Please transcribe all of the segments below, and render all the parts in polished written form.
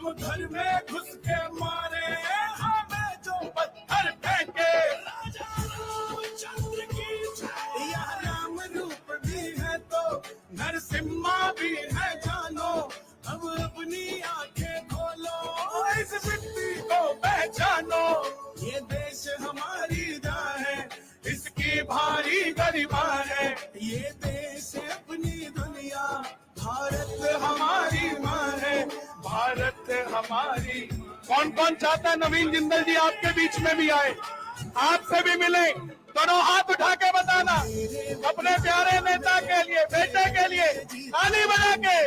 हम घर में घुस के मारे हमें जो पत्थर फेंके। राजा रामचंद्र की जय। यह राम रूप भी है तो नरसिम्हा भी है जानो। अब अपनी आंखें खोलो इस मिट्टी को पहचानो। ये देश हमारी जान है, इसकी भारी गरिमा है। ये देश अपनी दुनिया, भारत हमारी माँ है, भारत हमारी। कौन कौन चाहता है नवीन जिंदल जी आपके बीच में भी आए, आपसे भी मिले? दोनों हाथ उठा के बताना अपने प्यारे नेता के लिए, बेटे के लिए ताली बजा के।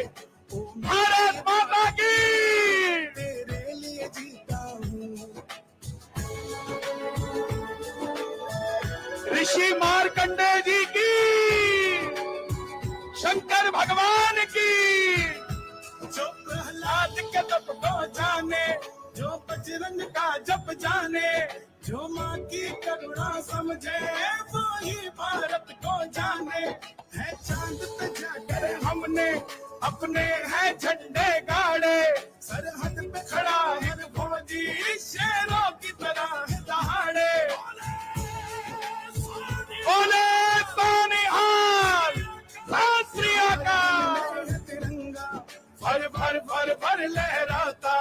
भारत माता की। तेरे लिए जीता हूँ। ऋषि मार्कंडे जी की, शंकर भगवान की। जो प्रहलाद के तप को जाने, जो बजरंग का जप जाने, जो माँ की करुणा समझे वो ही भारत को जाने। है चांद पे जाकर हमने अपने है झंडे गाड़े। सरहद पे खड़ा है फौजी शेरों की तरह दहाड़े। बोले सोनिहाल सत श्री अकाल। तिरंगा भर भर भर भर लहराता,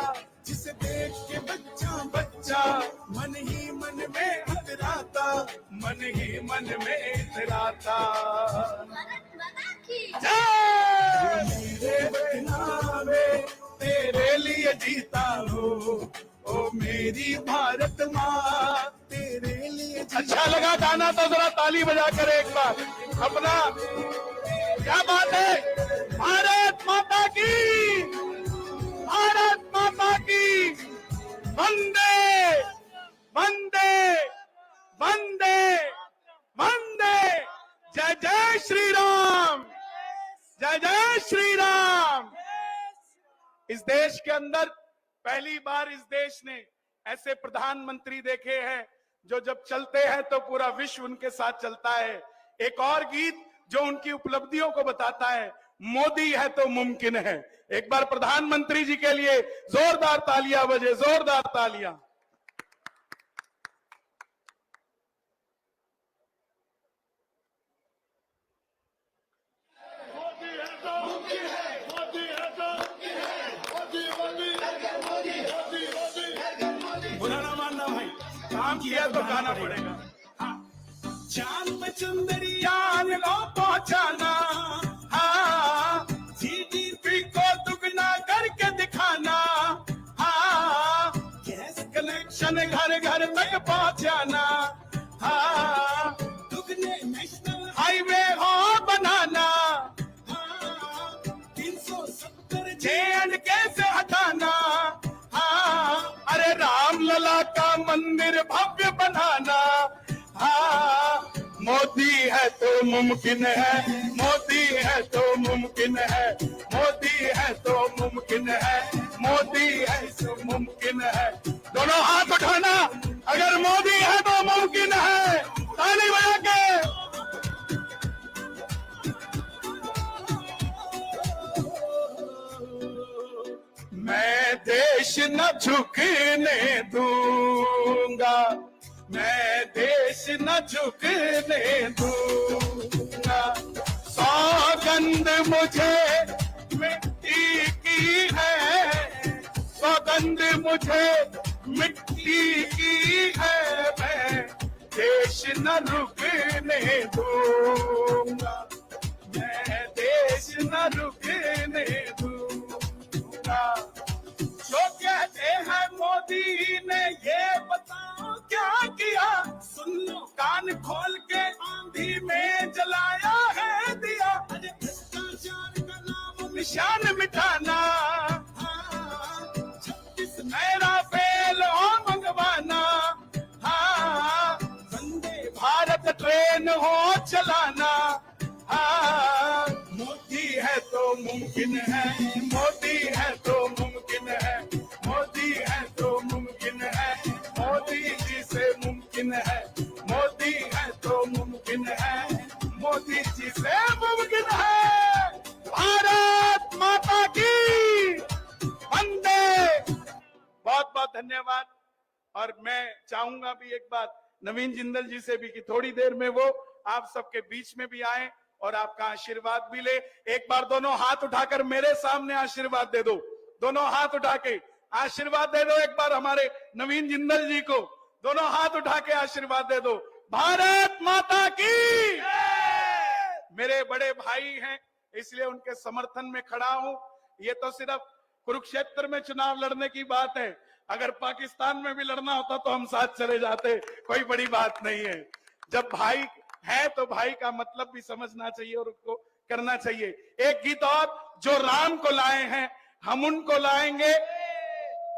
जिसे देख के बच्चा बच्चा मन ही मन में इतराता, मन ही मन में इतराता। मेरे नावे तेरे लिए जीता हूँ, ओ मेरी भारत माँ तेरे लिए। अच्छा लगा गाना तो जरा ताली बजा कर एक बार अपना। क्या बात है, भारत माता की, भारत माता की। वंदे वंदे वंदे वंदे। जय जय श्री राम, जय जय श्री राम। इस देश के अंदर पहली बार इस देश ने ऐसे प्रधानमंत्री देखे हैं जो जब चलते हैं तो पूरा विश्व उनके साथ चलता है। एक और गीत जो उनकी उपलब्धियों को बताता है, मोदी है तो मुमकिन है। एक बार प्रधानमंत्री जी के लिए जोरदार तालियां बजे, जोरदार तालियां। बुरा ना मानना भाई, काम किया तो गाना पड़ेगा। चांद पे चंद्रयान को पहुंचाना, हाँ जीडीपी को दुगना करके दिखाना, हाँ गैस कनेक्शन घर घर तक पहुंचाना, हाँ दुगने नेशनल हाईवे हो बनाना, हाँ 370 J&K से हटाना, हाँ अरे रामलला का मंदिर भव्य बनाना, हाँ मोदी है तो मुमकिन है, मोदी है तो मुमकिन है, मोदी है तो मुमकिन है, मोदी है तो मुमकिन है। दोनों हाथ उठाना अगर मोदी है तो मुमकिन है, ताली बजा के। मैं देश न झुकने दूंगा, मैं देश न झुकने दूंगा। सौगंध मुझे मिट्टी की है, सौगंध मुझे मिट्टी की है। मैं देश न रुकने दूंगा, मैं देश न रुकने दूंगा। जो कहते हैं मोदी ने ये बताओ क्या किया, सुन लो कान खोल के, आंधी में जलाया है दिया। अरे भ्रष्टाचार का नाम निशान मिटाना, 26 नया फेल हो मंगवाना, हाँ वंदे भारत ट्रेन हो चलाना, हाँ मोदी है तो मुमकिन है, मोदी है तो मुमकिन है, मोदी है तो मुमकिन है, मोदी जी से मुमकिन है, मोदी है तो मुमकिन है, मोदी जी से मुमकिन है। भारत माता की। धन्यवाद। और मैं चाहूंगा भी एक बात नवीन जिंदल जी से भी कि थोड़ी देर में वो आप सबके बीच में भी आए और आपका आशीर्वाद भी ले। एक बार दोनों हाथ उठाकर मेरे सामने आशीर्वाद दे दो, दोनों हाथ उठा के आशीर्वाद दे दो एक बार हमारे नवीन जिंदल जी को, दोनों हाथ उठा के आशीर्वाद दे दो। भारत माता की। मेरे बड़े भाई हैं इसलिए उनके समर्थन में खड़ा हूं। ये तो सिर्फ कुरुक्षेत्र में चुनाव लड़ने की बात है, अगर पाकिस्तान में भी लड़ना होता तो हम साथ चले जाते, कोई बड़ी बात नहीं है। जब भाई है तो भाई का मतलब भी समझना चाहिए और उसको करना चाहिए। एक गीत और, जो राम को लाए हैं हम उनको लाएंगे,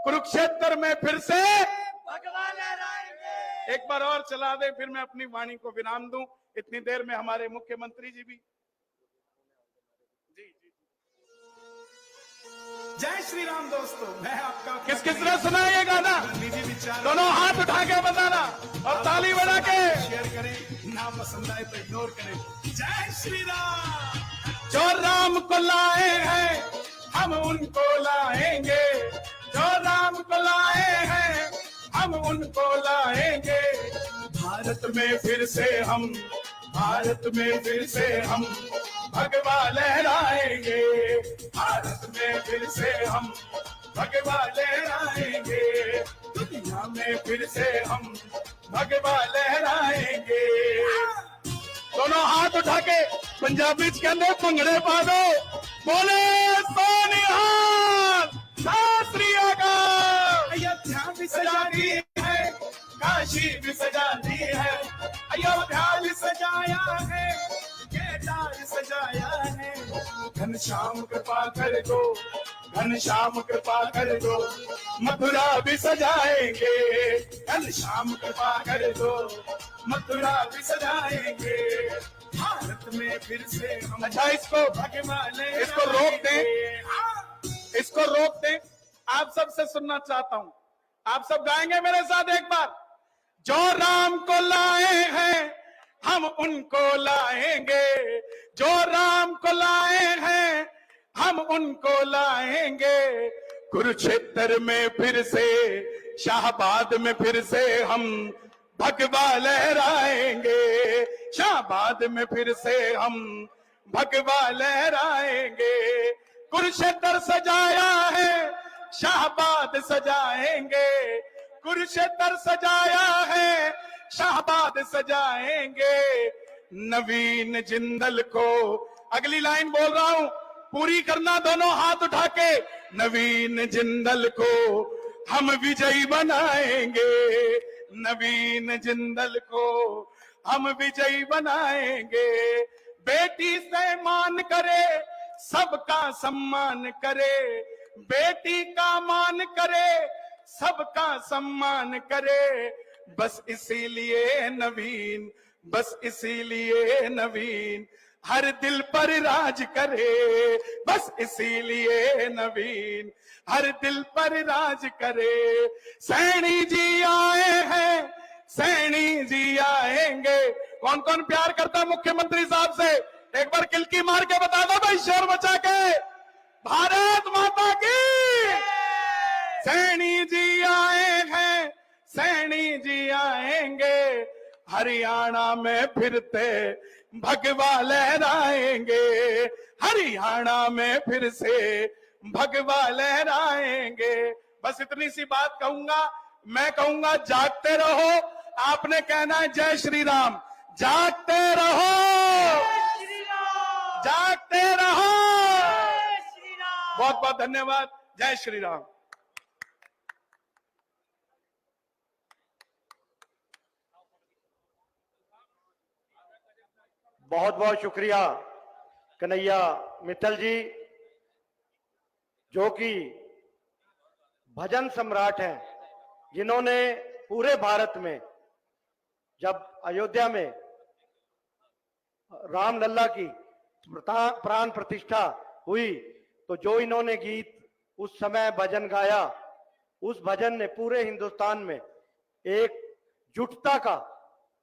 कुरुक्षेत्र में फिर से भगवान लहराएंगे। एक बार और चला दे फिर मैं अपनी वाणी को विराम दूं। इतनी देर में हमारे मुख्यमंत्री जी भी। जय श्री राम दोस्तों, मैं आपका किस ने सुना ये गाना? दोनों हाथ उठा के बताना और ताली बजा के शेयर करें। ना पसंद आए तो इग्नोर करें। जय श्री राम। जो राम को लाए हैं हम उनको लाएंगे, जो राम को लाए हैं हम उनको लाएंगे। भारत में फिर से हम, भारत में फिर से हम भगवा लहराएंगे, भारत में फिर से हम भगवा लहराएंगे, दुनिया में फिर से हम भगवा लहराएंगे। दोनों हाथ उठा के पंजाबी के अंदर भंगड़े पा दो, बोले सोनिहाल, सत श्री अकाल। अयोध्या भी सजा दी है, काशी भी सजा दी है, अयोध्या भी सजाया है, सजाया है। घनश्याम कृपा कर दो, घनश्याम कृपा कर दो, मथुरा भी सजाएंगे, घनश्याम कृपा कर दो, मथुरा भी सजाएंगे। भारत में फिर से हम। अच्छा इसको रोक दें, इसको रोक दें। आप सबसे सुनना चाहता हूं, आप सब गाएंगे मेरे साथ एक बार। जो राम को लाए हैं हम उनको लाएंगे, जो राम को लाए हैं हम उनको लाएंगे। कुरुक्षेत्र में फिर से, शाहबाद में फिर से हम भगवा लहराएंगे, शाहबाद में फिर से हम भगवा लहराएंगे। कुरुक्षेत्र सजाया है, शाहबाद सजाएंगे, कुरुक्षेत्र सजाया है, शाहबाद सजाएंगे। नवीन जिंदल को, अगली लाइन बोल रहा हूं पूरी करना, दोनों हाथ उठा के। नवीन जिंदल को हम विजयी बनाएंगे, नवीन जिंदल को हम विजयी बनाएंगे। बेटी से मान करे, सबका सम्मान करे, बेटी का मान करे, सबका सम्मान करे। बस इसीलिए नवीन, बस इसीलिए नवीन हर दिल पर राज करे, बस इसीलिए नवीन हर दिल पर राज करे। सैनी जी आए हैं, सैनी जी आएंगे। कौन कौन प्यार करता है मुख्यमंत्री साहब से? एक बार किलकी मार के बता दो भाई, शोर मचा के। भारत माता की। सैनी जी आए हैं, सैनी जी आएंगे, हरियाणा में फिरते भगवा लहराएंगे, हरियाणा में फिर से भगवा लहराएंगे। बस इतनी सी बात कहूंगा, मैं कहूंगा जागते रहो, आपने कहना है जय श्री राम। जागते रहो, जागते रहो। बहुत बहुत धन्यवाद। जय श्री राम। बहुत बहुत शुक्रिया कन्हैया मित्तल जी, जो कि भजन सम्राट हैं, जिन्होंने पूरे भारत में जब अयोध्या में रामलला की प्राण प्रतिष्ठा हुई तो जो इन्होंने गीत उस समय भजन गाया, उस भजन ने पूरे हिंदुस्तान में एक जुटता का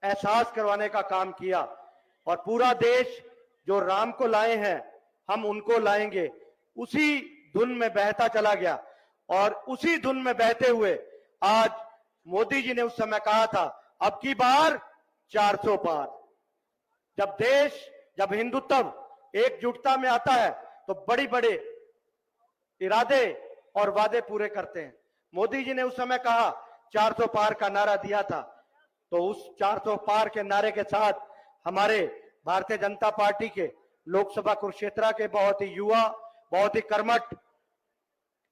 एहसास करवाने का काम किया। और पूरा देश जो राम को लाए हैं हम उनको लाएंगे, उसी धुन में बहता चला गया। और उसी धुन में बहते हुए आज मोदी जी ने उस समय कहा था अब की बार 400 पार। जब देश, जब हिंदुत्व एकजुटता में आता है तो बड़ी बड़े इरादे और वादे पूरे करते हैं। मोदी जी ने उस समय कहा 400 पार का नारा दिया था, तो उस 400 पार के नारे के साथ हमारे भारतीय जनता पार्टी के लोकसभा कुरुक्षेत्र के बहुत ही युवा, बहुत ही कर्मठ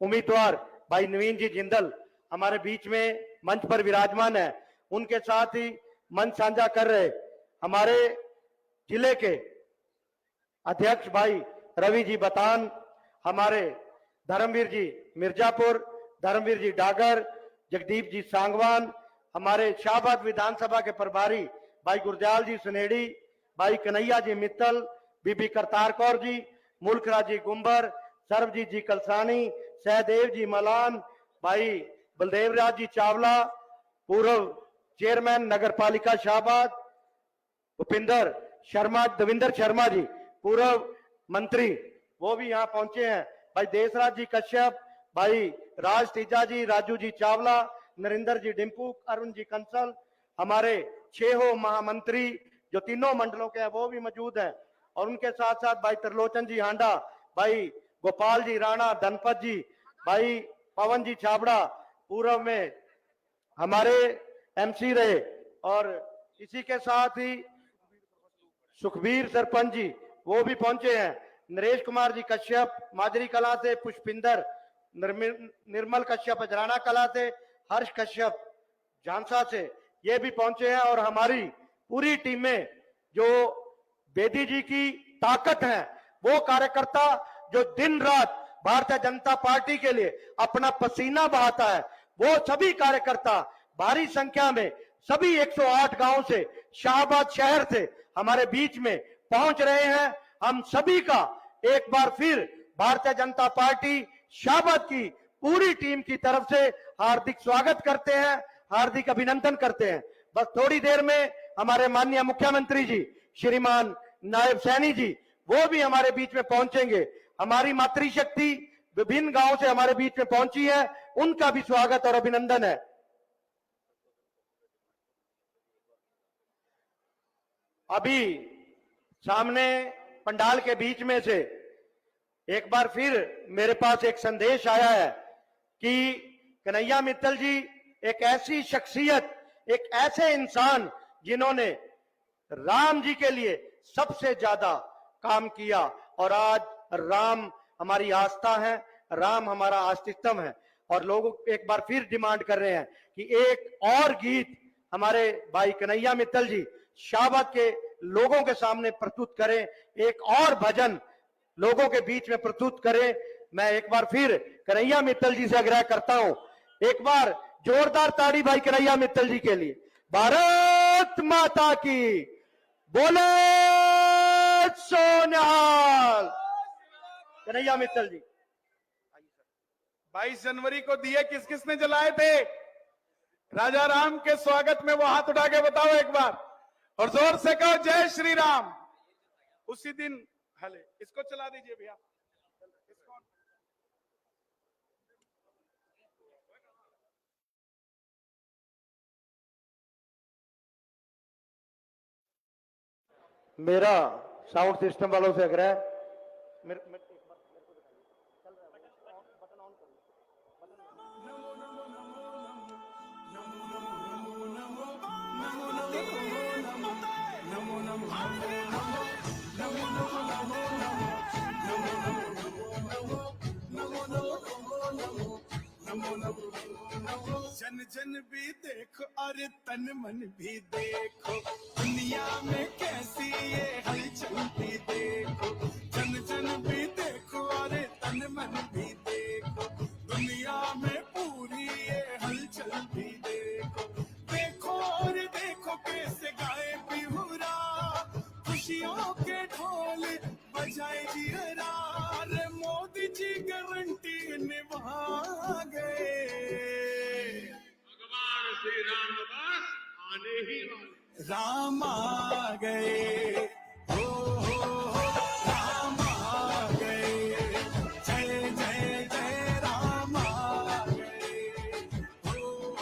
उम्मीदवार भाई नवीन जी जिंदल हमारे बीच में मंच पर विराजमान है। उनके साथ ही मंच साझा कर रहे हमारे जिले के अध्यक्ष भाई रवि जी बतान, हमारे धर्मवीर जी मिर्जापुर, धर्मवीर जी डागर, जगदीप जी सांगवान, हमारे शाहबाद विधानसभा के प्रभारी भाई गुरदयाल जी सुनेड़ी, भाई कन्हैया जी मित्तल, बीबी करतार कौर जी, मुल्कराज जी गुंबर, सर्वजीत जी कलसानी, सहदेव जी मलान, भाई बलदेव राज जी चावला, पूर्व चेयरमैन नगर पालिका शाहबाद, भूपिंदर शर्मा, देविंदर शर्मा जी पूर्व मंत्री, वो भी यहाँ पहुंचे हैं। भाई देशराज जी कश्यप, भाई राज तीजा जी, राजू जी चावला, नरेंद्र जी डिम्पू, अरुण जी कंसल, हमारे 6 महामंत्री जो तीनों मंडलों के हैं वो भी मौजूद हैं। और उनके साथ साथ भाई त्रिलोचन जी हांडा, भाई गोपाल जी राणा, धनपत जी, भाई पवन जी छाबड़ा पूर्व में हमारे एमसी रहे, और इसी के साथ ही सुखबीर सरपंच जी वो भी पहुंचे हैं। नरेश कुमार जी कश्यप माजरी कला से, पुष्पिंदर निर्मल कश्यप अजराना कला से, हर्ष कश्यप झांसा से ये भी पहुंचे हैं। और हमारी पूरी टीम में जो बेदी जी की ताकत है, वो कार्यकर्ता जो दिन रात भारतीय जनता पार्टी के लिए अपना पसीना बहाता है, वो सभी कार्यकर्ता भारी संख्या में सभी 108 गांव से, शाहबाद शहर से हमारे बीच में पहुंच रहे हैं। हम सभी का एक बार फिर भारतीय जनता पार्टी शाहबाद की पूरी टीम की तरफ से हार्दिक स्वागत करते हैं, हार्दिक अभिनंदन करते हैं। बस थोड़ी देर में हमारे माननीय मुख्यमंत्री जी श्रीमान नायब सैनी जी वो भी हमारे बीच में पहुंचेंगे। हमारी मातृशक्ति विभिन्न गांवों से हमारे बीच में पहुंची है, उनका भी स्वागत और अभिनंदन है। अभी सामने पंडाल के बीच में से एक बार फिर मेरे पास एक संदेश आया है कि कन्हैया मित्तल जी एक ऐसी शख्सियत, एक ऐसे इंसान जिन्होंने राम जी के लिए सबसे ज्यादा काम किया, और आज राम हमारी आस्था है, राम हमारा अस्तित्व है। और लोग एक बार फिर डिमांड कर रहे हैं कि एक और गीत हमारे भाई कन्हैया मित्तल जी शाहबाद के लोगों के सामने प्रस्तुत करें, एक और भजन लोगों के बीच में प्रस्तुत करें। मैं एक बार फिर कन्हैया मित्तल जी से आग्रह करता हूं, एक बार जोरदार ताड़ी भाई कन्हैया मित्तल जी के लिए। भारत माता की बोले सोनिहाल। कन्हैया मित्तल जी 22 जनवरी को दिए किस किसने जलाए थे? राजा राम के स्वागत में वो हाथ उठा के बताओ एक बार, और जोर से कहो जय श्री राम। उसी दिन हले इसको चला दीजिए भैया। मेरा साउंड सिस्टम वालों से आग्रह, जन जन भी देखो और तन मन भी देखो, दुनिया में कैसी ये हलचल भी देखो। जन जन भी देखो और तन मन भी देखो, दुनिया में पूरी ये हलचल भी देखो। देखो और देखो कैसे गाए बिहुरा, खुशियों के ढोल बजाए जियरा। रे मोदी जी गारंटी निभा गए, श्री राम बस आने ही वाले। राम आ गए, हो राम आ गए, जय जय जय राम आ गए, हो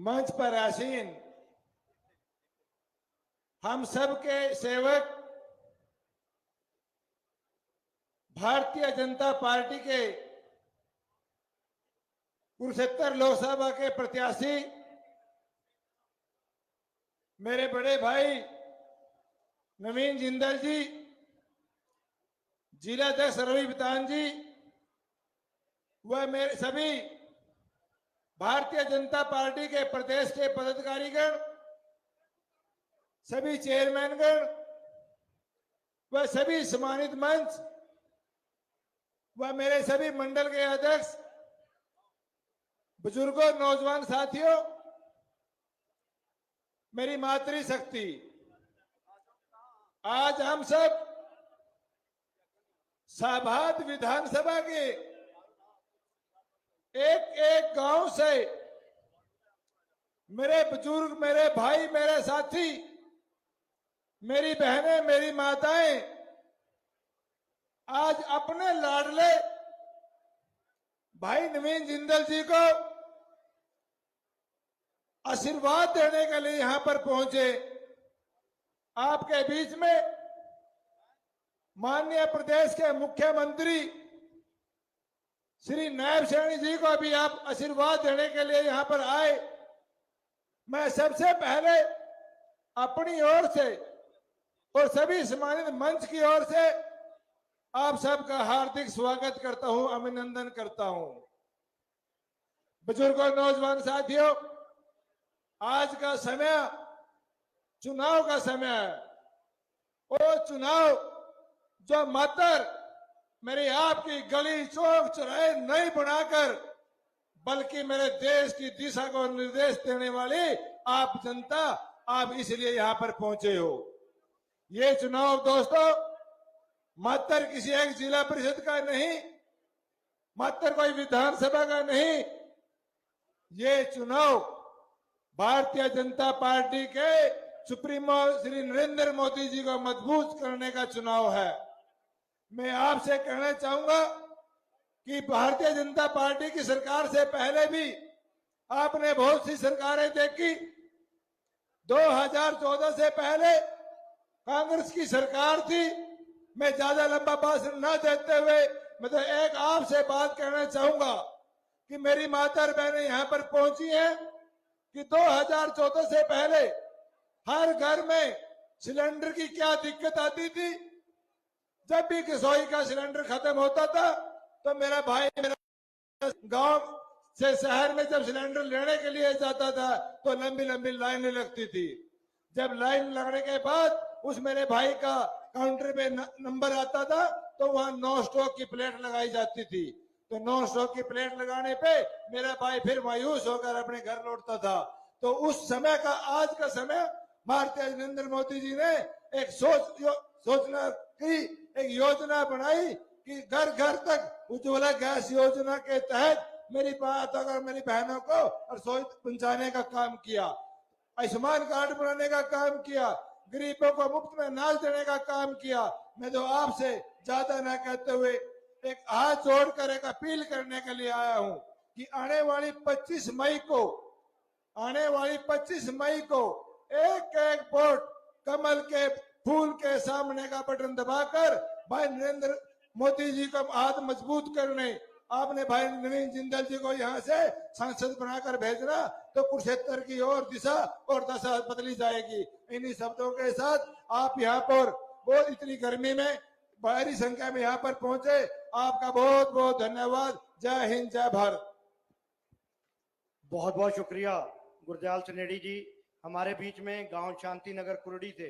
मंच पर आसीन हम सबके सेवक भारतीय जनता पार्टी के कुरुक्षेत्र लोकसभा के प्रत्याशी मेरे बड़े भाई नवीन जिंदल जी, जिलाध्यक्ष रवि बितान जी व मेरे सभी भारतीय जनता पार्टी के प्रदेश के पदाधिकारीगण, सभी चेयरमैनगण व सभी सम्मानित मंच व मेरे सभी मंडल के अध्यक्ष, बुजुर्गों, नौजवान साथियों, मेरी मातृशक्ति, आज हम सब साभात विधानसभा के एक एक गांव से मेरे बुजुर्ग, मेरे भाई, मेरे साथी, मेरी बहनें, मेरी माताएं आज अपने लाडले भाई नवीन जिंदल जी को आशीर्वाद देने के लिए यहां पर पहुंचे। आपके बीच में माननीय प्रदेश के मुख्यमंत्री श्री नायब सैनी जी को भी आप आशीर्वाद देने के लिए यहां पर आए। मैं सबसे पहले अपनी ओर से और सभी सम्मानित मंच की ओर से आप सबका हार्दिक स्वागत करता हूं, अभिनंदन करता हूं। बुजुर्गों, नौजवान साथियों, आज का समय चुनाव का समय है। वो चुनाव जो मात्र मेरी आपकी गली चौक चौराहे नहीं बनाकर, बल्कि मेरे देश की दिशा को निर्देश देने वाली आप जनता, आप इसलिए यहां पर पहुंचे हो। ये चुनाव दोस्तों मात्र किसी एक जिला परिषद का नहीं, मात्र कोई विधानसभा का नहीं, ये चुनाव भारतीय जनता पार्टी के सुप्रीमो श्री नरेंद्र मोदी जी को मजबूत करने का चुनाव है। मैं आपसे कहना चाहूंगा कि भारतीय जनता पार्टी की सरकार से पहले भी आपने बहुत सी सरकारें देखी। 2014 से पहले कांग्रेस की सरकार थी। मैं ज्यादा लंबा भाषण न देते हुए मैं तो एक आपसे बात कहना चाहूंगा कि मेरी माता और बहनें यहां पर पहुंची हैं कि 2014 से पहले हर घर में सिलेंडर की क्या दिक्कत आती थी। जब भी रसोई का सिलेंडर खत्म होता था तो मेरा भाई, मेरा गांव से शहर में जब सिलेंडर लेने के लिए जाता था तो लंबी लंबी लाइनें लगती थी। जब लाइन लगने के बाद उस मेरे भाई का काउंटर पे नंबर आता था तो वहां नो स्टॉक की प्लेट लगाई जाती थी। तो नो स्टॉक की प्लेट लगाने पे मेरा भाई फिर मायूस होकर अपने घर लौटता था। तो उस समय का आज का समय भारतीय नरेंद्र मोदी जी ने एक सोचना की, एक योजना बनाई कि घर घर तक उज्ज्वला गैस योजना के तहत मेरी बात और मेरी बहनों को रसोई पहुंचाने का काम किया, आयुष्मान कार्ड बनाने का काम किया, गरीबों को मुफ्त में अनाज देने का काम किया। मैं तो आपसे ज्यादा न कहते हुए एक हाथ जोड़कर एक अपील करने के लिए आया हूं कि आने वाली 25 मई को एक एक वोट कमल के फूल के सामने का बटन दबाकर भाई नरेंद्र मोदी जी को हाथ मजबूत करने, आपने भाई नवीन जिंदल जी को यहां से सांसद बनाकर भेजना तो कुरुक्षेत्र की ओर दिशा और दशा बदली जाएगी। इन्हीं शब्दों के साथ आप यहाँ पर बहुत इतनी गर्मी में भारी संख्या में यहाँ पर पहुंचे, आपका बहुत बहुत धन्यवाद। जय हिंद, जय भारत। बहुत बहुत शुक्रिया गुरदयाल सनेड़ी जी। हमारे बीच में गांव शांति नगर कुरडी से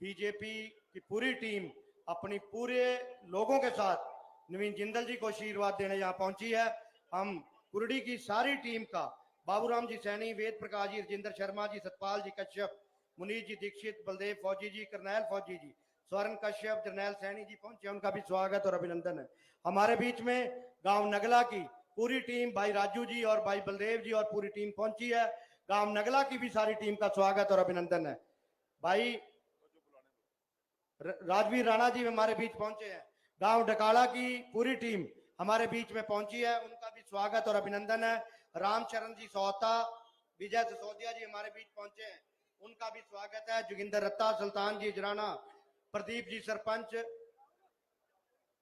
बीजेपी की पूरी टीम अपनी पूरे लोगों के साथ नवीन जिंदल जी को आशीर्वाद देने यहाँ पहुंची है। हम कुरडी की सारी टीम का बाबूराम जी सैनी, वेद प्रकाश जी, राजेंद्र शर्मा जी, सतपाल जी कश्यप, मुनीर जी दीक्षित, बलदेव फौजी जी, करनैल फौजी जी, स्वर्ण कश्यप, जरनैल सैनी जी पहुंचे, उनका भी स्वागत और अभिनंदन है। हमारे बीच में गांव नगला की पूरी टीम, भाई राजू जी और भाई बलदेव जी और पूरी टीम पहुंची है। गांव नगला की भी सारी टीम का स्वागत और अभिनंदन है। भाई राजवीर राणा जी हमारे बीच पहुंचे हैं। गांव डकाला की पूरी टीम हमारे बीच में पहुंची है, उनका भी स्वागत और अभिनंदन है। रामचरण जी सोहता विजय सिसोदिया जी हमारे बीच पहुंचे हैं, उनका भी स्वागत है। जोगिंदर रत्ता, सुल्तान जी अजराना, प्रदीप जी सरपंच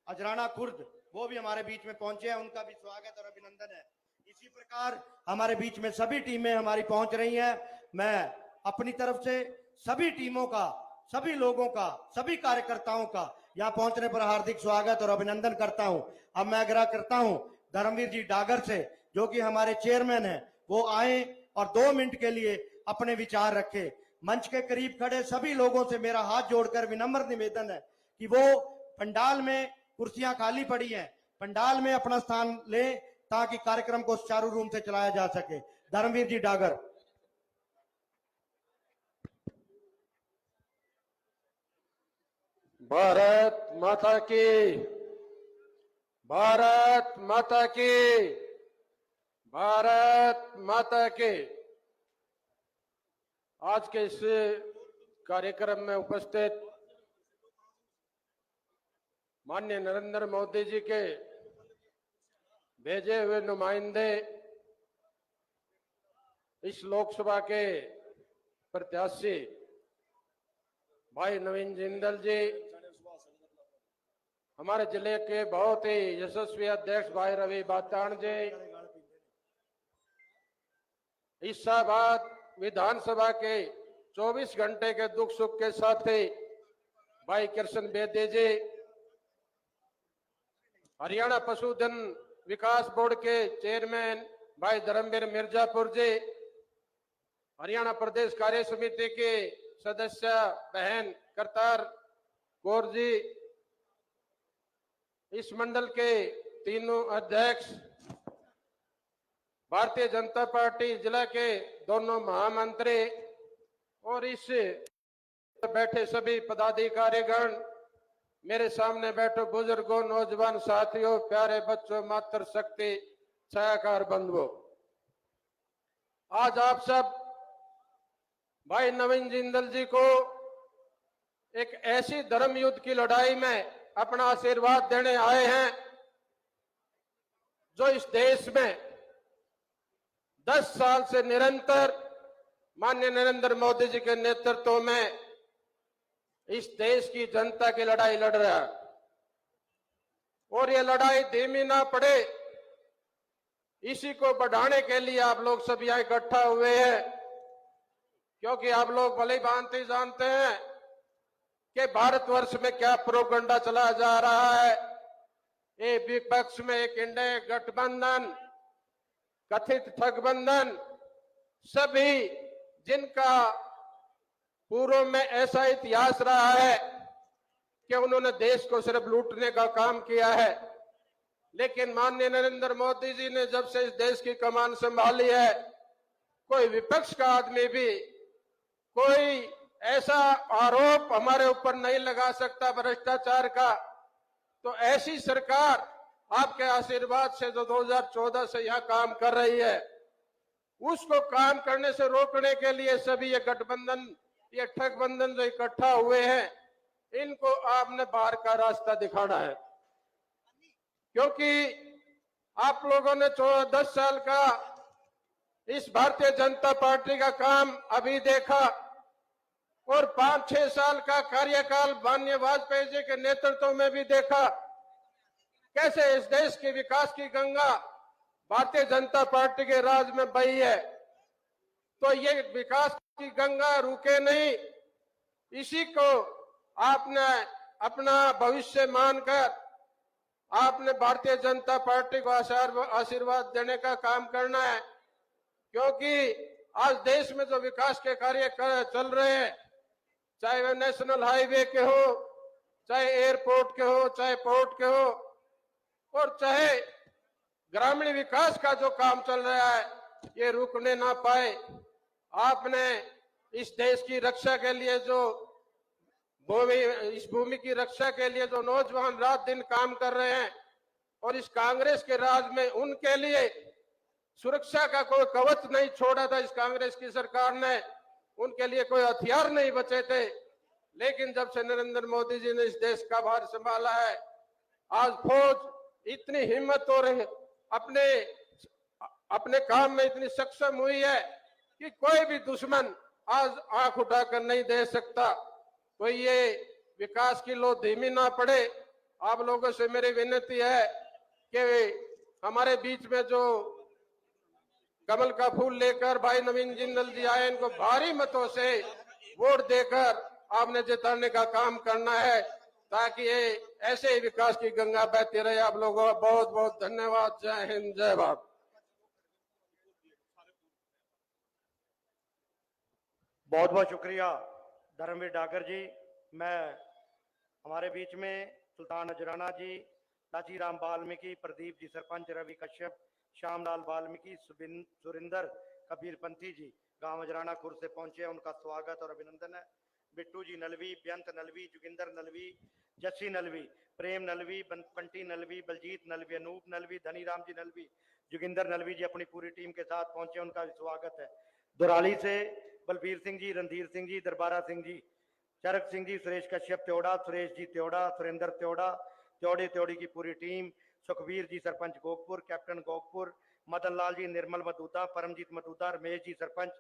अजराना खुर्द, वो भी हमारे बीच में पहुंचे हैं, उनका भी स्वागत और अभिनंदन है। इसी प्रकार हमारे बीच में सभी टीमें हमारी पहुंच रही हैं। मैं अपनी तरफ से सभी टीमों का, सभी लोगों का, सभी कार्यकर्ताओं का यहाँ पहुंचने पर हार्दिक स्वागत और अभिनंदन करता हूं। अब मैं आग्रह करता हूं धर्मवीर जी डागर से, जो कि हमारे चेयरमैन हैं, वो आए और 2 मिनट के लिए अपने विचार रखे। मंच के करीब खड़े सभी लोगों से मेरा हाथ जोड़कर विनम्र निवेदन है कि वो पंडाल में कुर्सियां खाली पड़ी हैं, पंडाल में अपना स्थान लें ताकि कार्यक्रम को सुचारू रूप से चलाया जा सके। धर्मवीर जी डागर। भारत माता की, भारत माता की, भारत माता की। आज के इस कार्यक्रम में उपस्थित माननीय नरेंद्र मोदी जी के भेजे हुए नुमाइंदे, इस लोकसभा के प्रत्याशी भाई नवीन जिंदल जी, हमारे जिले के बहुत ही यशस्वी अध्यक्ष भाई रवि बातान जी, इस्लाहाबाद विधानसभा के 24 घंटे के दुख सुख के साथी भाई कृष्ण बेदी जी, हरियाणा पशुधन विकास बोर्ड के चेयरमैन भाई धर्मवीर मिर्जापुर जी, हरियाणा प्रदेश कार्य समिति के सदस्य बहन करतार कौर जी, इस मंडल के तीनों अध्यक्ष, भारतीय जनता पार्टी जिला के दोनों महामंत्री और इस बैठे सभी पदाधिकारीगण, मेरे सामने बैठो बुजुर्गों, नौजवान साथियों, प्यारे बच्चों, मातृशक्ति छायाकार बंधुओं, आज आप सब भाई नवीन जिंदल जी को एक ऐसी धर्म युद्ध की लड़ाई में अपना आशीर्वाद देने आए हैं जो इस देश में 10 साल से निरंतर माननीय नरेंद्र मोदी जी के नेतृत्व में इस देश की जनता की लड़ाई लड़ रहा है। और ये लड़ाई धीमी ना पड़े, इसी को बढ़ाने के लिए आप लोग सब यहाँ इकट्ठा हुए हैं, क्योंकि आप लोग भली भांति जानते हैं कि भारतवर्ष में क्या प्रोपेगेंडा चला जा रहा है। ये विपक्ष में एक इंडिया गठबंधन, कथित ठगबंधन, सभी जिनका पूर्व में ऐसा इतिहास रहा है कि उन्होंने देश को सिर्फ लूटने का काम किया है, लेकिन माननीय नरेंद्र मोदी जी ने जब से इस देश की कमान संभाली है, कोई विपक्ष का आदमी भी कोई ऐसा आरोप हमारे ऊपर नहीं लगा सकता भ्रष्टाचार का। तो ऐसी सरकार आपके आशीर्वाद से जो 2014 से यह काम कर रही है, उसको काम करने से रोकने के लिए सभी ये गठबंधन, ये ठगबंधन जो इकट्ठा हुए हैं, इनको आपने बाहर का रास्ता दिखाना है। क्योंकि आप लोगों ने 10 साल का इस भारतीय जनता पार्टी का काम अभी देखा और 5-6 साल का कार्यकाल माननीय वाजपेयी जी के नेतृत्व में भी देखा, कैसे इस देश के विकास की गंगा भारतीय जनता पार्टी के राज में बही है। तो ये विकास की गंगा रुके नहीं, इसी को आपने अपना भविष्य मानकर आपने भारतीय जनता पार्टी को आशीर्वाद देने का काम करना है। क्योंकि आज देश में जो विकास के कार्य चल रहे हैं, चाहे वह नेशनल हाईवे के हो, चाहे एयरपोर्ट के हो, चाहे पोर्ट के हो, और चाहे ग्रामीण विकास का जो काम चल रहा है, ये रुकने ना पाए। आपने इस देश की रक्षा के लिए जो इस भूमि की रक्षा के लिए जो नौजवान रात दिन काम कर रहे हैं, और इस कांग्रेस के राज में उनके लिए सुरक्षा का कोई कवच नहीं छोड़ा था इस कांग्रेस की सरकार ने, उनके लिए कोई हथियार नहीं बचे थे। लेकिन जब से नरेंद्र मोदी जी ने इस देश का भार संभाला है, आज फौज इतनी हिम्मत और अपने काम में इतनी सक्षम हुई है कि कोई भी दुश्मन आज आंख उठाकर नहीं दे सकता। तो ये विकास की लो धीमी ना पड़े। आप लोगों से मेरी विनती है कि हमारे बीच में जो कमल का फूल लेकर भाई नवीन जिंदल जी आए, इनको भारी मतों से वोट देकर आपने जिताने का काम करना है, ताकि ये ऐसे ही विकास की गंगा बहती रहे। आप लोगों का बहुत बहुत धन्यवाद। जय हिंद, जय भारत। बहुत बहुत शुक्रिया धर्मवीर डागर जी। मैं हमारे बीच में सुल्तान अजराना जी, लाची राम वाल्मीकि, प्रदीप जी सरपंच, रवि कश्यप, श्यामलाल वाल्मीकि, सुरिंदर कबीर पंथी जी गांव अजराना खुर से पहुंचे, उनका स्वागत और अभिनंदन है। बिट्टू जी नलवी, बेअंत नलवी, जोगिंदर नलवी, जस्सी नलवी, प्रेम नलवी, पंटी नलवी, बलजीत नलवी, अनूप नलवी, धनीराम जी नलवी, जोगिंदर नलवी जी अपनी पूरी टीम के साथ पहुंचे, उनका भी स्वागत है। दुराली से बलबीर सिंह जी, रणधीर सिंह जी, दरबारा सिंह जी, चरक सिंह जी, सुरेश कश्यप त्योड़ा, सुरेश जी त्योड़ा, सुरेंद्र त्योड़ा, त्योड़ी की पूरी टीम, सुखबीर जी सरपंच गोगपुर, कैप्टन गोगपुर, मदन लाल जी, निर्मल मदूदा, परमजीत मदूदा, रमेश जी सरपंच,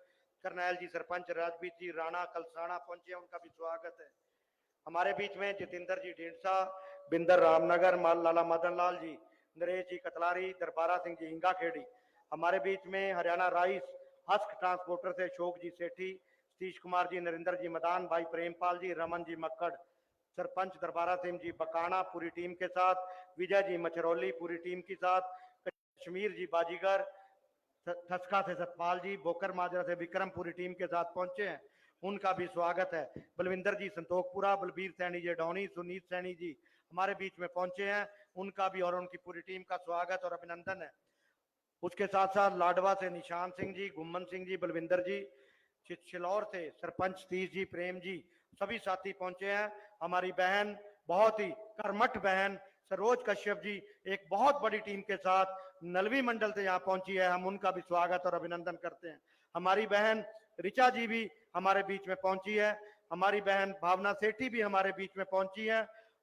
करनैल जी सरपंच, राजबीर जी राणा कलसाना पहुंचे, उनका भी स्वागत है। हमारे बीच में जितेंद्र जी ढींडसा, बिंदर रामनगर, लाला मदन लाल जी, नरेश जी कतलारी, दरबारा सिंह जी हिंगा खेड़ी। हमारे बीच में हरियाणा राइस हस्क ट्रांसपोर्टर से अशोक जी सेठी, सतीश कुमार जी, नरेंद्र जी मदान, भाई प्रेमपाल जी, रमन जी मक्कड़, सरपंच दरबारा सिंह जी बकाना पूरी टीम के साथ, विजय जी मचरौली पूरी टीम के साथ, कश्मीर जी बाजीगर, ठसका से सतपाल जी, बोकर माजरा से विक्रम पूरी टीम के साथ पहुंचे हैं, उनका भी स्वागत है। बलविंदर जी संतोखपुरा, बलबीर सैनी जी डौनी, सुनीत सैनी जी हमारे बीच में पहुंचे हैं, उनका भी और उनकी पूरी टीम का स्वागत और अभिनंदन है। उसके साथ साथ लाडवा से निशान सिंह जी, गुम्मन सिंह जी, बलविंदर जी, चिल्लौर से सरपंच सतीश जी, प्रेम जी, सभी साथी पहुंचे हैं। हमारी बहन, बहुत ही कर्मठ बहन सरोज कश्यप जी एक बहुत बड़ी टीम के साथ नलवी मंडल से यहाँ पहुंची है, हम उनका भी स्वागत और अभिनंदन करते हैं। हमारी बहन ऋचा जी भी हमारे बीच में पहुंची है, हमारी बहन भावना सेठी भी हमारे बीच में पहुंची है।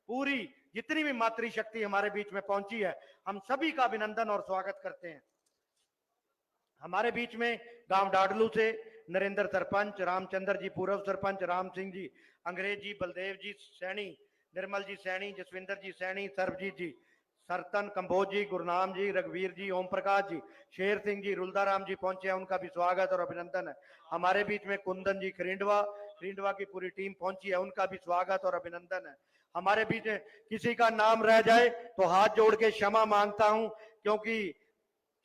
पूरी जितनी भी मातृशक्ति हमारे बीच में पहुंची है, हम सभी का अभिनंदन और स्वागत करते हैं। हमारे बीच में गांव डाडलू से नरेंद्र सरपंच, रामचंद्र जी पूर्व सरपंच, राम सिंह जी, अंग्रेज जी, बलदेव जी सैनी, निर्मल जी सैनी, जसविंदर जी सैनी, सरबजीत जी, सरतन कंबोज जी, गुरनाम जी, रघुवीर जी, ओम प्रकाश जी, शेर सिंह जी, रुलदाराम जी पहुंचे हैं, उनका भी स्वागत और अभिनंदन है। हमारे बीच में कुंदन जी खरींडवा की पूरी टीम पहुंची है, उनका भी स्वागत और अभिनंदन है। हमारे बीच में किसी का नाम रह जाए तो हाथ जोड़ के क्षमा मांगता हूं, क्योंकि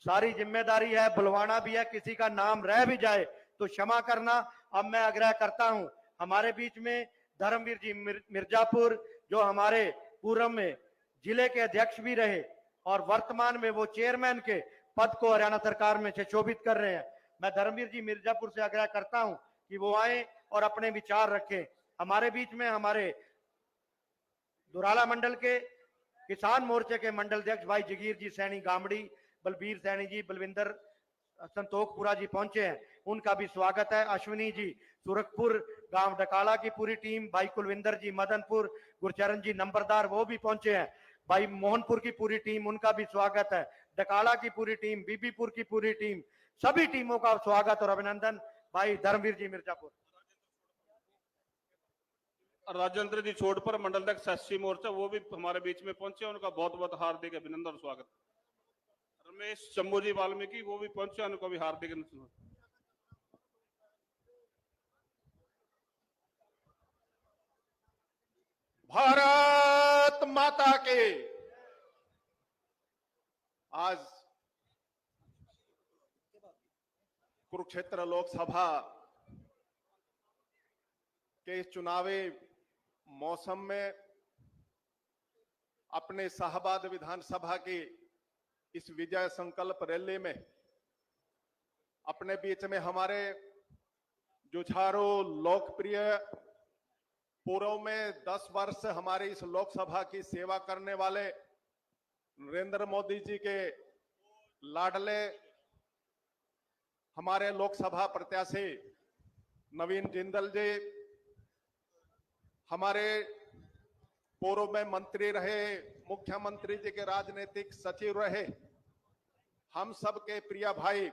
सारी जिम्मेदारी है, बुलवाना भी है, किसी का नाम रह भी जाए तो क्षमा करना। अब मैं आग्रह करता हूं, हमारे बीच में धर्मवीर जी मिर्जापुर, जो हमारे पूर्व में जिले के अध्यक्ष भी रहे और वर्तमान में वो चेयरमैन के पद को हरियाणा सरकार में से शोभित कर रहे हैं, मैं धर्मवीर जी मिर्जापुर से आग्रह करता हूं कि वो आए और अपने विचार रखें। हमारे बीच में हमारे दुराला मंडल के किसान मोर्चे के मंडल अध्यक्ष भाई जगीर जी सैनी गामड़ी, बलबीर सैनी जी, बलविंदर संतोखपुरा जी पहुंचे हैं, उनका भी स्वागत है। अश्विनी जी सुरखपुर गांव डकाला की पूरी टीम, भाई कुलविंदर जी मदनपुर, गुरचरण जी नंबरदार वो भी पहुंचे हैं, भाई मोहनपुर की पूरी टीम, उनका भी स्वागत है। डकाला की पूरी टीम, बीबीपुर की पूरी टीम, सभी टीमों का स्वागत और अभिनंदन। भाई धर्मवीर जी मिर्जापुर। राजेंद्र जी छोड़पर मंडल अध्यक्ष एससी मोर्चा वो भी हमारे बीच में पहुंचे, उनका बहुत बहुत हार्दिक अभिनंदन और स्वागत। रमेश चंबू जी वाल्मीकि वो भी पहुंचे, उनको भी हार्दिक अभिनंदन। भारत माता के। आज कुरुक्षेत्र लोकसभा के इस चुनावी मौसम में अपने शाहबाद विधानसभा की इस विजय संकल्प रैली में अपने बीच में हमारे जुझारू लोकप्रिय पूर्व में 10 वर्ष हमारी इस लोकसभा की सेवा करने वाले नरेंद्र मोदी जी के लाडले हमारे लोकसभा प्रत्याशी नवीन जिंदल जी, हमारे पूर्व में मंत्री रहे, मुख्यमंत्री जी के राजनीतिक सचिव रहे, हम सब के प्रिय भाई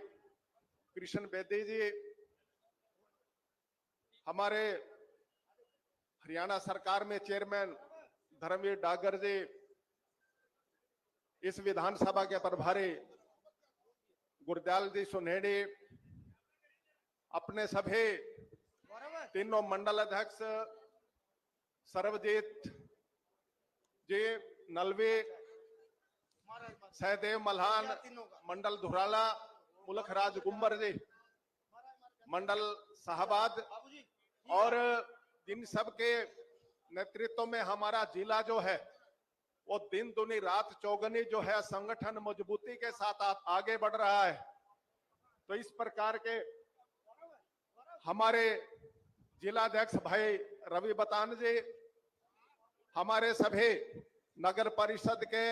कृष्ण बेदी जी, हमारे हरियाणा सरकार में चेयरमैन धर्मवीर डागर जी, इस विधानसभा के प्रभारी गुरदयाल जी सुनेड़ी, अपने सभी तीनों मंडल अध्यक्ष सर्वजीत जी, नलवी, सहदेव मल्हान, मंडल धुराला, मुलख राज गुम्बर जी, मंडल साहबाद, और इन सब के नेतृत्व में हमारा जिला जो है वो दिन दुनी रात चौगनी जो है संगठन मजबूती के साथ आगे बढ़ रहा है। तो इस प्रकार के हमारे जिलाध्यक्ष भाई रवि बतान जी, हमारे सभी नगर परिषद के,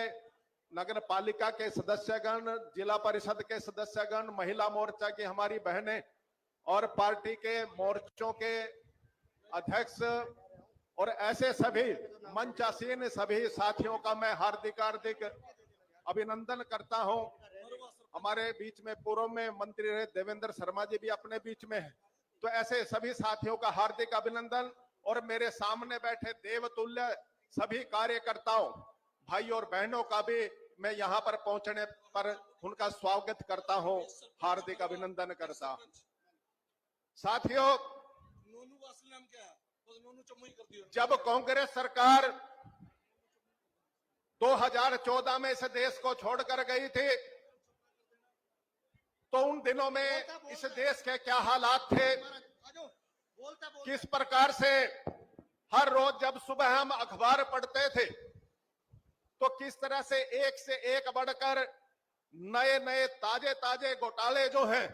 नगर पालिका के सदस्यगण, जिला परिषद के सदस्यगण, महिला मोर्चा की हमारी बहनें और पार्टी के मोर्चों के अध्यक्ष और ऐसे सभी मंचासीन सभी साथियों का मैं हार्दिक अभिनंदन करता हूं। हमारे बीच में पूर्व में मंत्री रहे देवेंद्र शर्मा जी भी अपने बीच में है। तो ऐसे सभी साथियों का हार्दिक अभिनंदन, और मेरे सामने बैठे देवतुल्य सभी कार्यकर्ताओं, भाई और बहनों का भी मैं यहाँ पर पहुंचने पर उनका स्वागत करता हूं, हार्दिक अभिनंदन करता हूं। साथियों, जब कांग्रेस सरकार 2014 में इस देश को छोड़कर गई थी, तो उन दिनों में इस देश के क्या हालात थे, किस प्रकार से हर रोज जब सुबह हम अखबार पढ़ते थे तो किस तरह से एक बढ़कर नए नए ताजे ताजे घोटाले जो हैं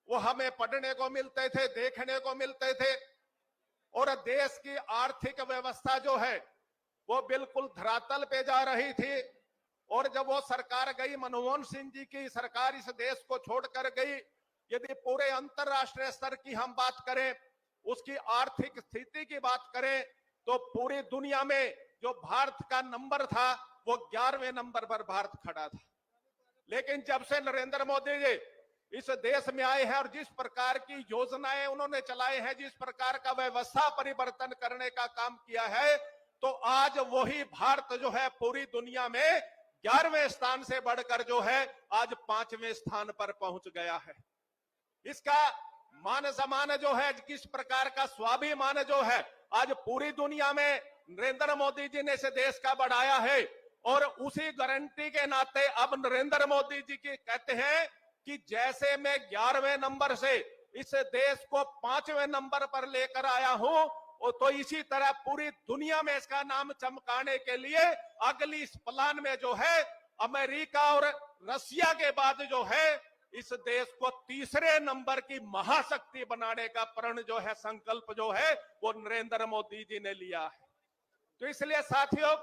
वो हमें पढ़ने को मिलते थे, देखने को मिलते थे, और देश की आर्थिक व्यवस्था जो है वो बिल्कुल धरातल पे जा रही थी। और जब वो सरकार गई, मनमोहन सिंह जी की सरकार इस देश को छोड़कर गई, यदि पूरे अंतरराष्ट्रीय स्तर की हम बात करें, उसकी आर्थिक स्थिति की बात करें, तो पूरी दुनिया में जो भारत का नंबर था वो 11वें नंबर पर भारत खड़ा था। लेकिन जब से नरेंद्र मोदी जी इस देश में आए हैं और जिस प्रकार की योजनाएं उन्होंने चलाए हैं, जिस प्रकार का व्यवस्था परिवर्तन करने का काम किया है, तो आज वही भारत जो है पूरी दुनिया में 11वें स्थान से बढ़कर जो है आज 5वें स्थान पर पहुंच गया है। इसका मान सम्मान जो है, किस प्रकार का स्वाभिमान जो है आज पूरी दुनिया में नरेंद्र मोदी जी ने इस देश का बढ़ाया है। और उसी गारंटी के नाते अब नरेंद्र मोदी जी की कहते हैं कि जैसे मैं 11वें नंबर से इस देश को 5वें नंबर पर लेकर आया हूं, तो इसी तरह पूरी दुनिया में इसका नाम चमकाने के लिए अगली इस प्लान में जो है अमेरिका और रसिया के बाद जो है इस देश को 3रे नंबर की महाशक्ति बनाने का प्रण जो है, संकल्प जो है वो नरेंद्र मोदी जी ने लिया है। तो इसलिए साथियों,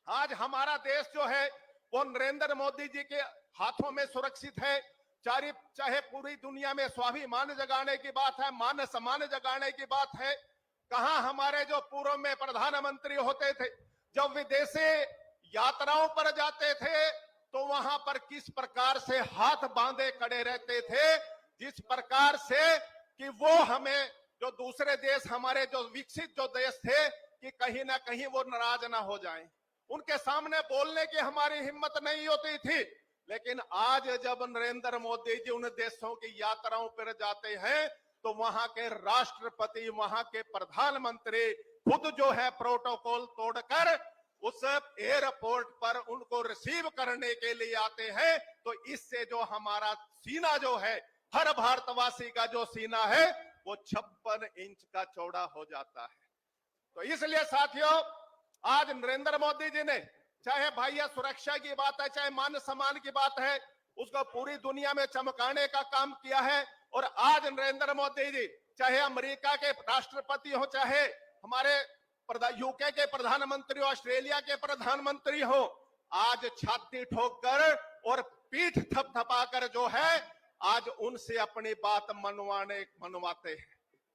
आज हमारा देश जो है वो नरेंद्र मोदी जी के हाथों में सुरक्षित है। चाहे पूरी दुनिया में स्वाभिमान जगाने की बात है, मान सम्मान जगाने की बात है। कहां हमारे जो पूर्व में प्रधानमंत्री होते थे, जब विदेशी यात्राओं पर जाते थे तो वहां पर किस प्रकार से हाथ बांधे खड़े रहते थे, जिस प्रकार से कि वो हमें जो दूसरे देश, हमारे जो विकसित जो देश थे, कि कहीं ना कहीं वो नाराज ना हो जाएं, उनके सामने बोलने की हमारी हिम्मत नहीं होती थी। लेकिन आज जब नरेंद्र मोदी जी उन देशों की यात्राओं पर जाते हैं तो वहां के राष्ट्रपति, वहां के प्रधानमंत्री खुद जो है प्रोटोकॉल तोड़कर उस एयरपोर्ट पर उनको रिसीव करने के लिए आते हैं। तो इससे जो हमारा सीना जो है, हर भारतवासी का जो सीना है वो 56 इंच का चौड़ा हो जाता है। तो इसलिए साथियों, आज नरेंद्र मोदी जी ने, चाहे भैया सुरक्षा की बात है, चाहे मान सम्मान की बात है, उसको पूरी दुनिया में चमकाने का काम किया है। और आज नरेंद्र मोदी जी चाहे अमेरिका के राष्ट्रपति हो, चाहे हमारे यूके के प्रधानमंत्री हो, ऑस्ट्रेलिया के प्रधानमंत्री हो, आज छाती ठोककर और पीठ थपथपाकर जो है आज उनसे अपनी बात मनवाते हैं।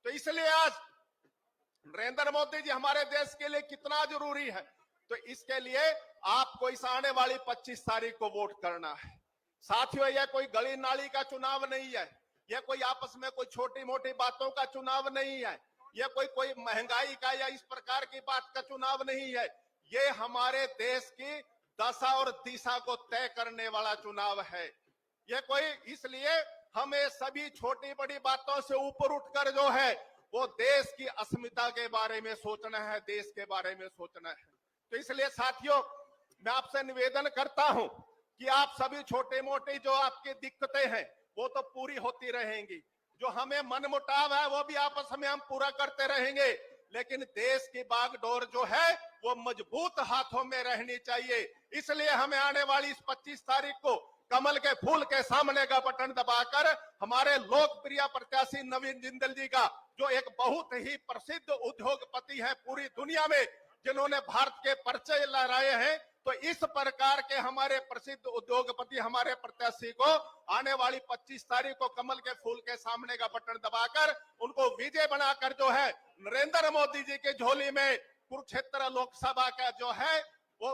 तो इसलिए आज नरेंद्र मोदी जी हमारे देश के लिए कितना जरूरी है, तो इसके लिए आपको इस आने वाली 25 तारीख को वोट करना है। साथियों, यह कोई गली नाली का चुनाव नहीं है, ये कोई आपस में कोई छोटी मोटी बातों का चुनाव नहीं है, ये कोई महंगाई का या इस प्रकार की बात का चुनाव नहीं है। ये हमारे देश की दशा और दिशा को तय करने वाला चुनाव है। ये कोई, इसलिए हमें सभी छोटी बड़ी बातों से ऊपर उठकर जो है वो देश की अस्मिता के बारे में सोचना है, देश के बारे में सोचना है। तो इसलिए साथियों, मैं आपसे निवेदन करता हूं कि आप सभी छोटे मोटे जो आपकी दिक्कतें हैं वो तो पूरी होती रहेंगी, जो हमें मनमुटाव है वो भी आपस में हम पूरा करते रहेंगे, लेकिन देश की बागडोर जो है वो मजबूत हाथों में रहनी चाहिए। इसलिए हमें आने वाली इस 25 तारीख को कमल के फूल के सामने का बटन दबाकर हमारे लोकप्रिय प्रत्याशी नवीन जिंदल जी का, जो एक बहुत ही प्रसिद्ध उद्योगपति है पूरी दुनिया में, जिन्होंने भारत के परिचय लहराए हैं, तो इस प्रकार के हमारे प्रसिद्ध उद्योगपति हमारे प्रत्याशी को आने वाली 25 तारीख को कमल के फूल के सामने का बटन दबाकर उनको विजय बनाकर जो है नरेंद्र मोदी जी की झोली में कुरुक्षेत्र लोकसभा का जो है वो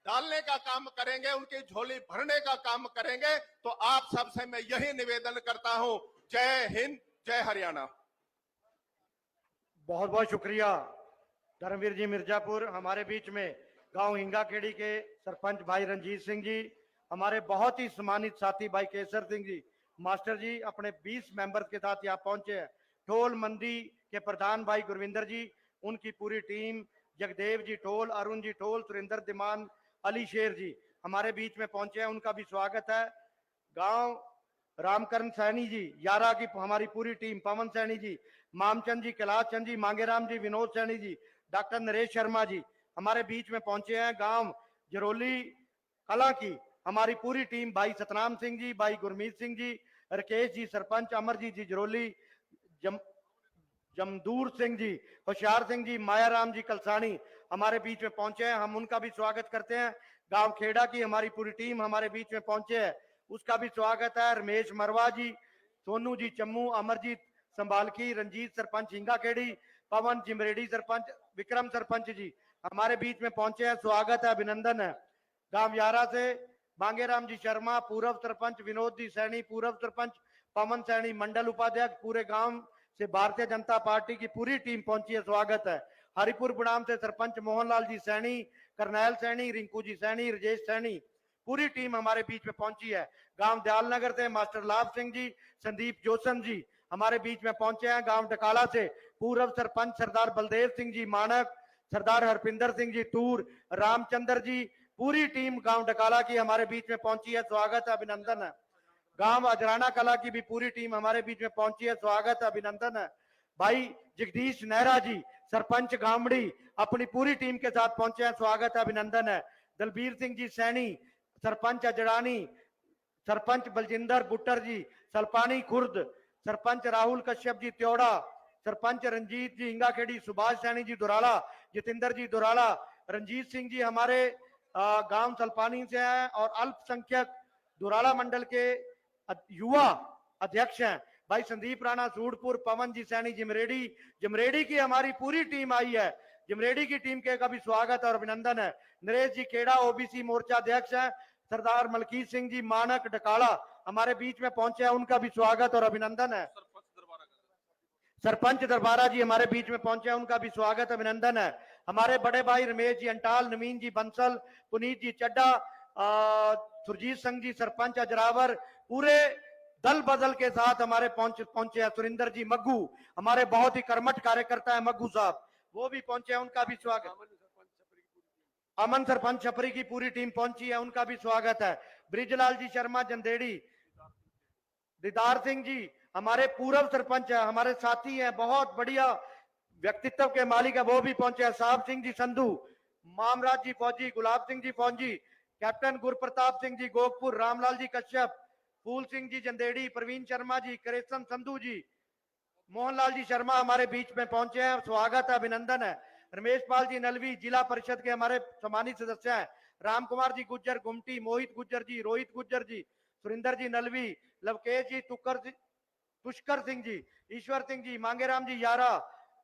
डालने का काम करेंगे, उनकी झोली भरने का काम करेंगे। तो आप सबसे मैं यही निवेदन करता हूं। जय हिंद, जय हरियाणा। बहुत बहुत शुक्रिया धर्मवीर जी मिर्जापुर। हमारे बीच में गांव हिंगाखेड़ी के सरपंच भाई रंजीत सिंह जी, हमारे बहुत ही सम्मानित साथी भाई केसर सिंह जी मास्टर जी अपने 20 मेंबर्स के साथ यहाँ पहुंचे हैं। ठोल मंदी के प्रधान भाई गुरविंदर जी, उनकी पूरी टीम, जगदेव जी ठोल, अरुण जी ठोल, सुरेंद्र दिमान, अली शेर जी हमारे बीच में पहुंचे हैं, उनका भी स्वागत है। गांव रामकरण सैनी जी, यारा की हमारी पूरी टीम, पवन सैनी जी, मामचंद जी, कैलाश चंद जी, मांगेराम जी, विनोद सैनी जी, डॉक्टर नरेश शर्मा जी हमारे बीच में पहुंचे हैं। गांव जरोली कला की हमारी पूरी टीम, भाई सतनाम सिंह जी, भाई गुरमीत सिंह जी, राकेश जी सरपंच, अमरजीत जी जरोली, जमदूर सिंह जी, होशियार सिंह जी, मायाराम जी कलसानी हमारे बीच में पहुंचे हैं, हम उनका भी स्वागत करते हैं। गांव खेड़ा की हमारी पूरी टीम हमारे बीच में पहुंचे है, उसका भी स्वागत है। रमेश मरवा जी, सोनू जी चम्मू, अमरजीत संभालकी, रंजीत सरपंच हिंगाखेड़ी, पवन जिमरेडी सरपंच, विक्रम सरपंच जी हमारे बीच में पहुंचे हैं, स्वागत है, अभिनंदन है। गांव यारा से मांगेराम जी शर्मा, पूर्व सरपंच विनोद जी सैनी, पूर्व सरपंच पवन सैनी, मंडल उपाध्यक्ष, पूरे गांव से भारतीय जनता पार्टी की पूरी टीम पहुंची है, स्वागत है। हरिपुर बुड़ाम से सरपंच मोहनलाल जी सैनी, करनैल सैनी, रिंकू जी सैनी, राजेश सैनी, पूरी टीम हमारे बीच में पहुंची है। गांव दयालनगर से मास्टर लाभ सिंह जी, संदीप जोशन जी हमारे बीच में पहुंचे हैं। गांव डकाला से पूर्व सरपंच सरदार बलदेव सिंह जी मानक, सरदार हरपिंदर सिंह जी टूर, रामचंद्र जी, पूरी टीम गांव डकाला की हमारे बीच में पहुंची है, स्वागत है, अभिनंदन है। गांव अजराना कला की भी पूरी टीम हमारे बीच में पहुंची है, स्वागत है, अभिनंदन है। भाई जगदीश नेहरा जी सरपंच गामड़ी अपनी पूरी टीम के साथ पहुंचे हैं, स्वागत है, अभिनंदन है। दलबीर सिंह जी सैनी सरपंच अजड़ानी, सरपंच बलजिंदर बुट्टर जी सलपानी खुर्द, सरपंच राहुल कश्यप जी त्योड़ा, सरपंच रंजीत जी हिंगाखेड़ी, सुभाष सैनी जी दुराला, जितेंद्र जी दुराला, रंजीत सिंह जी हमारे गांव सलपानी से हैं और अल्पसंख्यक दुराला मंडल के युवा अध्यक्ष हैं। भाई संदीप राणा सूडपुर, पवन जी सैनी जिमरेडी, जिमरेडी की हमारी पूरी टीम आई है, जिमरेडी की टीम के का भी स्वागत और अभिनंदन है। नरेश जी खेड़ा ओबीसी मोर्चा अध्यक्ष हैं, सरदार मलकीत सिंह जी मानक डकाला हमारे बीच में पहुंचे हैं, उनका भी स्वागत और अभिनंदन है। सरपंच दरबारा जी हमारे बीच में पहुंचे हैं, उनका भी स्वागत अभिनंदन है। हमारे बड़े भाई रमेश जी अंटाल, नवीन जी बंसल, पुनीत जी चड्डा, सुरजीत सिंह जी सरपंच अजरावर, पूरे दल बदल के साथ हमारे पहुंचे हैं। सुरेंद्र जी मग्गू हमारे बहुत ही कर्मठ कार्यकर्ता है, मग्गू साहब वो भी पहुंचे हैं, उनका भी स्वागत। अमन सरपंच छपरी की पूरी टीम पहुंची है, उनका भी स्वागत है। ब्रिजलाल जी शर्मा जंदेड़ी, दीदार सिंह जी हमारे पूर्व सरपंच है, हमारे साथी हैं, बहुत बढ़िया व्यक्तित्व के मालिक है, वो भी पहुंचे हैं। साहब सिंह जी संधू, मामराज जी फौजी, गुलाब सिंह जी फौजी, कैप्टन गुरप्रताप सिंह जी गोगपुर, रामलाल जी कश्यप, फूल सिंह जी जंदेड़ी, प्रवीण शर्मा जी, करेशन संधू जी, मोहनलाल जी शर्मा हमारे बीच में पहुंचे हैं, स्वागत है, अभिनंदन है। रमेश पाल जी नलवी जिला परिषद के हमारे सम्मानित सदस्य हैं। राम कुमार जी गुज्जर गुमटी, मोहित गुज्जर जी, रोहित गुज्जर जी, सुरेंद्र जी नलवी, लवकेश जी पुष्कर सिंह जी, ईश्वर सिंह जी, मांगेराम जी यारा,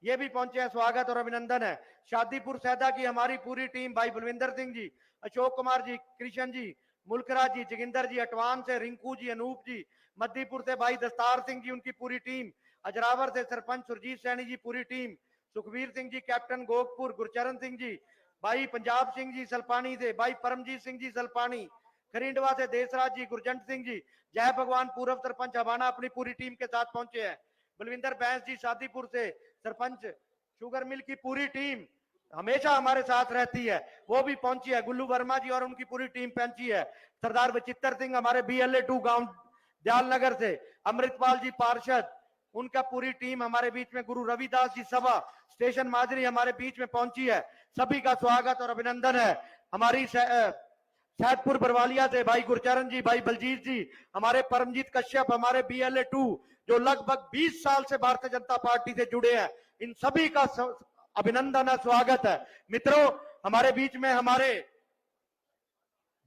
ये भी पहुंचे हैं, स्वागत और अभिनंदन है। शादीपुर सैदा की हमारी पूरी टीम, भाई बलविंदर सिंह जी, अशोक कुमार जी, कृष्ण जी, मुल्कराज जी, जोगिंदर जी अटवान से, रिंकू जी, अनूप जी, मद्दीपुर से भाई दस्तार सिंह जी, उनकी पूरी टीम, अजरावर से सरपंच सुरजीत सैनी जी, पूरी टीम, सुखबीर सिंह जी कैप्टन गोकपुर, गुरचरण सिंह जी, भाई पंजाब सिंह जी सल्पानी से, भाई परमजीत सिंह जी सल्पानी, खरिंडवा से देसराज जी, गुरजंट सिंह जी, जय भगवान पूर्व सरपंच हवाना अपनी पूरी टीम के साथ पहुंचे हैं। बलविंदर बैंस जी शादीपुर से, सरपंच शुगर मिल की पूरी टीम हमेशा हमारे साथ रहती है, वो भी पहुंची है। गुल्लू वर्मा जी और उनकी पूरी टीम पहुंची है। सरदार बचित्तर सिंह हमारे BLA 2 गांव दयालनगर से, अमृतपाल जी पार्षद, उनका पूरी टीम हमारे बीच में, गुरु रविदास जी सभा स्टेशन माजरी हमारे बीच में पहुंची है। सभी का स्वागत और अभिनंदन है। हमारी सैदपुर बरवालिया से भाई गुरचरण जी, भाई बलजीत जी, हमारे परमजीत कश्यप, हमारे BLA 2 जो लगभग 20 साल से भारतीय जनता पार्टी से जुड़े हैं, इन सभी का अभिनंदन है, स्वागत है। मित्रों, हमारे बीच में हमारे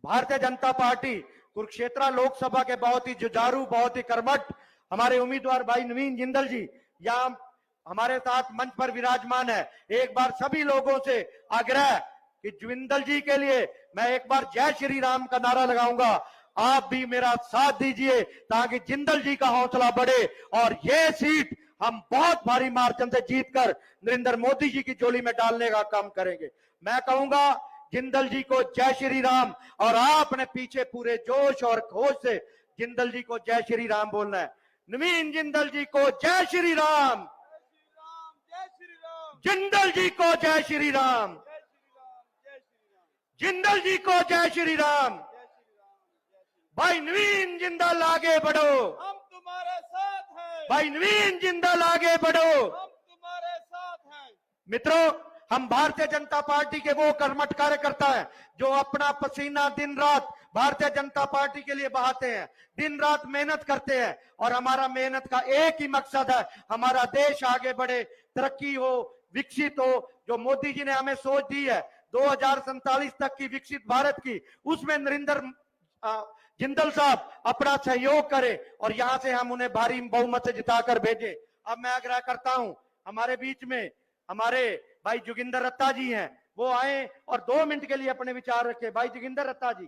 भारतीय जनता पार्टी कुरुक्षेत्र लोकसभा के बहुत ही जुझारू, बहुत ही कर्मठ हमारे उम्मीदवार भाई नवीन जिंदल जी यहाँ हमारे साथ मंच पर विराजमान है। एक बार सभी लोगों से आग्रह कि जिंदल जी के लिए मैं एक बार जय श्री राम का नारा लगाऊंगा, आप भी मेरा साथ दीजिए ताकि जिंदल जी का हौसला बढ़े और ये सीट हम बहुत भारी मार्जिन से जीतकर नरेंद्र मोदी जी की झोली में डालने का काम करेंगे। मैं कहूंगा जिंदल जी को जय श्री राम, और आपने पीछे पूरे जोश और खोज से जिंदल जी को जय श्री राम बोलना है। नवीन जिंदल जी को जय श्री राम, जिंदल जी को जय श्री राम, जिंदल जी को जय श्री राम। भाई नवीन जिंदल आगे बढ़ो, हम तुम्हारे साथ हैं, भाई नवीन जिंदल आगे बढ़ो। हम तुम्हारे साथ हैं। मित्रों, हम भारतीय जनता पार्टी के वो कर्मठ कार्यकर्ता हैं जो अपना पसीना दिन रात भारतीय जनता पार्टी के लिए बहाते हैं, दिन रात मेहनत करते हैं, और हमारा मेहनत का एक ही मकसद है, हमारा देश आगे बढ़े, तरक्की हो, विकसित हो। जो मोदी जी ने हमें सोच दी है 2047 तक की विकसित भारत की, उसमें नरेंद्र जिंदल साहब अपना सहयोग करें और यहां से हम उन्हें भारी बहुमत से जिताकर भेजें। अब मैं आग्रह करता हूं, हमारे बीच में हमारे भाई जोगिंदर रत्ता जी हैं, वो आए और 2 मिनट के लिए अपने विचार रखें। भाई जोगिंदर रत्ता जी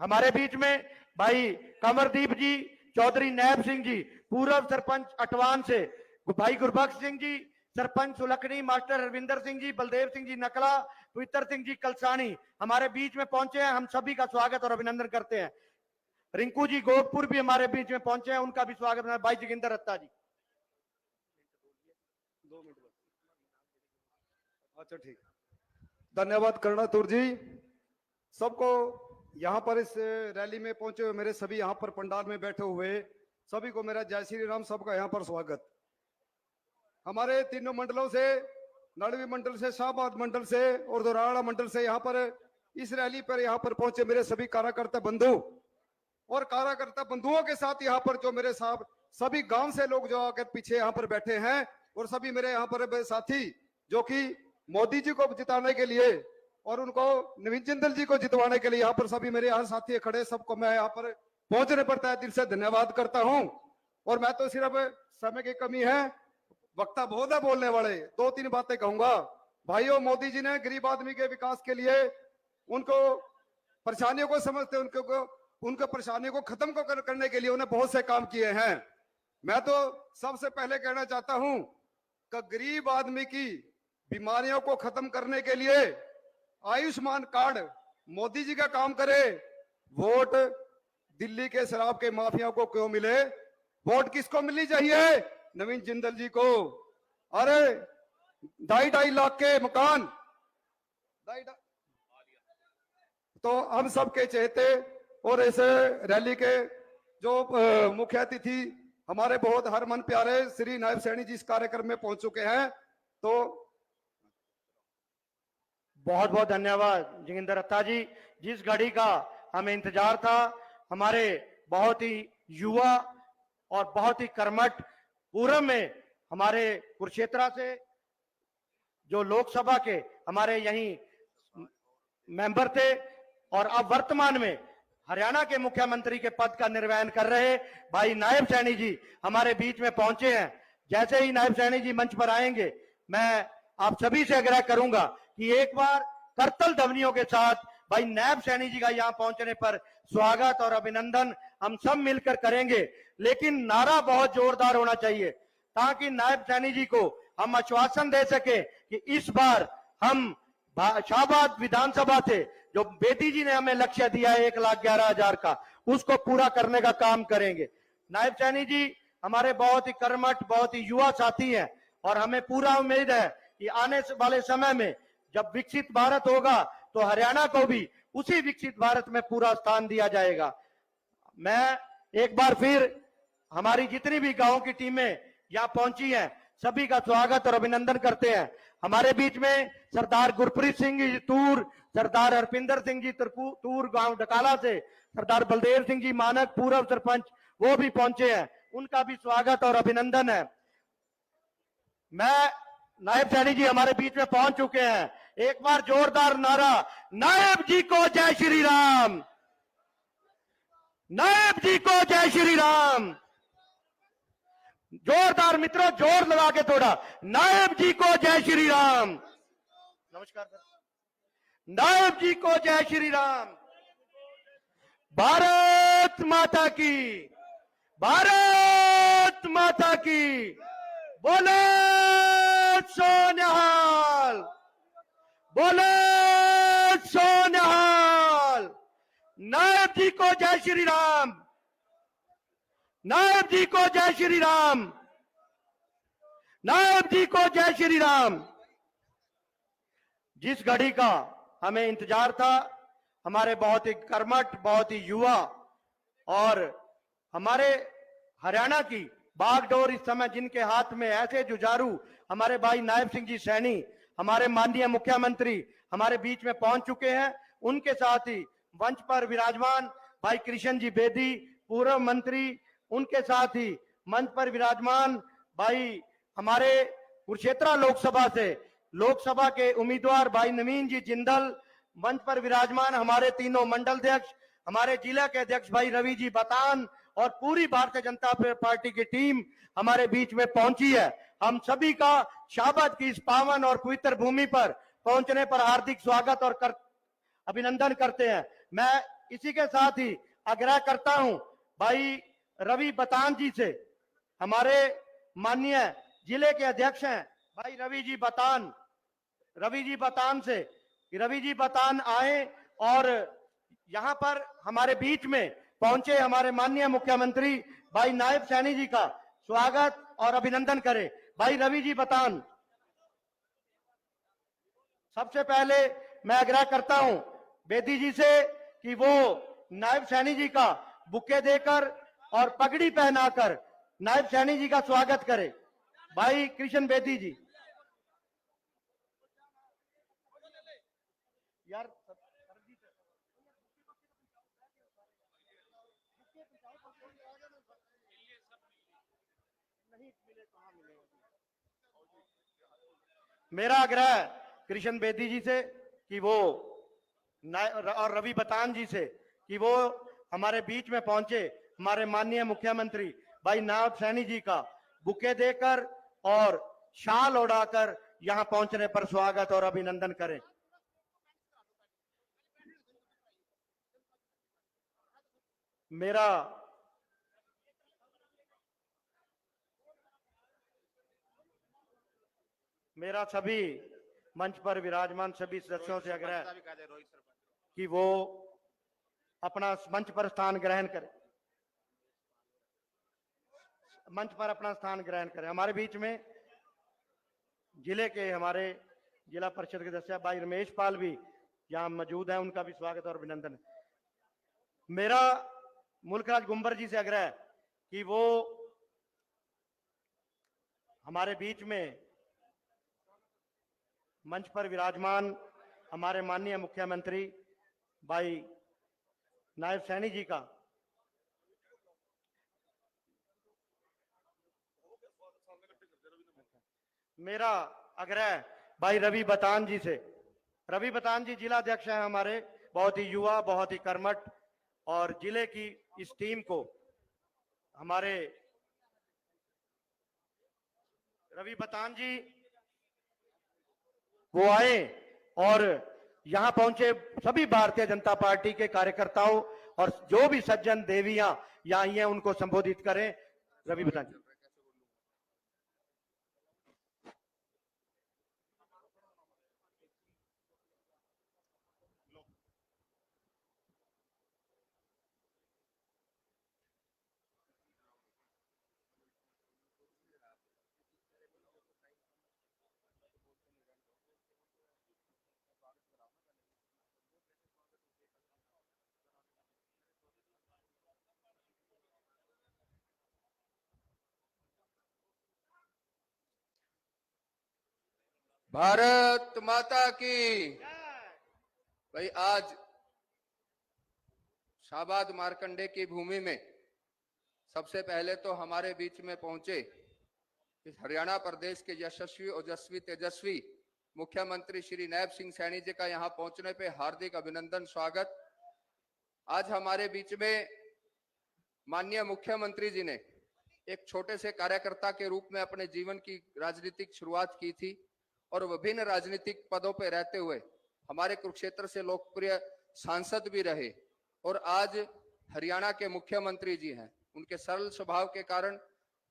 हमारे बीच में, भाई कमरदीप जी, चौधरी नैब सिंह जी, पूर्व सरपंच अटवान से, भाई गुरबख्श सिंह जी, सरपंच सुलखनी, मास्टर रविंदर सिंह जी, बलदेव सिंह जी नकला, पवित्र सिंह जी कलसानी हमारे बीच में पहुंचे हैं। हम सभी का स्वागत और अभिनंदन करते हैं। रिंकू जी गोरखपुर भी हमारे बीच में पहुंचे हैं, उनका भी स्वागत है। भाई जोगिंदर रत्ता जी, 2 मिनट। अच्छा ठीक, धन्यवाद कर्णातुर जी। सबको यहाँ पर इस रैली में पहुंचे हुए मेरे सभी यहाँ पर पंडाल में बैठे हुए सभी को मेरा जय श्री राम, सबका यहाँ पर स्वागत। हमारे तीनों मंडलों से, नड़वी मंडल से, शाहबाद मंडल से और दोराड़ा मंडल से यहाँ पर इस रैली पर यहाँ पर पहुंचे मेरे सभी कार्यकर्ता बंधु और कार्यकर्ता बंधुओं के साथ यहाँ पर जो मेरे साथ सभी गांव से लोग जो आकर पीछे यहाँ पर बैठे हैं, और सभी मेरे यहाँ पर साथी जो कि मोदी जी को जिताने के लिए और उनको नवीन जिंदल जी को जितवाने के लिए यहाँ पर सभी मेरे यहाँ साथी खड़े, सबको मैं यहाँ पर पहुंचने पर तहे दिल से धन्यवाद करता हूं। और मैं तो सिर्फ समय की कमी है, वक्ता बहुत है बोलने वाले, 2-3 बातें कहूंगा। भाइयों, मोदी जी ने गरीब आदमी के विकास के लिए उनको परेशानियों को समझते, उनको परेशानियों को खत्म करने के लिए उन्हें बहुत से काम किए हैं। मैं तो सबसे पहले कहना चाहता हूं कि गरीब आदमी की बीमारियों को खत्म करने के लिए आयुष्मान कार्ड मोदी जी का काम करे। वोट दिल्ली के शराब के माफिया को क्यों मिले? वोट किसको मिलनी चाहिए? नवीन जिंदल जी को। अरे 2.5 लाख के मकान, तो हम सबके चहेते और इस रैली के जो मुख्य अतिथि हमारे बहुत हरमन प्यारे श्री नायब सैनी जी इस कार्यक्रम में पहुंच चुके हैं। तो बहुत बहुत धन्यवाद जोगिंदर रत्ता जी। जिस घड़ी का हमें इंतजार था, हमारे बहुत ही युवा और बहुत ही कर्मठ पूर्व में हमारे कुरुक्षेत्र से जो लोकसभा के हमारे यहीं मेंबर थे और अब वर्तमान में हरियाणा के मुख्यमंत्री के पद का निर्वहन कर रहे भाई नायब सैनी जी हमारे बीच में पहुंचे हैं। जैसे ही नायब सैनी जी मंच पर आएंगे, मैं आप सभी से आग्रह करूंगा कि एक बार करतल ध्वनियों के साथ भाई नायब सैनी जी का यहाँ पहुंचने पर स्वागत और अभिनंदन हम सब मिलकर करेंगे, लेकिन नारा बहुत जोरदार होना चाहिए ताकि नायब सैनी जी को हम आश्वासन दे सके कि इस बार हम शाहबाद विधानसभा से जो बेटी जी ने हमें लक्ष्य दिया है 1,11,000 का, उसको पूरा करने का काम करेंगे। नायब सैनी जी हमारे बहुत ही कर्मठ, बहुत ही युवा साथी हैं और हमें पूरा उम्मीद है कि आने वाले समय में जब विकसित भारत होगा तो हरियाणा को भी उसी विकसित भारत में पूरा स्थान दिया जाएगा। मैं एक बार फिर हमारी जितनी भी गांव की टीमें यहाँ पहुंची हैं सभी का स्वागत और अभिनंदन करते हैं। हमारे बीच में सरदार गुरप्रीत सिंह जी तूर, सरदार हरपिंदर सिंह जी तूर गांव डकाला से, सरदार बलदेव सिंह जी मानक पूर्व सरपंच वो भी पहुंचे हैं, उनका भी स्वागत और अभिनंदन है। मैं नायब सैनी जी हमारे बीच में पहुंच चुके हैं। एक बार जोरदार नारा, नायब जी को जय श्री राम, नायब जी को जय श्री राम। जोरदार मित्रों, जोर लगा के थोड़ा, नायब जी को जय श्री राम। नमस्कार सर। नायब जी को जय श्री राम। भारत माता की, भारत माता की, बोले सोनिहाल, बोले सोनिहाल। नायब जी को जय श्री राम, नायब जी को जय श्री राम, नायब जी को जय श्री राम। जिस घड़ी का हमें इंतजार था, हमारे बहुत ही कर्मठ, बहुत ही युवा और हमारे हरियाणा की बागडोर इस समय जिनके हाथ में ऐसे जुझारू हमारे भाई नायब सिंह जी सैनी, हमारे माननीय मुख्यमंत्री हमारे बीच में पहुंच चुके हैं। उनके साथ ही मंच पर विराजमान भाई कृष्ण जी बेदी पूर्व मंत्री, उनके साथ ही मंच पर विराजमान भाई हमारे कुरुक्षेत्र लोकसभा से लोकसभा के उम्मीदवार भाई नवीन जी जिंदल, मंच पर विराजमान हमारे तीनों मंडल अध्यक्ष, हमारे जिला के अध्यक्ष भाई रवि जी बतान और पूरी भारतीय जनता पार्टी की टीम हमारे बीच में पहुंची है। हम सभी का शाहबाद की इस पावन और पवित्र भूमि पर पहुंचने पर हार्दिक स्वागत और अभिनंदन करते हैं। मैं इसी के साथ ही आग्रह करता हूं भाई रवि बतान जी से, हमारे माननीय जिले के अध्यक्ष हैं भाई रवि जी बतान से, रवि जी बतान आए और यहां पर हमारे बीच में पहुंचे हमारे माननीय मुख्यमंत्री भाई नायब सैनी जी का स्वागत और अभिनंदन करें। भाई रवि जी बतान, सबसे पहले मैं आग्रह करता हूं बेदी जी से कि वो नायब सैनी जी का बुके देकर और पगड़ी पहनाकर नायब सैनी जी का स्वागत करे। भाई कृष्ण बेदी जी। यार मेरा आग्रह कृष्ण बेदी जी से कि वो और रवि बतान जी से कि वो हमारे बीच में पहुंचे, हमारे माननीय मुख्यमंत्री भाई नायब सैनी जी का बुके देकर और शाल उड़ाकर यहां पहुंचने पर स्वागत और अभिनंदन करें। मेरा सभी मंच पर विराजमान सभी सदस्यों से आग्रह कि वो अपना मंच पर स्थान ग्रहण करें, मंच पर अपना स्थान ग्रहण करें। हमारे बीच में जिले के हमारे जिला परिषद के सदस्य भाई रमेश पाल भी यहाँ मौजूद हैं, उनका भी स्वागत और अभिनंदन। मेरा मुल्कराज गुंबर जी से आग्रह है कि वो हमारे बीच में मंच पर विराजमान हमारे माननीय मुख्यमंत्री भाई नायब सैनी जी का मेरा आग्रह भाई रवि बतान जी से। रवि बतान जी जिला अध्यक्ष हैं हमारे, बहुत ही युवा, बहुत ही कर्मठ और जिले की इस टीम को हमारे रवि बतान जी वो आए और यहाँ पहुंचे सभी भारतीय जनता पार्टी के कार्यकर्ताओं और जो भी सज्जन देवियां यहाँ आई हैं उनको संबोधित करें। रवि बताएं। भारत माता की। भाई आज शाबाद मार्कंडे की भूमि में सबसे पहले तो हमारे बीच में पहुंचे इस हरियाणा प्रदेश के यशस्वी ओजस्वी तेजस्वी मुख्यमंत्री श्री नायब सिंह सैनी जी का यहां पहुंचने पे हार्दिक अभिनंदन स्वागत। आज हमारे बीच में माननीय मुख्यमंत्री जी ने एक छोटे से कार्यकर्ता के रूप में अपने जीवन की राजनीतिक शुरुआत की थी और विभिन्न राजनीतिक पदों पर रहते हुए हमारे कुरुक्षेत्र से लोकप्रिय सांसद भी रहे और आज हरियाणा के मुख्यमंत्री जी हैं। उनके सरल स्वभाव के कारण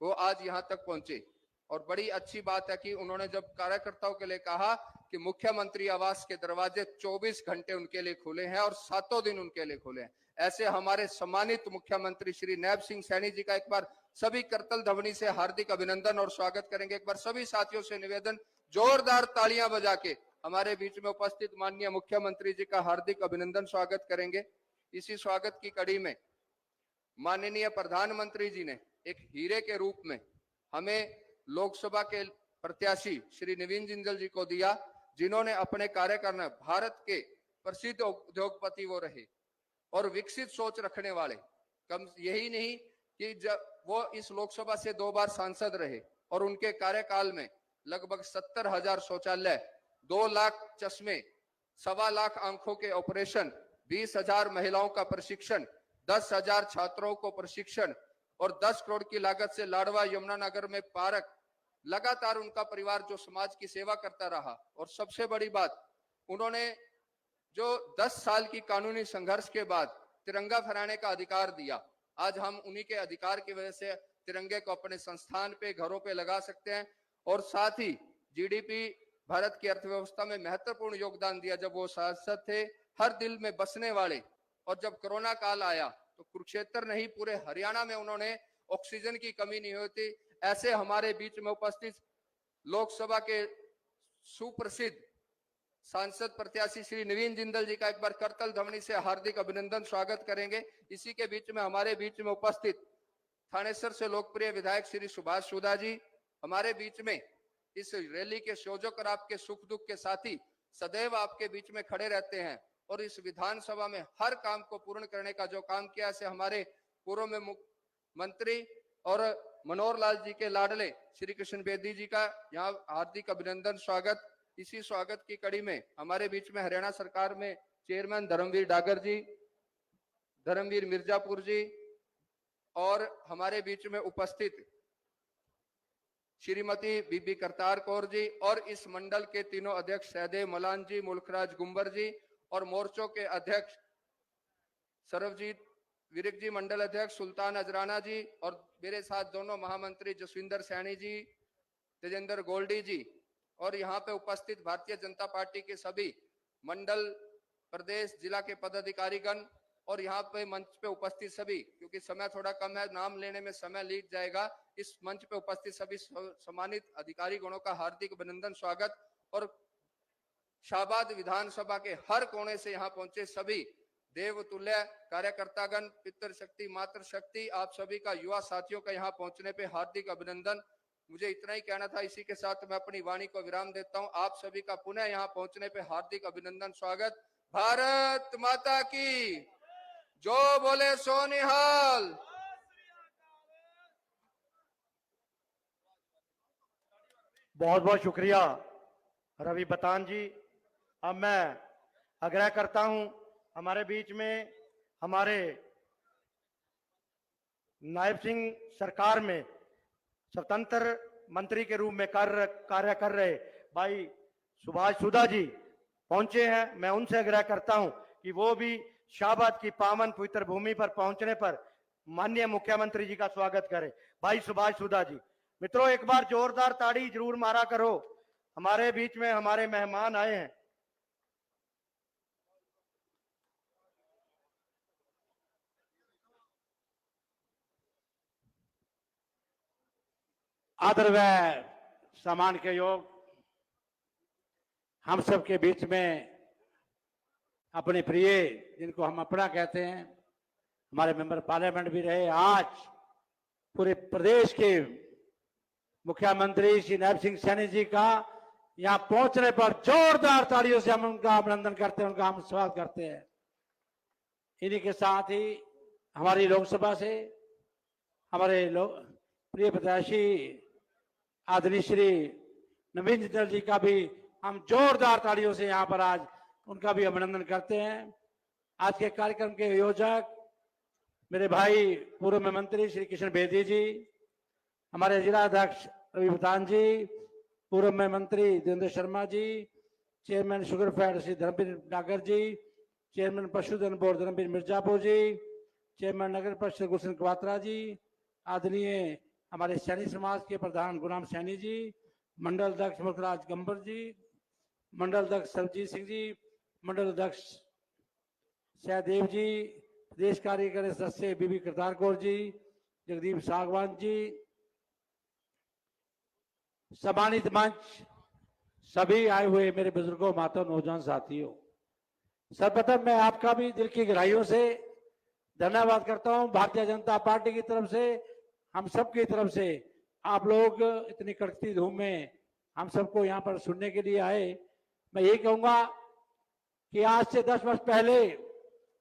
वो आज यहाँ तक पहुंचे और बड़ी अच्छी बात है कि उन्होंने जब कार्यकर्ताओं के लिए कहा कि मुख्यमंत्री आवास के दरवाजे 24 घंटे उनके लिए खुले हैं और 7 दिन उनके लिए खुले हैं, ऐसे हमारे सम्मानित मुख्यमंत्री श्री नायब सिंह सैनी जी का एक बार सभी करतल ध्वनि से हार्दिक अभिनंदन और स्वागत करेंगे। एक बार सभी साथियों से निवेदन, जोरदार तालियां बजा के हमारे बीच में उपस्थित माननीय मुख्यमंत्री जी का हार्दिक अभिनंदन स्वागत करेंगे। इसी स्वागत की कड़ी में माननीय प्रधानमंत्री जी ने एक हीरे के रूप में हमें लोकसभा के प्रत्याशी श्री नवीन जिंदल जी को दिया, जिन्होंने अपने कार्यकाल में भारत के प्रसिद्ध उद्योगपति वो रहे और विकसित सोच रखने वाले। कम यही नहीं कि जब वो इस लोकसभा से 2 बार सांसद रहे और उनके कार्यकाल में लगभग 70,000 शौचालय, 2 लाख चश्मे, 1.25 लाख आंखों के ऑपरेशन, 20,000 महिलाओं का प्रशिक्षण, 10,000 छात्रों को प्रशिक्षण और 10 करोड़ की लागत से लाडवा यमुनानगर में पार्क। लगातार उनका परिवार जो समाज की सेवा करता रहा और सबसे बड़ी बात, उन्होंने जो 10 साल की कानूनी संघर्ष के बाद तिरंगा फहराने का अधिकार दिया, आज हम उन्हीं के अधिकार की वजह से तिरंगे को अपने संस्थान पे, घरों पे लगा सकते हैं और साथ ही जीडीपी भारत की अर्थव्यवस्था में महत्वपूर्ण योगदान दिया जब वो सांसद थे। हर दिल में बसने वाले, और जब कोरोना काल आया तो कुरुक्षेत्र नहीं पूरे हरियाणा में उन्होंने ऑक्सीजन की कमी नहीं होती। ऐसे हमारे बीच में उपस्थित लोकसभा के सुप्रसिद्ध सांसद प्रत्याशी श्री नवीन जिंदल जी का एक बार करतल ध्वनि से हार्दिक अभिनंदन स्वागत करेंगे। इसी के बीच में हमारे बीच में उपस्थित थानेसर से लोकप्रिय विधायक श्री सुभाष सुधा जी हमारे बीच में इस रैली के संयोजक और आपके सुख दुख के साथी सदैव आपके बीच में खड़े रहते हैं और इस विधानसभा में हर काम को पूर्ण करने का जो काम किया से हमारे पूर्व में मंत्री और मनोहर लाल जी के लाडले श्री कृष्ण बेदी जी का यहाँ हार्दिक अभिनंदन स्वागत। इसी स्वागत की कड़ी में हमारे बीच में हरियाणा सरकार में चेयरमैन धर्मवीर डागर जी, धर्मवीर मिर्जापुर जी और हमारे बीच में उपस्थित श्रीमती बीबी करतार कौर जी और इस मंडल के तीनों अध्यक्ष सहदेव मलान जी, मुल्खराज गुंबर जी और मोर्चों के अध्यक्ष सरवजीत विरिक जी, मंडल अध्यक्ष सुल्तान अजराना जी और मेरे साथ दोनों महामंत्री जसविंदर सैनी जी, तेजेंद्र गोल्डी जी और यहाँ पे उपस्थित भारतीय जनता पार्टी के सभी मंडल, प्रदेश, जिला के पदाधिकारीगण और यहाँ पे मंच पे उपस्थित सभी, क्योंकि समय थोड़ा कम है, नाम लेने में समय लीक जाएगा, इस मंच पे उपस्थित सभी सम्मानित अधिकारी गणों का हार्दिक अभिनंदन स्वागत। और शाहबाद विधानसभा के हर कोने से यहाँ पहुंचे सभी देवतुल्य कार्यकर्तागण, पितृ शक्ति, मातृ शक्ति, आप सभी का, युवा साथियों का यहाँ पहुंचने पे हार्दिक अभिनंदन। मुझे इतना ही कहना था, इसी के साथ मैं अपनी वाणी को विराम देता हूँ। आप सभी का पुनः यहाँ पहुंचने पे हार्दिक अभिनंदन स्वागत। भारत माता की, जो बोले सो निहाल। बहुत बहुत शुक्रिया रवि बतान जी। अब मैं आग्रह करता हूं, हमारे बीच में हमारे नायब सिंह सरकार में स्वतंत्र मंत्री के रूप में कार्य कर रहे भाई सुभाष सुधा जी पहुंचे हैं, मैं उनसे आग्रह करता हूं कि वो भी शाहबाद की पावन पवित्र भूमि पर पहुंचने पर माननीय मुख्यमंत्री जी का स्वागत करें। भाई सुभाष सुधा जी, मित्रों एक बार जोरदार ताड़ी जरूर मारा करो, हमारे बीच में हमारे मेहमान आए हैं। आदर व सम्मान के योग हम सब के बीच में अपने प्रिय, जिनको हम अपना कहते हैं, हमारे मेंबर पार्लियामेंट भी रहे, आज पूरे प्रदेश के मुख्यमंत्री श्री नायब सिंह सैनी जी का यहाँ पहुंचने पर जोरदार तालियों से हम उनका अभिनंदन करते हैं, उनका हम स्वागत करते हैं। इन्हीं के साथ ही हमारी लोकसभा से हमारे प्रिय प्रत्याशी आदरणीय श्री नवीन जिंदल जी का भी हम जोरदार तालियों से यहाँ पर आज उनका भी अभिनंदन करते हैं। आज के कार्यक्रम के आयोजक मेरे भाई पूर्व मंत्री श्री किशन बेदी जी, हमारे जिला अध्यक्ष रवि प्रधान जी, पूर्व मंत्री Devendra Sharma ji, chairman sugar fed Shri Dharamvir Nagar ji, chairman पशुधन बोर्ड धर्मवीर मिर्जापुर जी, चेयरमैन नगर परिषद गुलशन कवात्रा जी, आदरणीय हमारे सैनी समाज के प्रधान गुलाम सैनी जी, मंडल अध्यक्ष मुखराज गंबर जी, मंडल अध्यक्ष सरजीत सिंह जी, मंडल अध्यक्ष सहदेव जी, प्रदेश कार्यकारी सदस्य बीबी करतार कौर जी, जगदीप सागवान जी, सम्मानित मंच, सभी आए हुए मेरे बुजुर्गों, माताओं, नौजवान साथियों, सर्वप्रथम मैं आपका भी दिल की गहराइयों से धन्यवाद करता हूं। भारतीय जनता पार्टी की तरफ से, हम सब की तरफ से, आप लोग इतनी कड़कती धूप में हम सबको यहाँ पर सुनने के लिए आए। मैं यही कहूंगा कि आज से 10 वर्ष पहले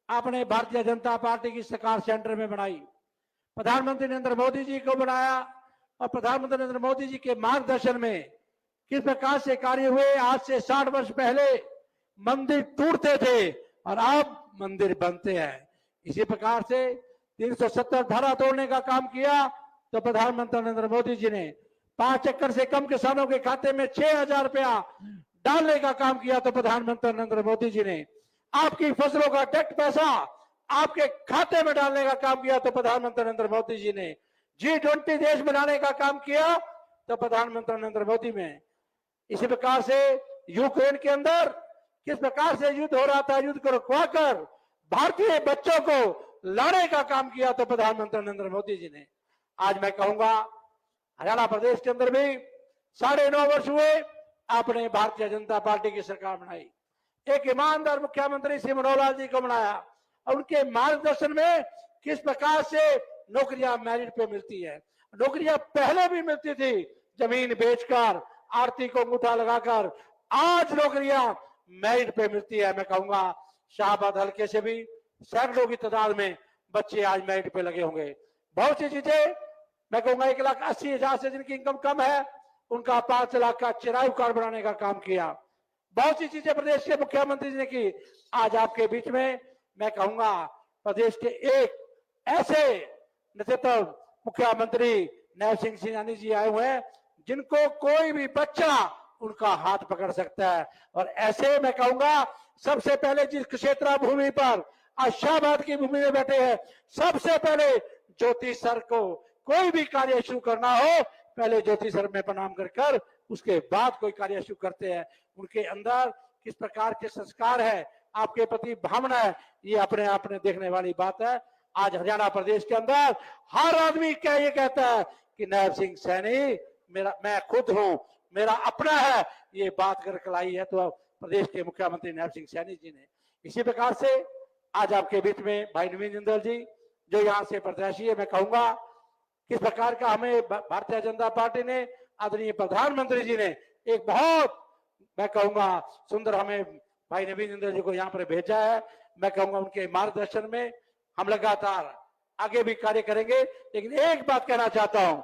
आपने भारतीय जनता पार्टी की सरकार सेंटर में बनाई, प्रधानमंत्री नरेंद्र मोदी जी को बनाया, और प्रधानमंत्री नरेंद्र मोदी जी के मार्गदर्शन में किस प्रकार से कार्य हुए। आज से 60 वर्ष पहले मंदिर टूटते थे और अब मंदिर बनते हैं। इसी प्रकार से 370 धारा तोड़ने का काम किया तो प्रधानमंत्री नरेंद्र मोदी जी ने 5 एकड़ से कम किसानों के खाते में 6,000 रुपया डालने का काम किया तो प्रधानमंत्री नरेंद्र मोदी जी ने आपकी फसलों का टैक्स पैसा आपके खाते में डालने का काम किया तो प्रधानमंत्री नरेंद्र मोदी जी ने G20 देश बनाने का काम किया तो प्रधानमंत्री नरेंद्र मोदी में। इसी प्रकार से यूक्रेन के अंदर किस प्रकार से युद्ध हो रहा था, युद्ध को रुकवाकर भारतीय बच्चों को लाने का काम किया तो प्रधानमंत्री नरेंद्र मोदी जी ने। आज मैं कहूंगा हरियाणा प्रदेश के अंदर भी 9.5 वर्ष हुए आपने भारतीय जनता पार्टी की सरकार बनाई, एक ईमानदार मुख्यमंत्री श्री मनोहर लाल जी को बनाया और उनके मार्गदर्शन में किस प्रकार से नौकरियां मेरिट पे मिलती है। नौकरियां पहले भी मिलती थी जमीन बेचकर, आरती को अंगूठा लगाकर, आज नौकरियां मेरिट पे मिलती है। मैं कहूंगा शाहबाद हल्के से भी सैकड़ों की तादाद में बच्चे आज मेरिट पे लगे होंगे। बहुत सी चीजें मैं कहूंगा 1,80,000 से जिनकी इनकम कम है उनका 5 लाख का चिरायु कार्ड बनाने का काम किया। बहुत सी चीजें प्रदेश के मुख्यमंत्री जी ने की। आज आपके बीच में मैं कहूंगा प्रदेश के एक ऐसे नेतृत्व मुख्यमंत्री नायब सिंह सैनी जी आए हुए हैं जिनको कोई भी बच्चा उनका हाथ पकड़ सकता है। और ऐसे मैं कहूंगा सबसे पहले जिस क्षेत्र भूमि पर आज शाहबाद की भूमि में बैठे हैं, सबसे पहले ज्योति सर को कोई भी कार्य शुरू करना हो पहले ज्योति सर में प्रणाम कर उसके बाद कोई कार्य शुरू करते हैं। उनके अंदर किस प्रकार के संस्कार है, आपके प्रति भावना है, ये अपने आप में देखने वाली बात है। आज हरियाणा प्रदेश के अंदर हर आदमी क्या ये कहता है कि नायब सिंह सैनी मेरा, मैं खुद हूं, मेरा अपना है, ये बात कर लाई है तो प्रदेश के मुख्यमंत्री नायब सिंह सैनी जी ने। इसी प्रकार से आज आपके बीच में भाई नवीन जिंदल जी जो यहाँ से प्रत्याशी है, मैं कहूंगा किस प्रकार का हमें भारतीय जनता पार्टी ने, आदरणीय प्रधानमंत्री जी ने एक बहुत मैं कहूंगा सुंदर हमें भाई नवीन जिंदल जी को यहाँ पर भेजा है। मैं कहूंगा उनके मार्गदर्शन में हम लगातार आगे भी कार्य करेंगे। लेकिन एक बात कहना चाहता हूं,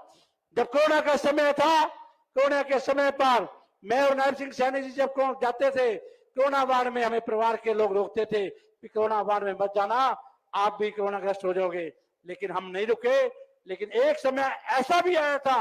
जब कोरोना का समय था, कोरोना के समय पर मैं और नायब सिंह सैनी जी जब जाते थे कोरोना वार्ड में, हमें परिवार के लोग रोकते थे कि कोरोना वार्ड में मत जाना, आप भी कोरोना ग्रस्त हो जाओगे, लेकिन हम नहीं रुके। लेकिन एक समय ऐसा भी आया था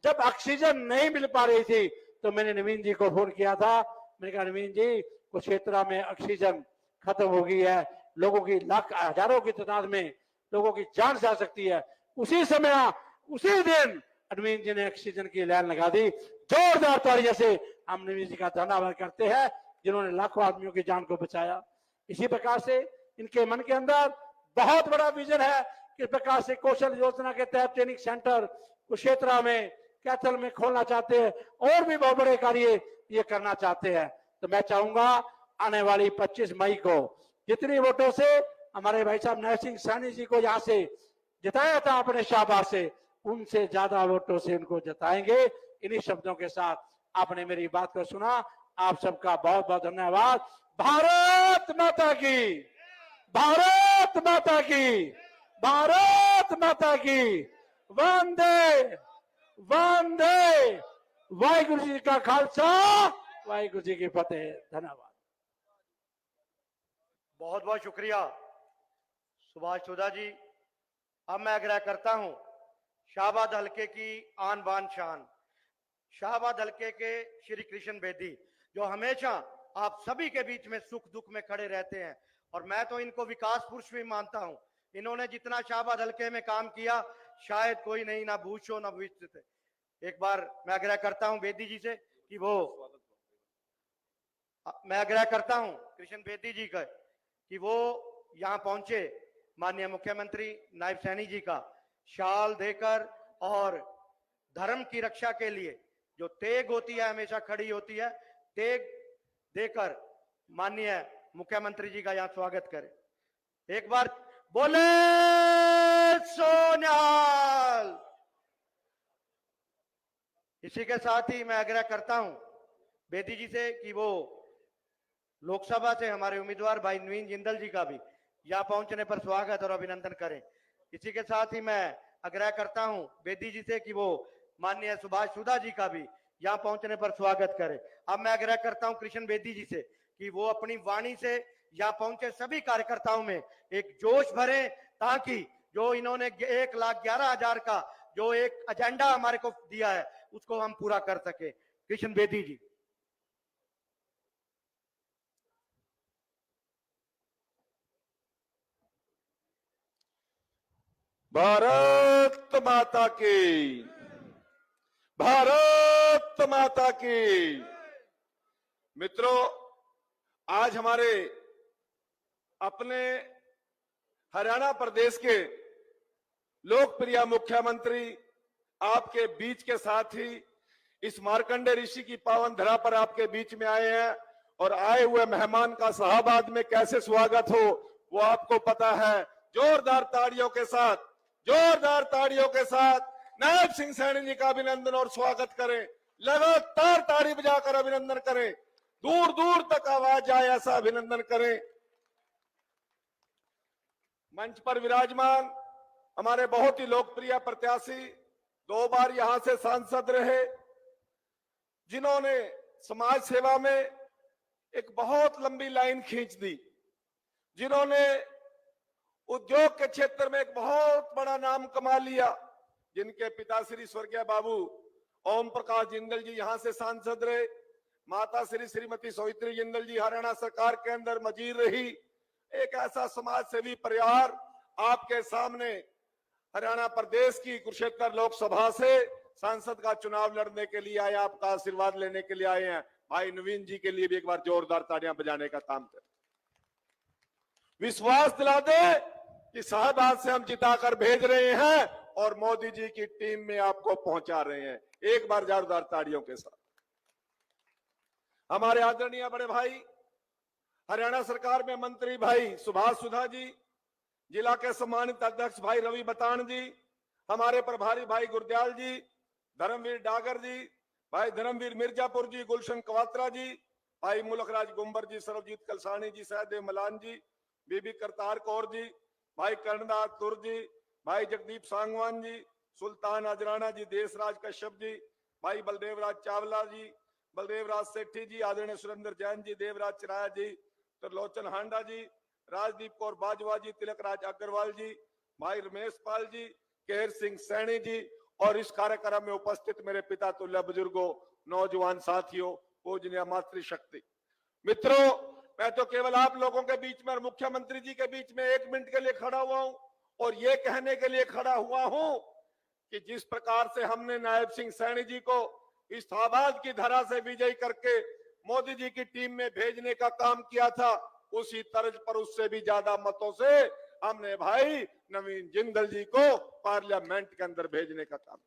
जब ऑक्सीजन नहीं मिल पा रही थी तो मैंने नवीन जी को फोन किया था, मैंने कहा नवीन जी कुछ क्षेत्रों में ऑक्सीजन खत्म हो गई है, लोगों की लाख हजारों की तादाद में लोगों की जान जा सकती है। उसी समय उसी दिन नवीन जी ने ऑक्सीजन की लाइन लगा दी। जोरदार तालियों से हम नवीन जी का धन्यवाद करते हैं जिन्होंने लाखों आदमियों की जान को बचाया। इसी प्रकार से इनके मन के अंदर बहुत बड़ा विजन है। किस प्रकार से कौशल योजना के तहत ट्रेनिंग सेंटर कुरुक्षेत्र में, कैथल में खोलना चाहते हैं और भी बहुत बड़े कार्य ये करना चाहते हैं। तो मैं चाहूंगा आने वाली 25 मई को जितनी वोटों से हमारे भाई साहब नैब सिंह सैनी जी को यहाँ से जिताया था अपने शाहबाद से, उनसे ज्यादा वोटों से उनको जिताएंगे। इन्हीं शब्दों के साथ आपने मेरी बात को सुना। आप सबका बहुत बहुत धन्यवाद। भारत माता की, भारत माता की, भारत माता की। वंदे वंदे। वाहिगुरु जी का खालसा, वाहिगुरु जी की फतेह। धन्यवाद। बहुत बहुत शुक्रिया सुभाष सुधा जी। अब मैं आग्रह करता हूं शाहबाद हलके की आन बान शान, शाहबाद हलके के श्री कृष्ण बेदी, जो हमेशा आप सभी के बीच में सुख दुख में खड़े रहते हैं और मैं तो इनको विकास पुरुष भी मानता हूं। इन्होंने जितना शाहबाद हलके में काम किया शायद कोई नहीं, ना भूषो ना भविष्य। एक बार मैं आग्रह करता हूं बेदी जी से कि मैं आग्रह करता हूं कृष्ण बेदी जी का कि वो यहाँ पहुंचे, माननीय मुख्यमंत्री नायब सैनी जी का शाल देकर और धर्म की रक्षा के लिए जो तेग होती है हमेशा खड़ी होती है, तेग देकर माननीय मुख्यमंत्री जी का यहाँ स्वागत करें। एक बार बोले सोनियाल। इसी के साथ ही मैं आग्रह करता हूं बेदी जी से कि वो लोकसभा से हमारे उम्मीदवार भाई नवीन जिंदल जी का भी यहाँ पहुंचने पर स्वागत और अभिनंदन करें। इसी के साथ ही मैं आग्रह करता हूं बेदी जी से कि वो माननीय सुभाष सुधा जी का भी यहाँ पहुंचने पर स्वागत करें। अब मैं आग्रह करता हूं कृष्ण बेदी जी से कि वो अपनी वाणी से यहाँ पहुंचे सभी कार्यकर्ताओं में एक जोश भरे, ताकि जो इन्होंने 1,11,000 का जो एक एजेंडा हमारे को दिया है उसको हम पूरा कर सके। कृष्ण बेदी जी। भारत माता की, भारत माता की। मित्रों, आज हमारे अपने हरियाणा प्रदेश के लोकप्रिय मुख्यमंत्री आपके बीच के साथ ही इस मार्कंडे ऋषि की पावन धरा पर आपके बीच में आए हैं और आए हुए मेहमान का शाहबाद में कैसे स्वागत हो वो आपको पता है। जोरदार ताड़ियों के साथ, जोरदार ताड़ियों के साथ नायब सिंह सैनी जी का अभिनंदन और स्वागत करें। लगातार ताड़ी बजाकर अभिनंदन करें, दूर दूर तक आवाज आए ऐसा अभिनंदन करें। मंच पर विराजमान हमारे बहुत ही लोकप्रिय प्रत्याशी, 2 बार यहां से सांसद रहे, जिन्होंने समाज सेवा में एक बहुत लंबी लाइन खींच दी, जिन्होंने उद्योग के क्षेत्र में एक बहुत बड़ा नाम कमा लिया, जिनके पिता श्री स्वर्गीय बाबू ओम प्रकाश जिंदल जी यहां से सांसद रहे, माता श्री श्रीमती सवित्री जिंदल जी हरियाणा सरकार के अंदर मजीर रही। एक ऐसा समाज सेवी परिवार आपके सामने हरियाणा प्रदेश की कुरुक्षेत्र लोकसभा से सांसद का चुनाव लड़ने के लिए आए, आपका आशीर्वाद लेने के लिए आए हैं। भाई नवीन जी के लिए भी एक बार जोरदार तालियां बजाने का काम करें। विश्वास दिला दे कि शाहबाद से हम जिताकर भेज रहे हैं और मोदी जी की टीम में आपको पहुंचा रहे हैं। एक बार जोरदार तालियों के साथ। हमारे आदरणीय बड़े भाई हरियाणा सरकार में मंत्री भाई सुभाष सुधा जी, जिला के सम्मानित अध्यक्ष भाई रवि बतान जी, हमारे प्रभारी भाई गुरदयाल जी, धर्मवीर डागर जी, भाई धर्मवीर मिर्जापुर जी, गुलशन कवात्रा जी, भाई मुलकराज गुंबर जी, सरबजीत कलसानी जी, सहदेव मलान जी, बीबी करतार कौर जी, भाई कर्णदास तुर जी, भाई जगदीप सांगवान जी, सुल्तान अजराना जी, देशराज कश्यप जी, भाई बलदेवराज चावला जी, बलदेवराज सेठी जी, आदरणीय सुरेंद्र जैन जी, देवराज चिराया जी, त्रिलोचन हांडा जी, राजदीप कौर बाजवा जी, तिलक राज अग्रवाल जी, भाई रमेश पाल जी, केहर सिंह सैनी जी और इस कार्यक्रम में उपस्थित मेरे पिता तुल्य बुजुर्गों, नौजवान साथियों, पूजनीय मातृशक्ति। मित्रों, मैं तो केवल आप लोगों के बीच में और मुख्यमंत्री जी के बीच में 1 मिनट के लिए खड़ा हुआ हूं और ये कहने के लिए खड़ा हुआ हूं कि जिस प्रकार से हमने नायब सिंह सैनी जी को इस्लामाबाद की धरा से विजयी करके मोदी जी की टीम में भेजने का काम किया था, उसी तर्ज पर उससे भी ज्यादा मतों से हमने भाई नवीन जिंदल जी को पार्लियामेंट के अंदर भेजने का काम।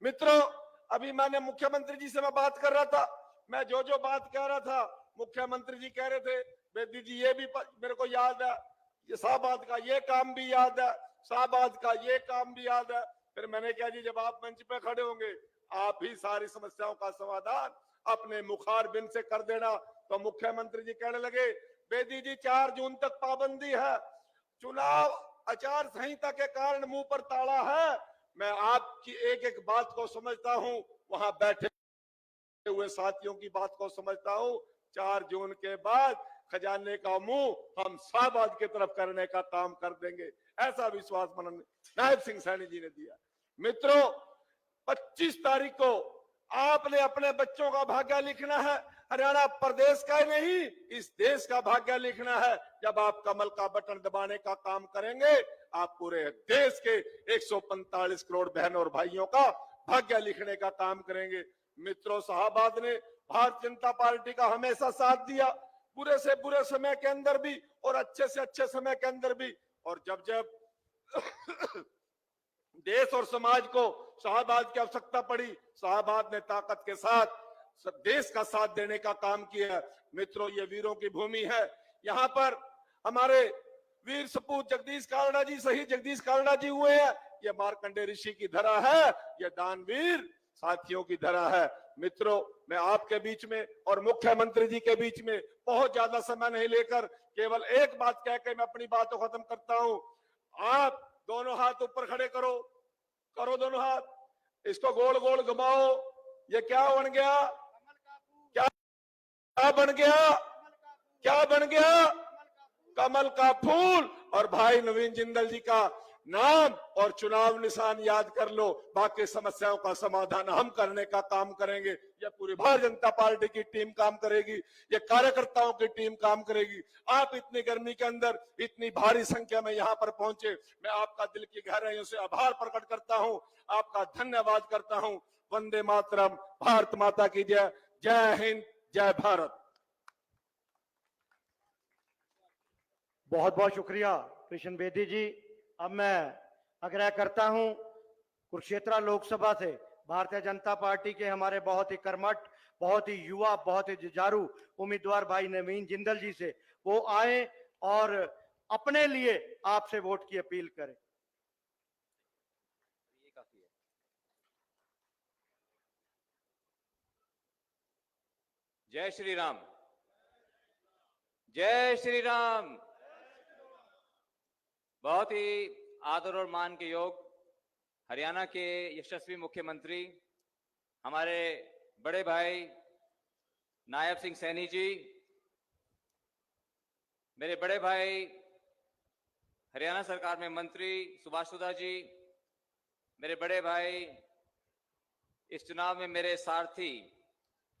मित्रों, अभी मैंने मुख्यमंत्री जी से मैं बात कर रहा था, मैं जो बात कह रहा था मुख्यमंत्री जी कह रहे थे बेदी जी ये भी मेरे को याद है, ये शाहबाद का ये काम भी याद है, शाहबाद का ये काम भी याद है। फिर मैंने कहा जी जब आप मंच पे खड़े होंगे आप ही सारी समस्याओं का समाधान अपने मुखार बिन से कर देना। तो मुख्यमंत्री जी कहने लगे बेदी जी 4 जून तक पाबंदी है, चुनाव आचार संहिता के कारण मुंह पर ताला है। मैं आपकी एक एक बात को समझता हूं, वहां बैठे हुए साथियों की बात को समझता हूं। 4 जून के बाद खजाने का मुंह हम शाहबाद की तरफ करने का काम कर देंगे, ऐसा विश्वास नायब सिंह सैनी जी ने दिया। मित्रों, 25 तारीख को आपने अपने बच्चों का भाग्य लिखना है। हरियाणा प्रदेश का ही नहीं, इस देश का भाग्य लिखना है। जब आप कमल का बटन दबाने का काम करेंगे, आप पूरे देश के 145 करोड़ बहनों और भाइयों का भाग्य लिखने का काम करेंगे। मित्रों, शाहबाद ने भारतीय जनता पार्टी का हमेशा साथ दिया, बुरे से बुरे समय के अंदर भी और अच्छे से अच्छे समय के अंदर भी। और जब जब देश और समाज को शाहबाद की आवश्यकता पड़ी, शाहबाद ने ताकत के साथ देश का साथ देने का काम किया। मित्रों, ये वीरों की भूमि है। यहाँ पर हमारे वीर सपूत जगदीश कारणा जी शहीद जगदीश कारणा जी हुए हैं। ये मार्कंडे ऋषि की धरा है, ये दानवीर साथियों की धरा है। मित्रों, मैं आपके बीच में और मुख्यमंत्री जी के बीच में बहुत ज्यादा समय नहीं लेकर केवल एक बात कह के मैं अपनी बात को खत्म करता हूं। आप दोनों हाथ ऊपर खड़े करो, करो दोनों हाथ, इसको गोल गोल घुमाओ। ये क्या बन गया? क्या बन गया? क्या बन गया? कमल का फूल। और भाई नवीन जिंदल जी का नाम और चुनाव निशान याद कर लो। बाकी समस्याओं का समाधान हम करने का काम करेंगे। ये पूरी भारतीय जनता पार्टी की टीम काम करेगी, ये कार्यकर्ताओं की टीम काम करेगी। आप इतनी गर्मी के अंदर इतनी भारी संख्या में यहाँ पर पहुंचे, मैं आपका दिल की गहराइयों से आभार प्रकट करता हूं, आपका धन्यवाद करता हूं। वंदे मातरम, भारत माता की जय। जय हिंद, जय भारत। बहुत बहुत शुक्रिया कृष्ण बेदी जी। अब मैं आग्रह करता हूं कुरुक्षेत्र लोकसभा से भारतीय जनता पार्टी के हमारे बहुत ही कर्मठ, बहुत ही युवा, बहुत ही जुझारू उम्मीदवार भाई नवीन जिंदल जी से वो आए और अपने लिए आपसे वोट की अपील करें। जय श्री राम, जय श्री राम। बहुत ही आदर और मान के योग हरियाणा के यशस्वी मुख्यमंत्री हमारे बड़े भाई नायब सिंह सैनी जी, मेरे बड़े भाई हरियाणा सरकार में मंत्री सुभाष सुधा जी, मेरे बड़े भाई इस चुनाव में मेरे सारथी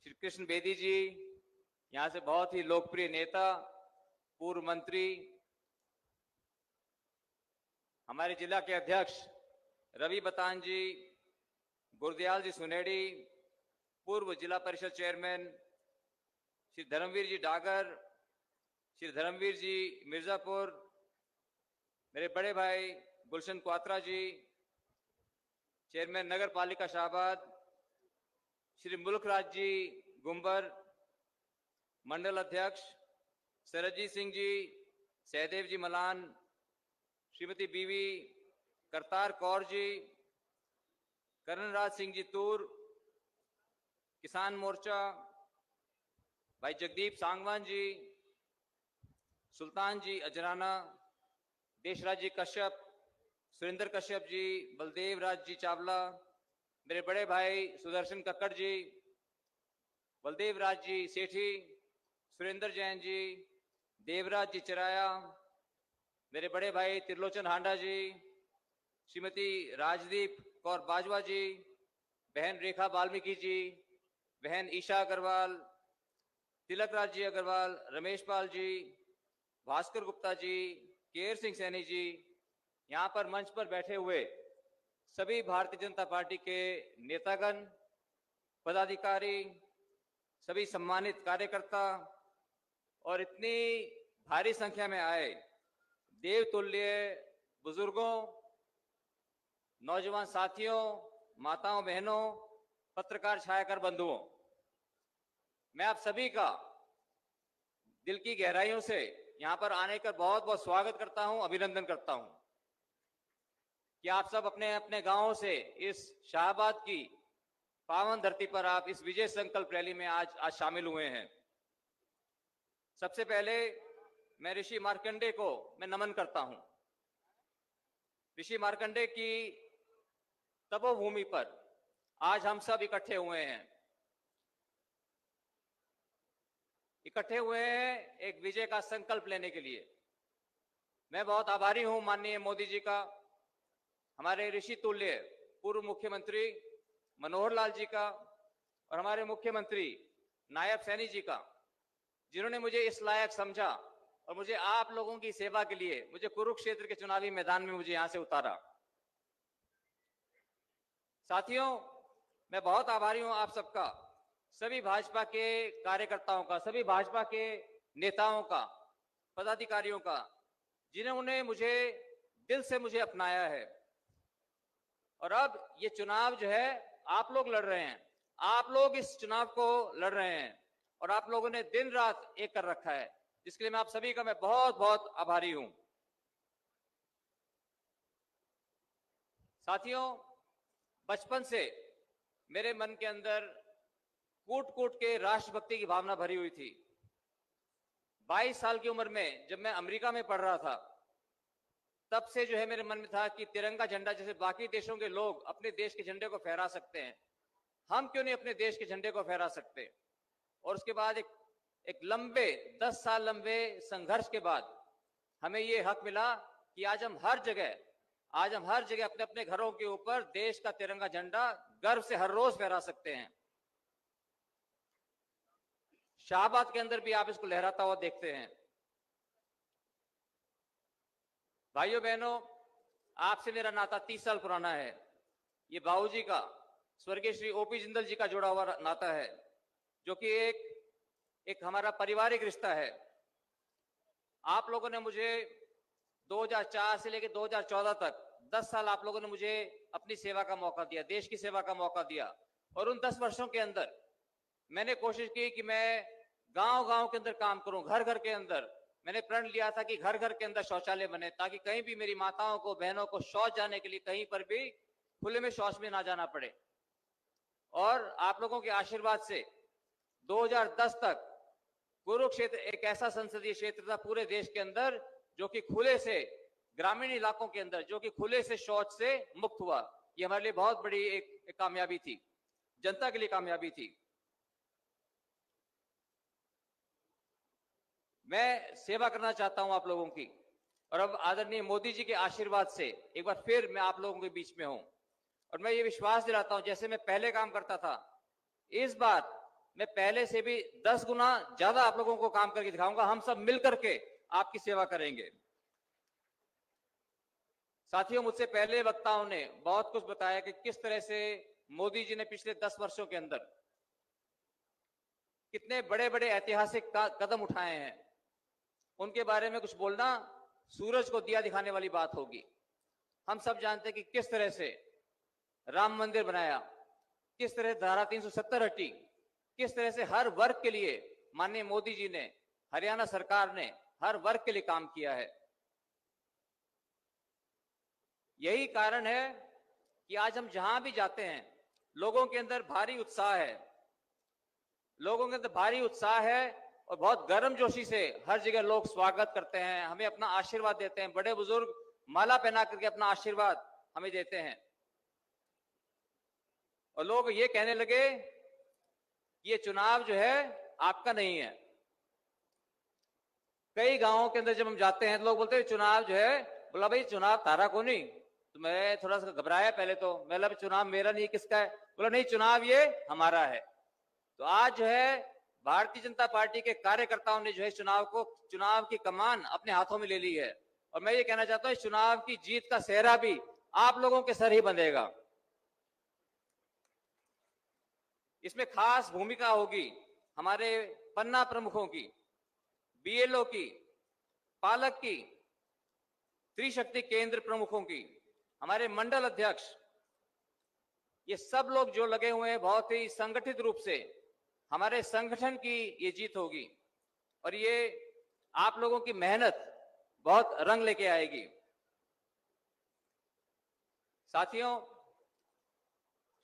श्री कृष्ण बेदी जी, यहाँ से बहुत ही लोकप्रिय नेता, पूर्व मंत्री, हमारे जिला के अध्यक्ष रवि बतान जी, गुरदयाल जी सुनेडी, पूर्व जिला परिषद चेयरमैन श्री धर्मवीर जी डागर, श्री धर्मवीर जी मिर्जापुर, मेरे बड़े भाई गुलशन क्वात्रा जी, चेयरमैन नगर पालिका शाहबाद, श्री मुल्क राज जी गुंबर, मंडल अध्यक्ष सरजीत सिंह जी, सहदेव जी मलान, श्रीमती बीवी करतार कौर जी, करणराज सिंह जी तूर, किसान मोर्चा भाई जगदीप सांगवान जी, सुल्तान जी अजराना, देशराज जी कश्यप, सुरेंद्र कश्यप जी, बलदेव राज जी चावला, मेरे बड़े भाई सुदर्शन कक्कड़ जी, बलदेव राज जी सेठी, सुरेंद्र जैन जी, देवराज जी चिराया, मेरे बड़े भाई त्रिलोचन हांडा जी, श्रीमती राजदीप कौर बाजवा जी, बहन रेखा वाल्मीकि जी, बहन ईशा अग्रवाल, तिलक राज जी अग्रवाल, रमेश पाल जी, भास्कर गुप्ता जी, केर सिंह सैनी जी, यहाँ पर मंच पर बैठे हुए सभी भारतीय जनता पार्टी के नेतागण, पदाधिकारी, सभी सम्मानित कार्यकर्ता और इतनी भारी संख्या में आए देवतुल्य बुजुर्गों, नौजवान साथियों, माताओं बहनों, पत्रकार छायाकर बंधुओं, मैं आप सभी का दिल की गहराइयों से यहां पर आने का बहुत बहुत स्वागत करता हूं, अभिनंदन करता हूं कि आप सब अपने अपने गांवों से इस शाहबाद की पावन धरती पर आप इस विजय संकल्प रैली में आज शामिल हुए हैं। सबसे पहले मैं ऋषि मार्कंडे को मैं नमन करता हूं। ऋषि मार्कंडे की तपोभूमि पर आज हम सब इकट्ठे हुए हैं एक विजय का संकल्प लेने के लिए। मैं बहुत आभारी हूं माननीय मोदी जी का, हमारे ऋषि तुल्य पूर्व मुख्यमंत्री मनोहर लाल जी का और हमारे मुख्यमंत्री नायब सैनी जी का, जिन्होंने मुझे इस लायक समझा और मुझे आप लोगों की सेवा के लिए मुझे कुरुक्षेत्र के चुनावी मैदान में मुझे यहां से उतारा। साथियों, मैं बहुत आभारी हूं आप सबका, सभी भाजपा के कार्यकर्ताओं का, सभी भाजपा के नेताओं का, पदाधिकारियों का, जिन्होंने मुझे दिल से मुझे अपनाया है। और अब ये चुनाव जो है आप लोग लड़ रहे हैं, आप लोग इस चुनाव को लड़ रहे हैं और आप लोगों ने दिन रात एक कर रखा है, जिसके लिए मैं आप सभी का मैं बहुत बहुत आभारी हूं। साथियों, बचपन से मेरे मन के अंदर कूट कूट के राष्ट्रभक्ति की भावना भरी हुई थी। 22 साल की उम्र में जब मैं अमेरिका में पढ़ रहा था, तब से जो है मेरे मन में था कि तिरंगा झंडा जैसे बाकी देशों के लोग अपने देश के झंडे को फहरा सकते हैं, हम क्यों नहीं अपने देश के झंडे को फहरा सकते। और उसके बाद एक लंबे 10 साल लंबे संघर्ष के बाद हमें ये हक मिला कि आज हम हर जगह अपने अपने घरों के ऊपर देश का तिरंगा झंडा गर्व से हर रोज फहरा सकते हैं। शाहबाद के अंदर भी आप इसको लहराता हुआ देखते हैं। भाइयों बहनों, आपसे मेरा नाता 30 साल पुराना है। ये बाबूजी का, स्वर्गीय श्री ओपी जिंदल जी का जोड़ा हुआ नाता है, जो कि एक हमारा पारिवारिक रिश्ता है। आप लोगों ने मुझे 2004 से लेकर 2014 तक 10 साल आप लोगों ने मुझे अपनी सेवा का मौका दिया, देश की सेवा का मौका दिया। और उन 10 वर्षों के अंदर मैंने कोशिश की कि मैं गांव-गांव के अंदर काम करूं, घर-घर के अंदर। मैंने प्रण लिया था कि घर-घर के अंदर शौचालय बने, ताकि कहीं भी मेरी माताओं को, बहनों को शौच जाने के लिए कहीं पर भी खुले में शौच में ना जाना पड़े। और आप लोगों के आशीर्वाद से 2010 तक कुरुक्षेत्र एक ऐसा संसदीय क्षेत्र था पूरे देश के अंदर जो कि खुले से, ग्रामीण इलाकों के अंदर जो कि खुले से शौच से मुक्त हुआ। ये हमारे लिए बहुत बड़ी एक कामयाबी थी, जनता के लिए कामयाबी थी। मैं सेवा करना चाहता हूं आप लोगों की, और अब आदरणीय मोदी जी के आशीर्वाद से एक बार फिर मैं आप लोगों के बीच में हूं। और मैं ये विश्वास दिलाता हूं, जैसे मैं पहले काम करता था, इस बार मैं पहले से भी 10 गुना ज्यादा आप लोगों को काम करके दिखाऊंगा। हम सब मिलकर के आपकी सेवा करेंगे। साथियों, मुझसे पहले वक्ताओं ने बहुत कुछ बताया कि किस तरह से मोदी जी ने पिछले 10 वर्षों के अंदर कितने बड़े बड़े ऐतिहासिक कदम उठाए हैं। उनके बारे में कुछ बोलना सूरज को दिया दिखाने वाली बात होगी। हम सब जानते हैं कि किस तरह से राम मंदिर बनाया, किस तरह धारा 370 हटी, किस तरह से हर वर्ग के लिए माननीय मोदी जी ने, हरियाणा सरकार ने हर वर्ग के लिए काम किया है। यही कारण है कि आज हम जहां भी जाते हैं, लोगों के अंदर भारी उत्साह है, लोगों के अंदर भारी उत्साह है और बहुत गर्मजोशी से हर जगह लोग स्वागत करते हैं, हमें अपना आशीर्वाद देते हैं। बड़े बुजुर्ग माला पहना करके अपना आशीर्वाद हमें देते हैं। और लोग ये कहने लगे ये चुनाव जो है आपका नहीं है। कई गांवों के अंदर जब हम जाते हैं तो लोग बोलते हैं चुनाव जो है, बोला भाई चुनाव तारा को नहीं। तो मैं थोड़ा सा घबराया पहले, तो मैं बोला चुनाव मेरा नहीं किसका है? बोला नहीं, चुनाव ये हमारा है। तो आज जो है भारतीय जनता पार्टी के कार्यकर्ताओं ने जो है चुनाव की कमान अपने हाथों में ले ली है। और मैं ये कहना चाहता हूं, इस चुनाव की जीत का सेहरा भी आप लोगों के सर ही बंधेगा। इसमें खास भूमिका होगी हमारे पन्ना प्रमुखों की, बीएलओ की, पालक की, त्रिशक्ति केंद्र प्रमुखों की, हमारे मंडल अध्यक्ष, ये सब लोग जो लगे हुए हैं बहुत ही संगठित रूप से, हमारे संगठन की ये जीत होगी। और ये आप लोगों की मेहनत बहुत रंग लेके आएगी। साथियों,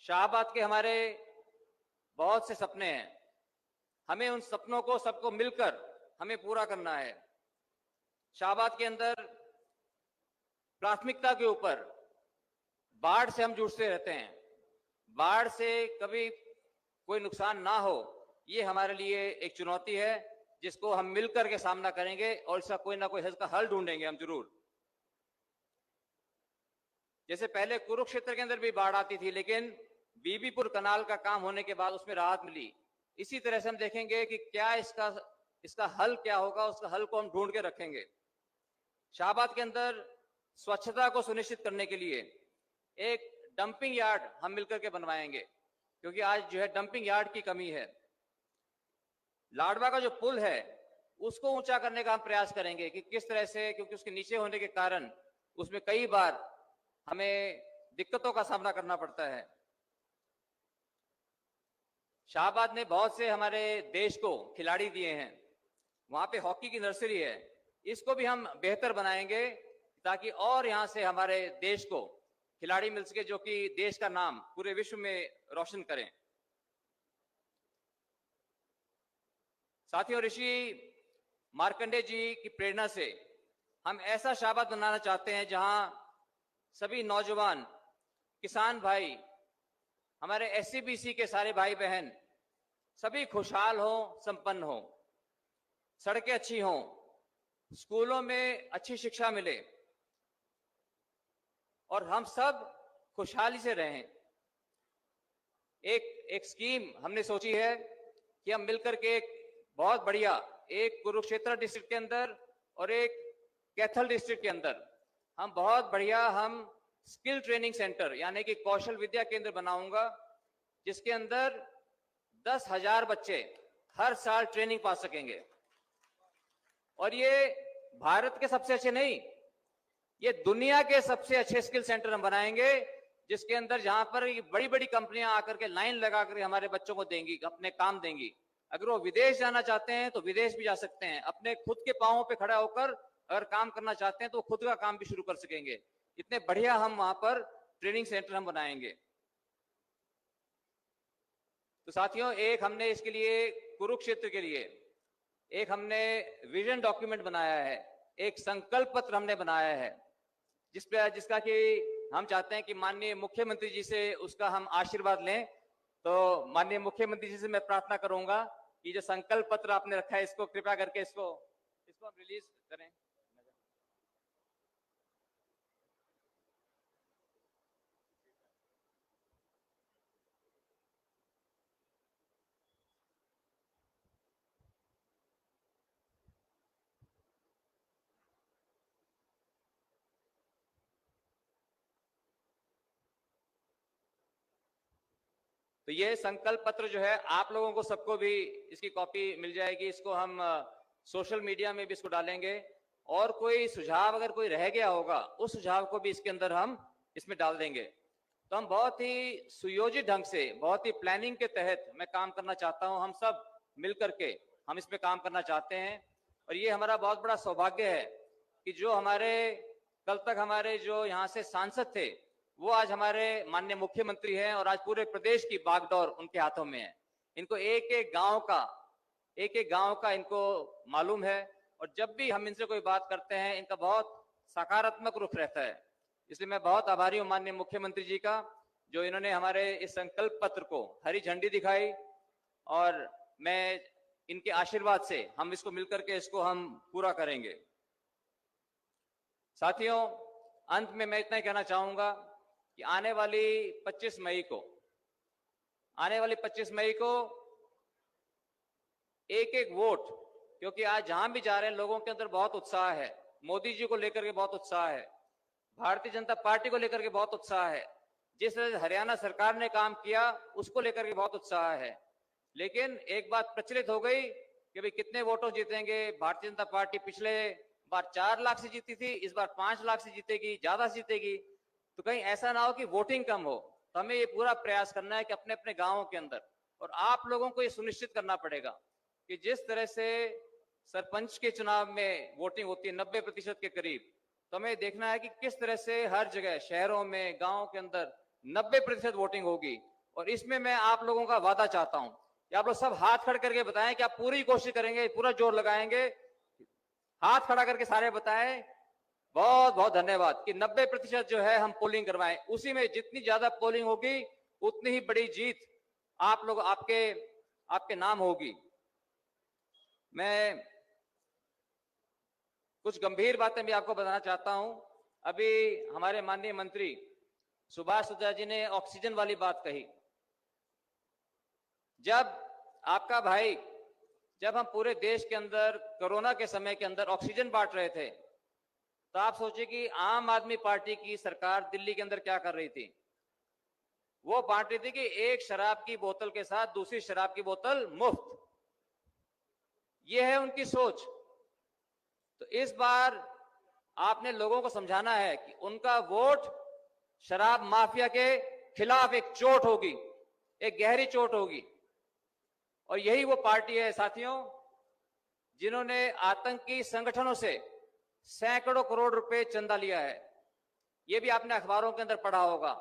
शाहबाद के हमारे बहुत से सपने हैं, हमें उन सपनों को सबको मिलकर हमें पूरा करना है। शाहबाद के अंदर प्राथमिकता के ऊपर बाढ़ से हम जूझते रहते हैं, बाढ़ से कभी कोई नुकसान ना हो, ये हमारे लिए एक चुनौती है जिसको हम मिलकर के सामना करेंगे और इसका कोई ना कोई इसका हल ढूंढेंगे हम जरूर। जैसे पहले कुरुक्षेत्र के अंदर भी बाढ़ आती थी, लेकिन बीबीपुर कनाल का काम होने के बाद उसमें राहत मिली। इसी तरह से हम देखेंगे कि क्या इसका हल क्या होगा, उसका हल को हम ढूंढ के रखेंगे। शाहबाद के अंदर स्वच्छता को सुनिश्चित करने के लिए एक डंपिंग यार्ड हम मिलकर के बनवाएंगे, क्योंकि आज जो है डंपिंग यार्ड की कमी है। लाडवा का जो पुल है उसको ऊंचा करने का हम प्रयास करेंगे कि किस तरह से, क्योंकि उसके नीचे होने के कारण उसमें कई बार हमें दिक्कतों का सामना करना पड़ता है। शाहबाद ने बहुत से हमारे देश को खिलाड़ी दिए हैं, वहां पे हॉकी की नर्सरी है, इसको भी हम बेहतर बनाएंगे ताकि और यहां से हमारे देश को खिलाड़ी मिल सके जो कि देश का नाम पूरे विश्व में रोशन करें। साथियों, ऋषि मार्कंडे जी की प्रेरणा से हम ऐसा शाहबाद बनाना चाहते हैं जहां सभी नौजवान, किसान भाई, हमारे एससी-बीसी के सारे भाई बहन सभी खुशहाल हो, संपन्न हो, सड़कें अच्छी हों, स्कूलों में अच्छी शिक्षा मिले और हम सब खुशहाली से रहें। एक स्कीम हमने सोची है कि हम मिलकर के एक बहुत बढ़िया, एक कुरुक्षेत्र डिस्ट्रिक्ट के अंदर और एक कैथल डिस्ट्रिक्ट के अंदर हम बहुत बढ़िया स्किल ट्रेनिंग सेंटर यानी कि कौशल विद्या केंद्र बनाऊंगा, जिसके अंदर 10,000 बच्चे हर साल ट्रेनिंग पा सकेंगे। और ये भारत के सबसे अच्छे नहीं, ये दुनिया के सबसे अच्छे स्किल सेंटर हम बनाएंगे, जिसके अंदर जहां पर बड़ी बड़ी कंपनियां आकर के लाइन लगा कर हमारे बच्चों को देंगी, अपने काम देंगी। अगर वो विदेश जाना चाहते हैं तो विदेश भी जा सकते हैं, अपने खुद के पांवों पे खड़ा होकर अगर काम करना चाहते हैं तो खुद का काम भी शुरू कर सकेंगे। इतने बढ़िया हम वहां पर ट्रेनिंग सेंटर हम बनाएंगे। तो साथियों, एक हमने इसके लिए कुरुक्षेत्र के लिए एक हमने विजन डॉक्यूमेंट बनाया है, एक संकल्प पत्र हमने बनाया है, जिसका कि हम चाहते हैं कि माननीय मुख्यमंत्री जी से उसका हम आशीर्वाद लें। तो माननीय मुख्यमंत्री जी से मैं प्रार्थना करूंगा कि जो संकल्प पत्र आपने रखा है इसको कृपया करके इसको हम रिलीज करें। तो ये संकल्प पत्र जो है आप लोगों को सबको भी इसकी कॉपी मिल जाएगी। इसको हम सोशल मीडिया में भी इसको डालेंगे और कोई सुझाव अगर कोई रह गया होगा उस सुझाव को भी इसके अंदर हम इसमें डाल देंगे। तो हम बहुत ही सुयोजित ढंग से, बहुत ही प्लानिंग के तहत मैं काम करना चाहता हूं। हम सब मिलकर के हम इस पे काम करना चाहते हैं और ये हमारा बहुत बड़ा सौभाग्य है कि जो हमारे कल तक हमारे जो यहाँ से सांसद थे वो आज हमारे माननीय मुख्यमंत्री हैं और आज पूरे प्रदेश की बागडोर उनके हाथों में है। इनको एक एक गांव का इनको मालूम है और जब भी हम इनसे कोई बात करते हैं इनका बहुत सकारात्मक रुख रहता है। इसलिए मैं बहुत आभारी हूं माननीय मुख्यमंत्री जी का, जो इन्होंने हमारे इस संकल्प पत्र को हरी झंडी दिखाई और मैं इनके आशीर्वाद से हम इसको मिलकर के इसको हम पूरा करेंगे। साथियों, अंत में मैं इतना ही कहना चाहूंगा कि आने वाली 25 मई को एक एक वोट, क्योंकि आज जहां भी जा रहे हैं लोगों के अंदर बहुत उत्साह है, मोदी जी को लेकर के बहुत उत्साह है, भारतीय जनता पार्टी को लेकर के बहुत उत्साह है, जिस तरह से हरियाणा सरकार ने काम किया उसको लेकर के बहुत उत्साह है। लेकिन एक बात प्रचलित हो गई कि भाई कितने वोटों जीतेंगे, भारतीय जनता पार्टी पिछले बार 4 लाख से जीती थी, इस बार 5 लाख से जीतेगी, ज्यादा जीतेगी, तो कहीं ऐसा ना हो कि वोटिंग कम हो। तो हमें ये पूरा प्रयास करना है कि अपने अपने गांवों के अंदर, और आप लोगों को ये सुनिश्चित करना पड़ेगा कि जिस तरह से सरपंच के चुनाव में वोटिंग होती है 90% के करीब, तो हमें देखना है कि किस तरह से हर जगह शहरों में, गांवों के अंदर 90% वोटिंग होगी। और इसमें मैं आप लोगों का वादा चाहता हूं कि आप लोग सब हाथ खड़े करके बताएं कि आप पूरी कोशिश करेंगे, पूरा जोर लगाएंगे। हाथ खड़ा करके सारे बताएं। बहुत बहुत धन्यवाद कि 90% जो है हम पोलिंग करवाएं। उसी में जितनी ज्यादा पोलिंग होगी उतनी ही बड़ी जीत आप लोग आपके नाम होगी। मैं कुछ गंभीर बातें भी आपको बताना चाहता हूं। अभी हमारे माननीय मंत्री सुभाष सुद्धा जी ने ऑक्सीजन वाली बात कही। जब आपका भाई, जब हम पूरे देश के अंदर कोरोना के समय के अंदर ऑक्सीजन बांट रहे थे, तो आप सोचिए कि आम आदमी पार्टी की सरकार दिल्ली के अंदर क्या कर रही थी। वो बांट रही थी कि एक शराब की बोतल के साथ दूसरी शराब की बोतल मुफ्त। ये है उनकी सोच। तो इस बार आपने लोगों को समझाना है कि उनका वोट शराब माफिया के खिलाफ एक चोट होगी, एक गहरी चोट होगी। और यही वो पार्टी है साथियों जिन्होंने आतंकी संगठनों से सैकड़ों करोड़ रुपए चंदा लिया है। ये भी आपने अखबारों के अंदर पढ़ा होगा।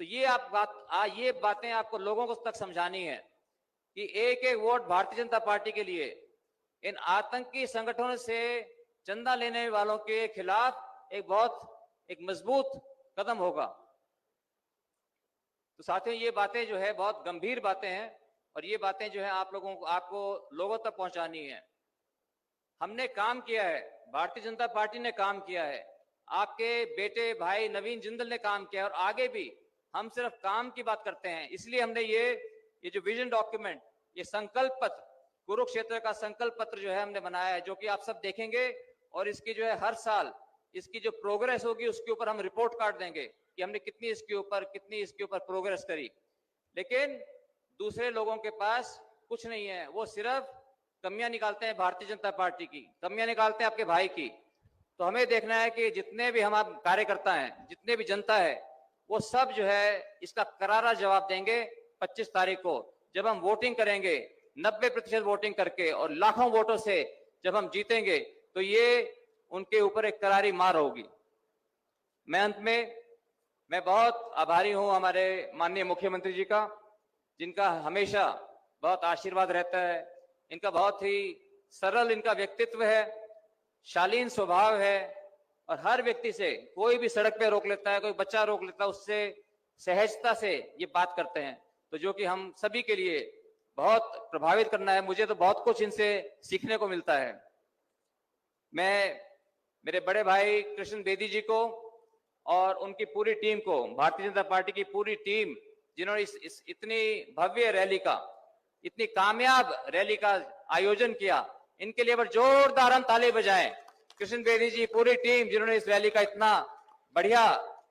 तो ये बातें आपको लोगों को तक समझानी है कि एक एक वोट भारतीय जनता पार्टी के लिए इन आतंकी संगठनों से चंदा लेने वालों के खिलाफ एक मजबूत कदम होगा। तो साथियों ये बातें जो है बहुत गंभीर बातें हैं और ये बातें जो है आपको लोगों तक पहुंचानी है। हमने काम किया है, भारतीय जनता पार्टी ने काम किया है, आपके बेटे भाई नवीन जिंदल ने काम किया है और आगे भी हम सिर्फ काम की बात करते हैं। इसलिए हमने ये जो विजन डॉक्यूमेंट, ये संकल्प पत्र, कुरुक्षेत्र का संकल्प पत्र जो है हमने बनाया है, जो कि आप सब देखेंगे और इसकी जो है हर साल इसकी जो प्रोग्रेस होगी उसके ऊपर हम रिपोर्ट कार्ड देंगे कि हमने कितनी इसके ऊपर प्रोग्रेस करी। लेकिन दूसरे लोगों के पास कुछ नहीं है, वो सिर्फ कमियां निकालते हैं भारतीय जनता पार्टी की, कमियां निकालते हैं आपके भाई की। तो हमें देखना है कि जितने भी हम कार्यकर्ता हैं, जितने भी जनता है, वो सब जो है इसका करारा जवाब देंगे 25 तारीख को, जब हम वोटिंग करेंगे 90% वोटिंग करके और लाखों वोटों से जब हम जीतेंगे, तो ये उनके ऊपर एक करारी मार होगी। मैं अंत में बहुत आभारी हूं हमारे माननीय मुख्यमंत्री जी का, जिनका हमेशा बहुत आशीर्वाद रहता है। इनका बहुत ही सरल इनका व्यक्तित्व है, शालीन स्वभाव है और हर व्यक्ति से, कोई भी सड़क पे रोक लेता है, कोई बच्चा रोक लेता है, उससे सहजता से ये बात करते हैं। तो जो कि हम सभी के लिए बहुत प्रभावित करना है। मुझे तो बहुत कुछ इनसे सीखने को मिलता है। मैं मेरे बड़े भाई कृष्ण बेदी जी को और उनकी पूरी टीम को, भारतीय जनता पार्टी की पूरी टीम, जिन्होंने इस इतनी भव्य रैली का, इतनी कामयाब रैली का आयोजन किया, इनके लिए जोरदार हम ताली बजाएं। कृष्ण बेदी जी, पूरी टीम, जिन्होंने इस रैली का इतना बढ़िया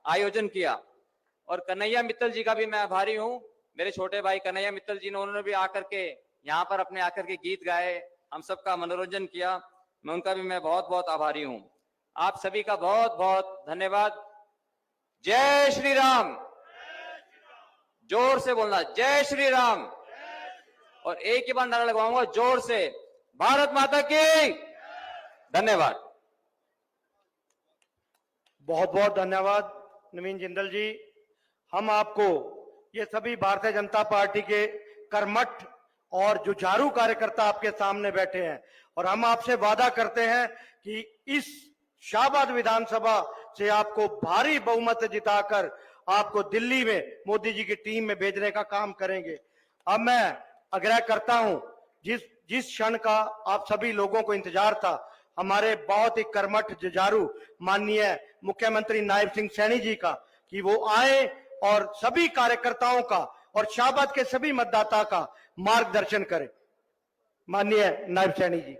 आयोजन किया। और कन्हैया मित्तल जी का भी मैं आभारी हूं। मेरे छोटे भाई कन्हैया मित्तल जी ने, उन्होंने भी आकर के यहाँ पर अपने आकर के गीत गाए, हम सबका मनोरंजन किया। मैं उनका भी मैं बहुत बहुत आभारी हूं। आप सभी का बहुत बहुत धन्यवाद। जय श्री राम। जोर से बोलना, जय श्री राम। और एक ही बार नारा लगवाऊंगा जोर से, भारत माता की। धन्यवाद। बहुत बहुत धन्यवाद नवीन जिंदल जी। हम आपको, ये सभी भारतीय जनता पार्टी के कर्मठ और जुझारू कार्यकर्ता आपके सामने बैठे हैं और हम आपसे वादा करते हैं कि इस शाहबाद विधानसभा से आपको भारी बहुमत जिताकर आपको दिल्ली में मोदी जी की टीम में भेजने का काम करेंगे। अब मैं आग्रह करता हूं, जिस क्षण का आप सभी लोगों को इंतजार था, हमारे बहुत ही कर्मठ जुझारू माननीय मुख्यमंत्री नायब सिंह सैनी जी का, कि वो आए और सभी कार्यकर्ताओं का और शाहबाद के सभी मतदाता का मार्गदर्शन करें। माननीय नायब सैनी जी।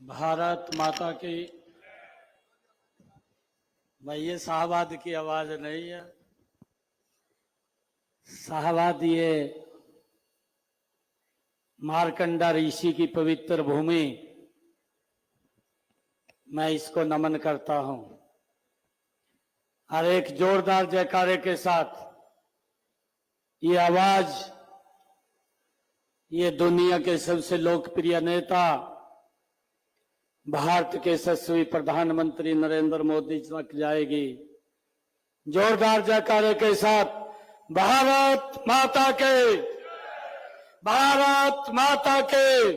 भारत माता की। भाई ये शाहबाद की आवाज नहीं है, शाहबाद ये मारकंडा ऋषि की पवित्र भूमि, मैं इसको नमन करता हूं। और एक जोरदार जयकारे के साथ ये आवाज ये दुनिया के सबसे लोकप्रिय नेता भारत के यशस्वी प्रधानमंत्री नरेंद्र मोदी तक जाएगी। जोरदार जयकारे के साथ भारत माता के, भारत माता के।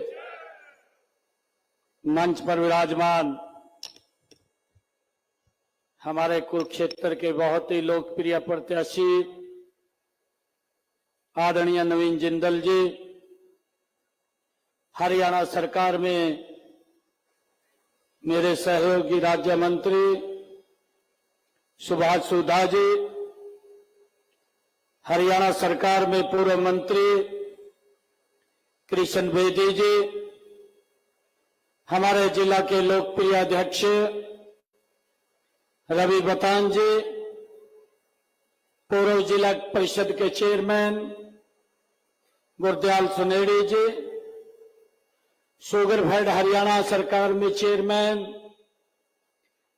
मंच पर विराजमान हमारे कुरुक्षेत्र के बहुत ही लोकप्रिय प्रत्याशी आदरणीय नवीन जिंदल जी, हरियाणा सरकार में मेरे सहयोगी राज्य मंत्री सुभाष सुधा जी, हरियाणा सरकार में पूर्व मंत्री कृष्ण बेदी जी, हमारे जिला के लोकप्रिय अध्यक्ष रवि बतान जी, पूर्व जिला परिषद के चेयरमैन गुरदयाल सुनेड़ी जी, शुगरफेड हरियाणा सरकार में चेयरमैन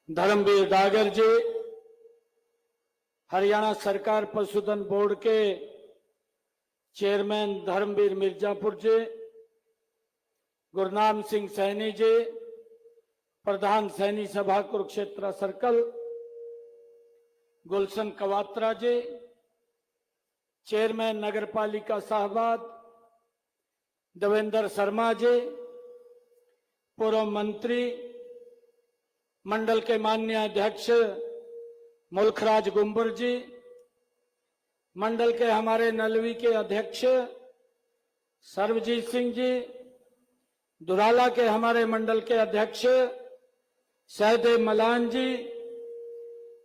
धर्मवीर डागर जी, हरियाणा सरकार पशुधन बोर्ड के चेयरमैन धर्मवीर मिर्जापुर जी, गुरनाम सिंह सैनी जी, प्रधान सैनी सभा कुरुक्षेत्र सर्कल गुलशन कवात्रा जी, चेयरमैन नगर पालिका शाहबाद देवेंद्र शर्मा जी, पूर्व मंत्री मंडल के माननीय अध्यक्ष मुल्खराज गुंबर जी, मंडल के हमारे नलवी के अध्यक्ष सर्वजीत सिंह जी, दुराला के हमारे मंडल के अध्यक्ष सहदेव मलान जी,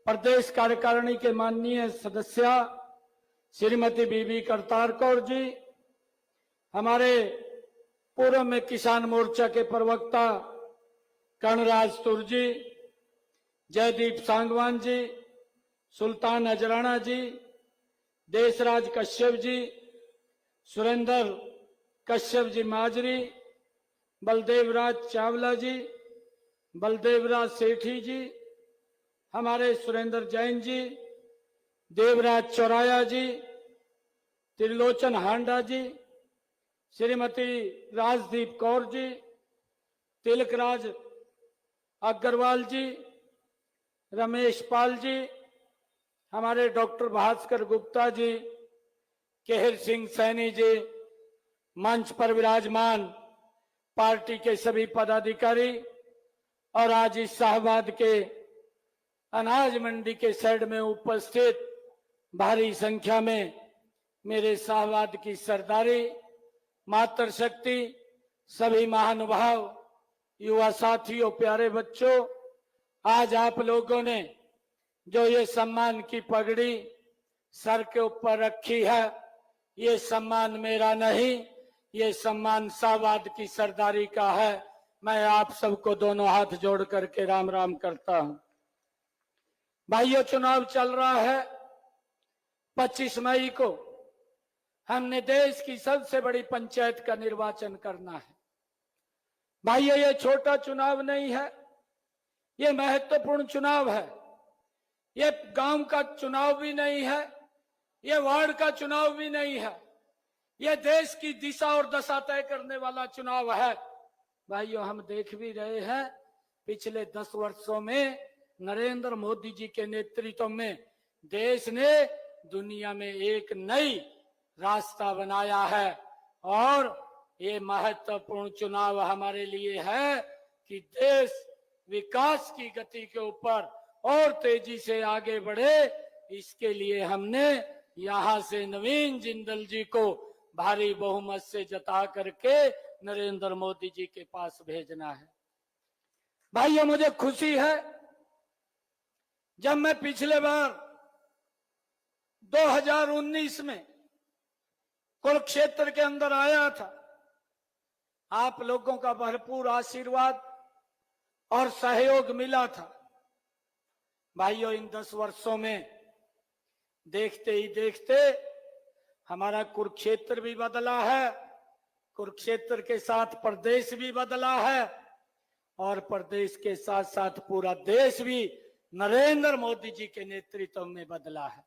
प्रदेश कार्यकारिणी के माननीय सदस्य श्रीमती बीबी करतार कौर जी, हमारे पूर्व में किसान मोर्चा के प्रवक्ता कर्णराज तुर जी, जयदीप सांगवान जी, सुल्तान अजराना जी, देशराज कश्यप जी, सुरेंद्र कश्यप जी माजरी, बलदेवराज चावला जी, बलदेवराज सेठी जी, हमारे सुरेंद्र जैन जी, देवराज चौराया जी, त्रिलोचन हांडा जी, श्रीमती राजदीप कौर जी, तिलकराज अग्रवाल जी, रमेश पाल जी, हमारे डॉक्टर भास्कर गुप्ता जी, केहर सिंह सैनी जी, मंच पर विराजमान पार्टी के सभी पदाधिकारी और आज इस शाहबाद के अनाज मंडी के साइड में उपस्थित भारी संख्या में मेरे शाहबाद की सरदारी, मातृशक्ति, सभी महानुभाव, युवा साथियों, प्यारे बच्चों, आज आप लोगों ने जो ये सम्मान की पगड़ी सर के ऊपर रखी है, ये सम्मान मेरा नहीं, ये सम्मान शाहबाद की सरदारी का है। मैं आप सबको दोनों हाथ जोड़ करके राम राम करता हूं। भाइयों, चुनाव चल रहा है। 25 मई को हमने देश की सबसे बड़ी पंचायत का निर्वाचन करना है। भाइयों, ये छोटा चुनाव नहीं है, ये महत्वपूर्ण चुनाव है। ये गांव का चुनाव भी नहीं है, ये वार्ड का चुनाव भी नहीं है, ये देश की दिशा और दशा तय करने वाला चुनाव है। भाइयों, हम देख भी रहे हैं पिछले 10 वर्षों में नरेंद्र मोदी जी के नेतृत्व में देश ने दुनिया में एक नई रास्ता बनाया है। और ये महत्वपूर्ण चुनाव हमारे लिए है कि देश विकास की गति के ऊपर और तेजी से आगे बढ़े। इसके लिए हमने यहां से नवीन जिंदल जी को भारी बहुमत से जता करके नरेंद्र मोदी जी के पास भेजना है। भाइयों, मुझे खुशी है जब मैं पिछले बार 2019 में कुरुक्षेत्र के अंदर आया था, आप लोगों का भरपूर आशीर्वाद और सहयोग मिला था। भाइयों, इन 10 वर्षों में देखते ही देखते हमारा कुरुक्षेत्र भी बदला है, कुरुक्षेत्र के साथ प्रदेश भी बदला है और प्रदेश के साथ साथ पूरा देश भी नरेंद्र मोदी जी के नेतृत्व में बदला है।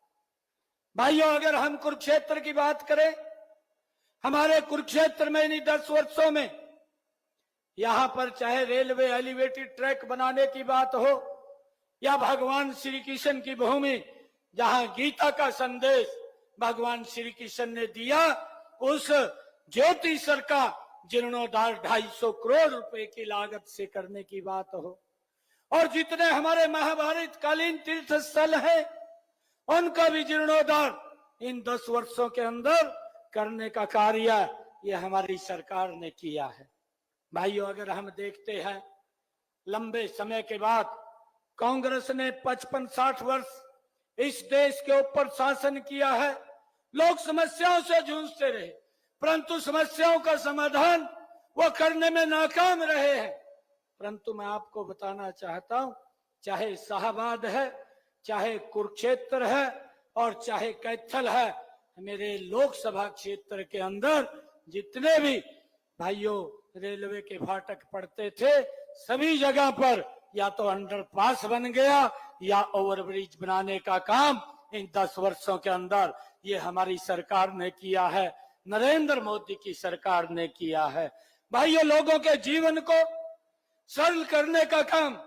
भाइयों, अगर हम कुरुक्षेत्र की बात करें, हमारे कुरुक्षेत्र में इन 10 वर्षों में यहां पर चाहे रेलवे एलिवेटेड ट्रैक बनाने की बात हो या भगवान श्री कृष्ण की भूमि, जहां गीता का संदेश भगवान श्री कृष्ण ने दिया, उस ज्योति सर का जीर्णोद्धार 250 करोड़ रुपए की लागत से करने की बात हो, और जितने हमारे महाभारत कालीन तीर्थ स्थल है उनका भी जीर्णोद्धार इन 10 वर्षों के अंदर करने का कार्य ये हमारी सरकार ने किया है। भाइयों, अगर हम देखते हैं, लंबे समय के बाद कांग्रेस ने 55-60 वर्ष इस देश के ऊपर शासन किया है। लोग समस्याओं से जूझते रहे, परंतु समस्याओं का समाधान वो करने में नाकाम रहे हैं। परंतु मैं आपको बताना चाहता हूं, चाहे शाहबाद है, चाहे कुरुक्षेत्र है और चाहे कैथल है, मेरे लोकसभा क्षेत्र के अंदर जितने भी भाइयों रेलवे के फाटक पड़ते थे, सभी जगह पर या तो अंडरपास बन गया या ओवरब्रिज बनाने का काम इन 10 वर्षों के अंदर ये हमारी सरकार ने किया है, नरेंद्र मोदी की सरकार ने किया है। भाइयों, लोगों के जीवन को सरल करने का काम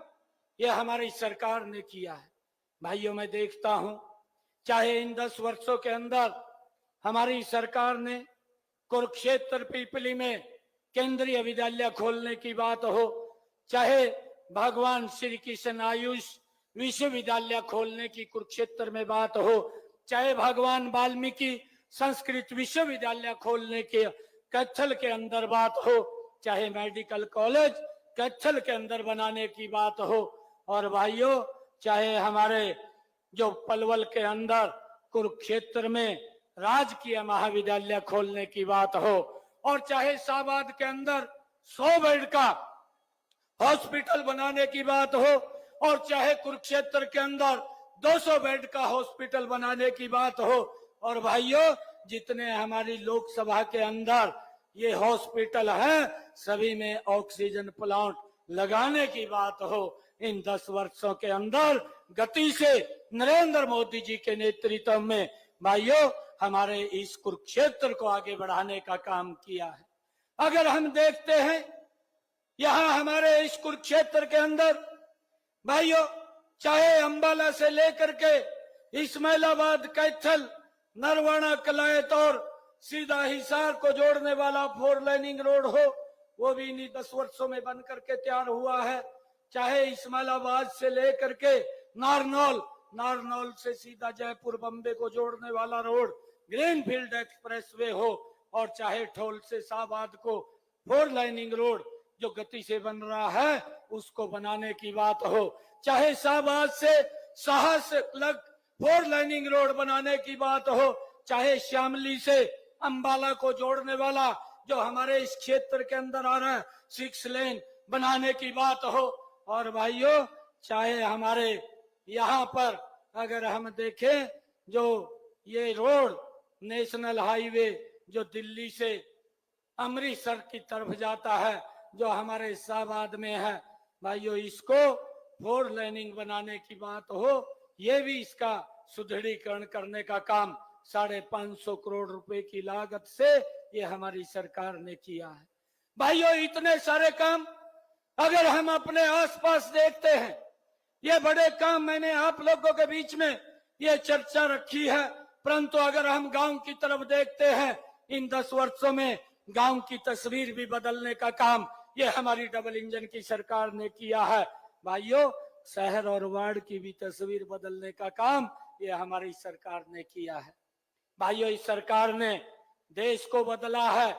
ये हमारी सरकार ने किया है। भाइयों, मैं देखता हूं, चाहे इन 10 वर्षों के अंदर हमारी सरकार ने कुरुक्षेत्र पीपली में केंद्रीय विद्यालय खोलने की बात हो, चाहे भगवान श्री कृष्ण आयुष विश्वविद्यालय खोलने की कुरुक्षेत्र में बात हो, चाहे भगवान वाल्मीकि संस्कृत विश्वविद्यालय खोलने के कैथल के अंदर बात हो, चाहे मेडिकल कॉलेज कैथल के अंदर बनाने की बात हो, और भाइयों चाहे हमारे जो पलवल के अंदर कुरुक्षेत्र में राजकीय महाविद्यालय खोलने की बात हो, और चाहे शाहबाद के अंदर 100 बेड का हॉस्पिटल बनाने की बात हो, और चाहे कुरुक्षेत्र के अंदर 200 बेड का हॉस्पिटल बनाने की बात हो, और भाइयों जितने हमारी लोकसभा के अंदर ये हॉस्पिटल हैं, सभी में ऑक्सीजन प्लांट लगाने की बात हो, इन 10 वर्षों के अंदर गति से नरेंद्र मोदी जी के नेतृत्व में भाइयों हमारे इस कुरुक्षेत्र को आगे बढ़ाने का काम किया है। अगर हम देखते हैं यहाँ हमारे इस कुरुक्षेत्र के अंदर भाइयों, चाहे अंबाला से लेकर के इस्माइलाबाद, कैथल, नरवाना, कलायत और सीधा हिसार को जोड़ने वाला 4 लाइनिंग रोड हो, वो भी इन्हीं 10 वर्षों में बन करके तैयार हुआ है। चाहे इस्माइलाबाद से लेकर के नारनौल, नारनौल से सीधा जयपुर बम्बे को जोड़ने वाला रोड ग्रीनफील्ड एक्सप्रेसवे हो, और चाहे ठोल से शाहबाद को 4 लाइनिंग रोड जो गति से बन रहा है उसको बनाने की बात हो, चाहे शाहबाद से साहस लग 4 लाइनिंग रोड बनाने की बात हो, चाहे श्यामली से अंबाला को जोड़ने वाला जो हमारे इस क्षेत्र के अंदर आ रहा है 6 लेन बनाने की बात हो, और भाइयों चाहे हमारे यहाँ पर अगर हम देखें जो ये रोड नेशनल हाईवे जो दिल्ली से अमृतसर की तरफ जाता है, जो हमारे शाहबाद में है, भाइयों इसको 4 लाइनिंग बनाने की बात हो, ये भी इसका सुदृढ़ीकरण करने का काम 550 करोड़ रुपए की लागत से ये हमारी सरकार ने किया है। भाइयों इतने सारे काम अगर हम अपने आसपास देखते हैं, ये बड़े काम मैंने आप लोगों के बीच में ये चर्चा रखी है, परंतु अगर हम गांव की तरफ देखते हैं, इन 10 वर्षों में गांव की तस्वीर भी बदलने का काम ये हमारी डबल इंजन की सरकार ने किया है। भाइयों शहर और वार्ड की भी तस्वीर बदलने का काम ये हमारी सरकार ने किया है। भाइयों इस सरकार ने देश को बदला है,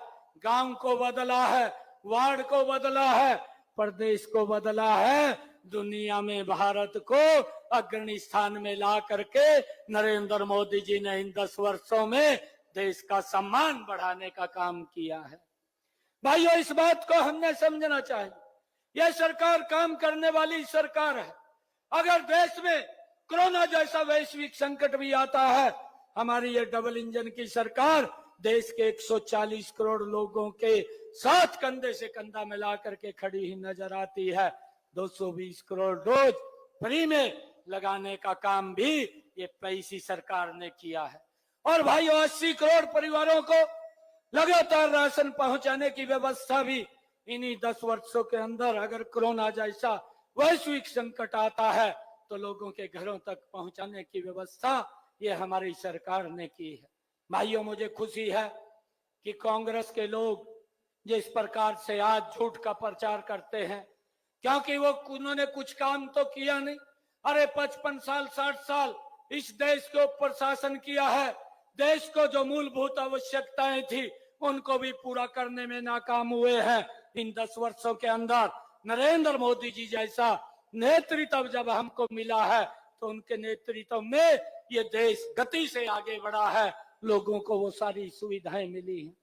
गांव को बदला है, वार्ड को बदला है, प्रदेश को बदला है, दुनिया में भारत को अग्रणी स्थान में ला करके नरेंद्र मोदी जी ने इन 10 वर्षों में देश का सम्मान बढ़ाने का काम किया है। भाइयों, इस बात को हमने समझना चाहिए, यह सरकार काम करने वाली सरकार है। अगर देश में कोरोना जैसा वैश्विक संकट भी आता है, हमारी ये डबल इंजन की सरकार देश के 140 करोड़ लोगों के साथ कंधे से कंधा मिला करके खड़ी ही नजर आती है। 220 करोड़ डोज फ्री में लगाने का काम भी ये पैसी सरकार ने किया है। और भाइयों, 80 करोड़ परिवारों को लगातार राशन पहुंचाने की व्यवस्था भी इन्हीं 10 वर्षों के अंदर, अगर कोरोना जैसा वैश्विक संकट आता है तो लोगों के घरों तक पहुंचाने की व्यवस्था ये हमारी सरकार ने की है। भाइयों, मुझे खुशी है कि कांग्रेस के लोग जिस प्रकार से आज झूठ का प्रचार करते हैं, क्योंकि उन्होंने कुछ काम तो किया नहीं। अरे 55 साल 60 साल इस देश के ऊपर शासन किया है, देश को जो मूलभूत आवश्यकताएं थी उनको भी पूरा करने में नाकाम हुए हैं। इन 10 वर्षों के अंदर नरेंद्र मोदी जी जैसा नेतृत्व जब हमको मिला है तो उनके नेतृत्व में ये देश गति से आगे बढ़ा है, लोगों को वो सारी सुविधाएं मिली हैं।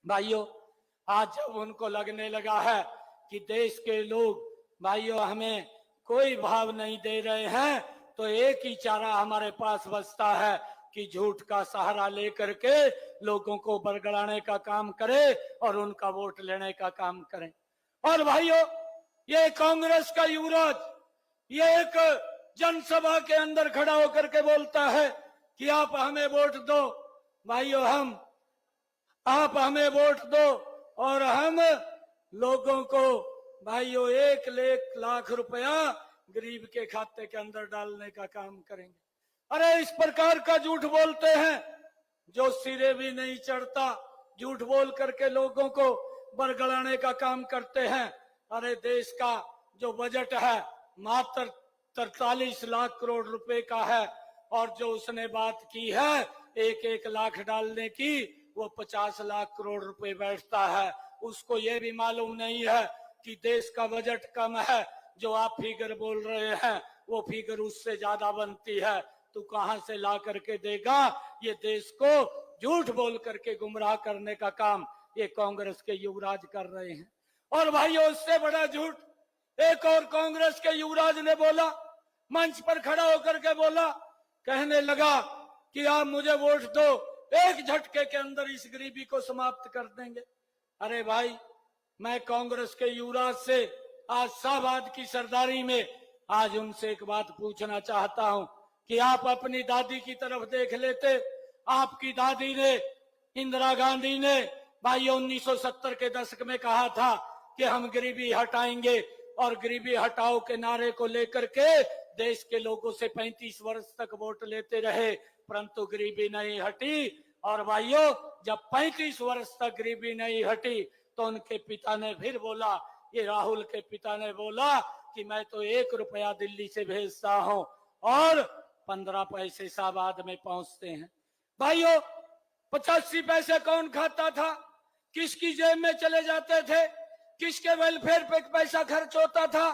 भाइयों, आज जब उनको लगने लगा है कि देश के लोग भाइयों हमें कोई भाव नहीं दे रहे हैं, तो एक ही चारा हमारे पास बचता है कि झूठ का सहारा लेकर के लोगों को बरगड़ाने का काम करे और उनका वोट लेने का काम करें। और भाइयों, ये कांग्रेस का युवराज ये एक जनसभा के अंदर खड़ा होकर के बोलता है कि आप हमें वोट दो। भाइयों, आप हमें वोट दो और हम लोगों को भाइयों 1 लाख रुपया गरीब के खाते के अंदर डालने का काम करेंगे। अरे इस प्रकार का झूठ बोलते हैं जो सिरे भी नहीं चढ़ता, झूठ बोल करके लोगों को बरगड़ाने का काम करते हैं। अरे देश का जो बजट है मात्र 43 लाख करोड़ रुपए का है, और जो उसने बात की है 1 लाख डालने की, वो 50 लाख करोड़ रुपए बैठता है। उसको ये भी मालूम नहीं है कि देश का बजट कम है, जो आप फिगर बोल रहे हैं वो फिगर उससे ज्यादा बनती है। तू कहां से ला करके देगा? ये देश को झूठ बोल करके गुमराह करने का काम ये कांग्रेस के युवराज कर रहे हैं। और भाइयों, उससे बड़ा झूठ एक और कांग्रेस के युवराज ने बोला, मंच पर खड़ा होकर के बोला, कहने लगा कि आप मुझे वोट दो, एक झटके के अंदर इस गरीबी को समाप्त कर देंगे। अरे भाई, मैं कांग्रेस के युवराज से आज शाहबाद की सरदारी में आज उनसे एक बात पूछना चाहता हूं कि आप अपनी दादी की तरफ देख लेते। आपकी दादी ने, इंदिरा गांधी ने भाइयों 1970 के दशक में कहा था कि हम गरीबी हटाएंगे, और गरीबी हटाओ के नारे को लेकर के देश के लोगों से 35 वर्ष तक वोट लेते रहे, परंतु गरीबी नहीं हटी। और भाइयों, जब 35 वर्ष तक गरीबी नहीं हटी तो उनके पिता ने फिर बोला, ये राहुल के पिता ने बोला कि मैं तो 1 रुपया दिल्ली से भेजता हूं और 15 पैसे शाहबाद में पहुंचते हैं। भाइयों, 85 पैसे कौन खाता था? किसकी जेब में चले जाते थे? किसके वेलफेयर पे पैसा खर्च होता था?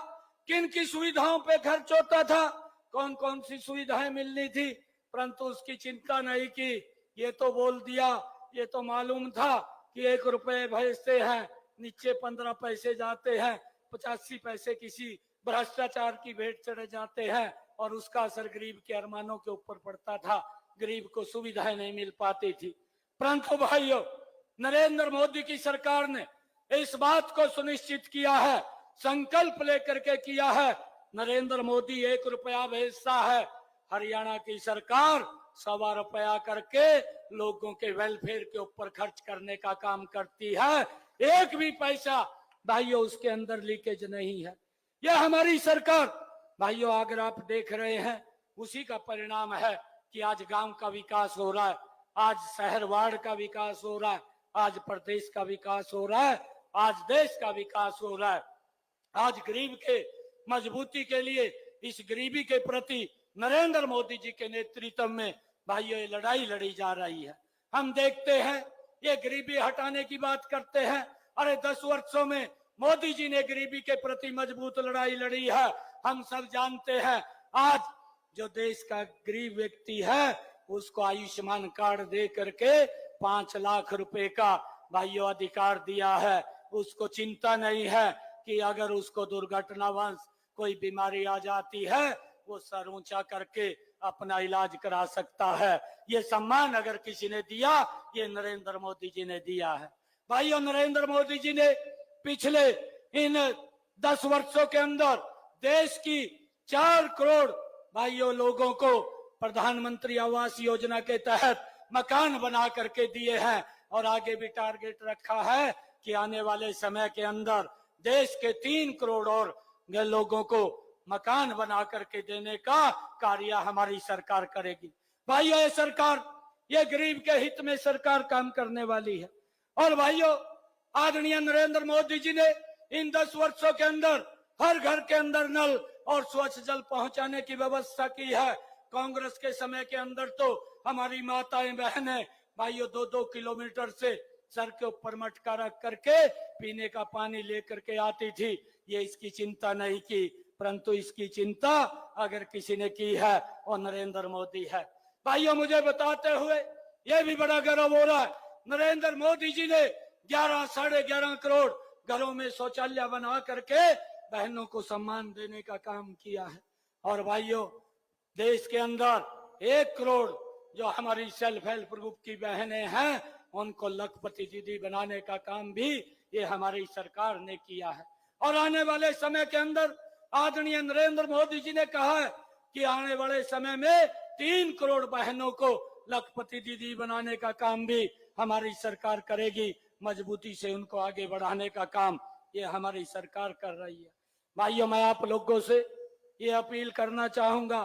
किन की सुविधाओं पे खर्च होता था? कौन कौन सी सुविधाएं मिलनी थी? परंतु उसकी चिंता नहीं की। ये तो बोल दिया, ये तो मालूम था कि 1 रुपये भेजते हैं, नीचे 15 पैसे जाते हैं, 85 पैसे किसी भ्रष्टाचार की भेंट चढ़े जाते हैं, और उसका असर गरीब के अरमानों के ऊपर पड़ता था। गरीब को सुविधाएं नहीं मिल पाती थी। परंतु भाइयों, नरेंद्र मोदी की सरकार ने इस बात को सुनिश्चित किया है, संकल्प लेकर के किया है। नरेंद्र मोदी 1 रुपया भेजता है, हरियाणा की सरकार 1.25 रुपया करके लोगों के वेलफेयर के ऊपर खर्च करने का काम करती है। एक भी पैसा भाइयों उसके अंदर लीकेज नहीं है। यह हमारी सरकार भाइयों, अगर आप देख रहे हैं, उसी का परिणाम है कि आज गांव का विकास हो रहा है, आज शहर वार्ड का विकास हो रहा है, आज प्रदेश का विकास हो रहा है, आज देश का विकास हो रहा है। आज गरीब के मजबूती के लिए, इस गरीबी के प्रति नरेंद्र मोदी जी के नेतृत्व में भाइयों ये लड़ाई लड़ी जा रही है। हम देखते हैं, ये गरीबी हटाने की बात करते हैं। अरे 10 वर्षों में मोदी जी ने गरीबी के प्रति मजबूत लड़ाई लड़ी है। हम सब जानते हैं, आज जो देश का गरीब व्यक्ति है उसको आयुष्मान कार्ड दे करके 5 लाख रुपए का भाइयों अधिकार दिया है। उसको चिंता नहीं है कि अगर उसको दुर्घटनावश कोई बीमारी आ जाती है वो सर ऊंचा करके अपना इलाज करा सकता है। ये सम्मान अगर किसी ने दिया, ये नरेंद्र मोदी जी ने दिया है। भाइयों, नरेंद्र मोदी जी ने पिछले इन 10 वर्षों के अंदर देश की 4 करोड़ भाइयों लोगों को प्रधानमंत्री आवास योजना के तहत मकान बना करके दिए हैं और आगे भी टारगेट रखा है कि आने वाले समय के अंदर देश के 3 करोड़ और लोगों को मकान बना करके देने का कार्य हमारी सरकार करेगी। भाइयों, ये सरकार, ये गरीब के हित में सरकार काम करने वाली है। और भाइयों, आदरणीय नरेंद्र मोदी जी ने इन 10 वर्षों के अंदर हर घर के अंदर नल और स्वच्छ जल पहुंचाने की व्यवस्था की है। कांग्रेस के समय के अंदर तो हमारी माताएं बहनें भाइयों 2-2 किलोमीटर से सर के ऊपर मटका रख करके पीने का पानी लेकर के आती थी। ये इसकी चिंता नहीं की, परंतु इसकी चिंता अगर किसी ने की है वो नरेंद्र मोदी है। भाइयों, मुझे बताते हुए ये भी बड़ा गर्व हो रहा है, नरेंद्र मोदी जी ने 11-11.5 करोड़ घरों में शौचालय बना करके बहनों को सम्मान देने का काम किया है। और भाइयों, देश के अंदर 1 करोड़ जो हमारी सेल्फ हेल्प ग्रुप की बहनें हैं उनको लखपति दीदी बनाने का काम भी ये हमारी सरकार ने किया है। और आने वाले समय के अंदर आदरणीय नरेंद्र मोदी जी ने कहा है कि आने वाले समय में 3 करोड़ बहनों को लखपति दीदी बनाने का काम भी हमारी सरकार करेगी। मजबूती से उनको आगे बढ़ाने का काम ये हमारी सरकार कर रही है। भाइयों, मैं आप लोगों से ये अपील करना चाहूंगा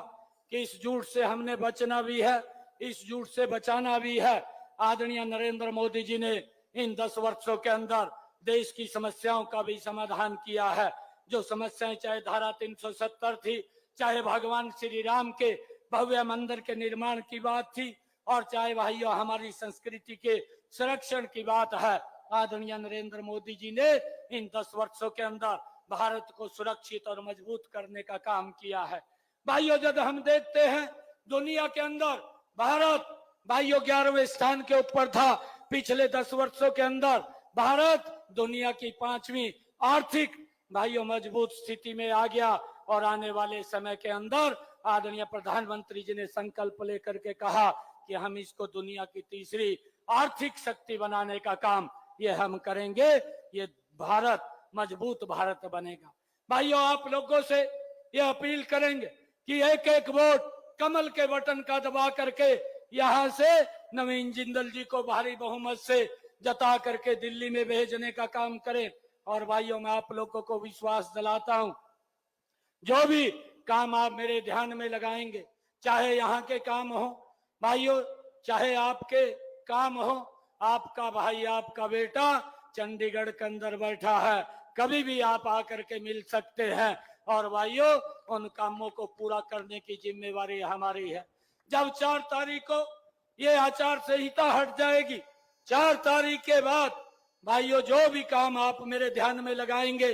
कि इस झूठ से हमने बचना भी है, इस झूठ से बचाना भी है। आदरणीय नरेंद्र मोदी जी ने इन 10 वर्षों के अंदर देश की समस्याओं का भी समाधान किया है। जो समस्याएं चाहे धारा 370 थी, चाहे भगवान श्री राम के भव्य मंदिर के निर्माण की बात थी, और चाहे भाइयों हमारी संस्कृति के संरक्षण की बात है, आदरणीय नरेंद्र मोदी जी ने इन 10 वर्षों के अंदर भारत को सुरक्षित और मजबूत करने का काम किया है। भाइयों, जब हम देखते हैं दुनिया के अंदर भारत भाइयों 11वें स्थान के ऊपर था। पिछले 10 वर्षों के अंदर भारत दुनिया की 5वीं आर्थिक भाइयों मजबूत स्थिति में आ गया। और आने वाले समय के अंदर आदरणीय प्रधानमंत्री जी ने संकल्प लेकर के कहा कि हम इसको दुनिया की 3री आर्थिक शक्ति बनाने का काम ये हम करेंगे। ये भारत मजबूत भारत बनेगा। भाइयों, आप लोगों से ये अपील करेंगे कि एक वोट कमल के बटन का दबा करके यहाँ से नवीन जिंदल जी को भारी बहुमत से जता करके दिल्ली में भेजने का काम करें। और भाइयों, मैं आप लोगों को विश्वास दिलाता हूं, जो भी काम आप मेरे ध्यान में लगाएंगे, चाहे यहाँ के काम हो भाइयों, चाहे आपके काम हो, आपका भाई आपका बेटा चंडीगढ़ के अंदर बैठा है, कभी भी आप आकर के मिल सकते हैं। और भाइयों, उन कामों को पूरा करने की जिम्मेवारी हमारी है। जब 4 तारीख को ये आचार संहिता हट जाएगी, 4 तारीख के बाद भाइयों जो भी काम आप मेरे ध्यान में लगाएंगे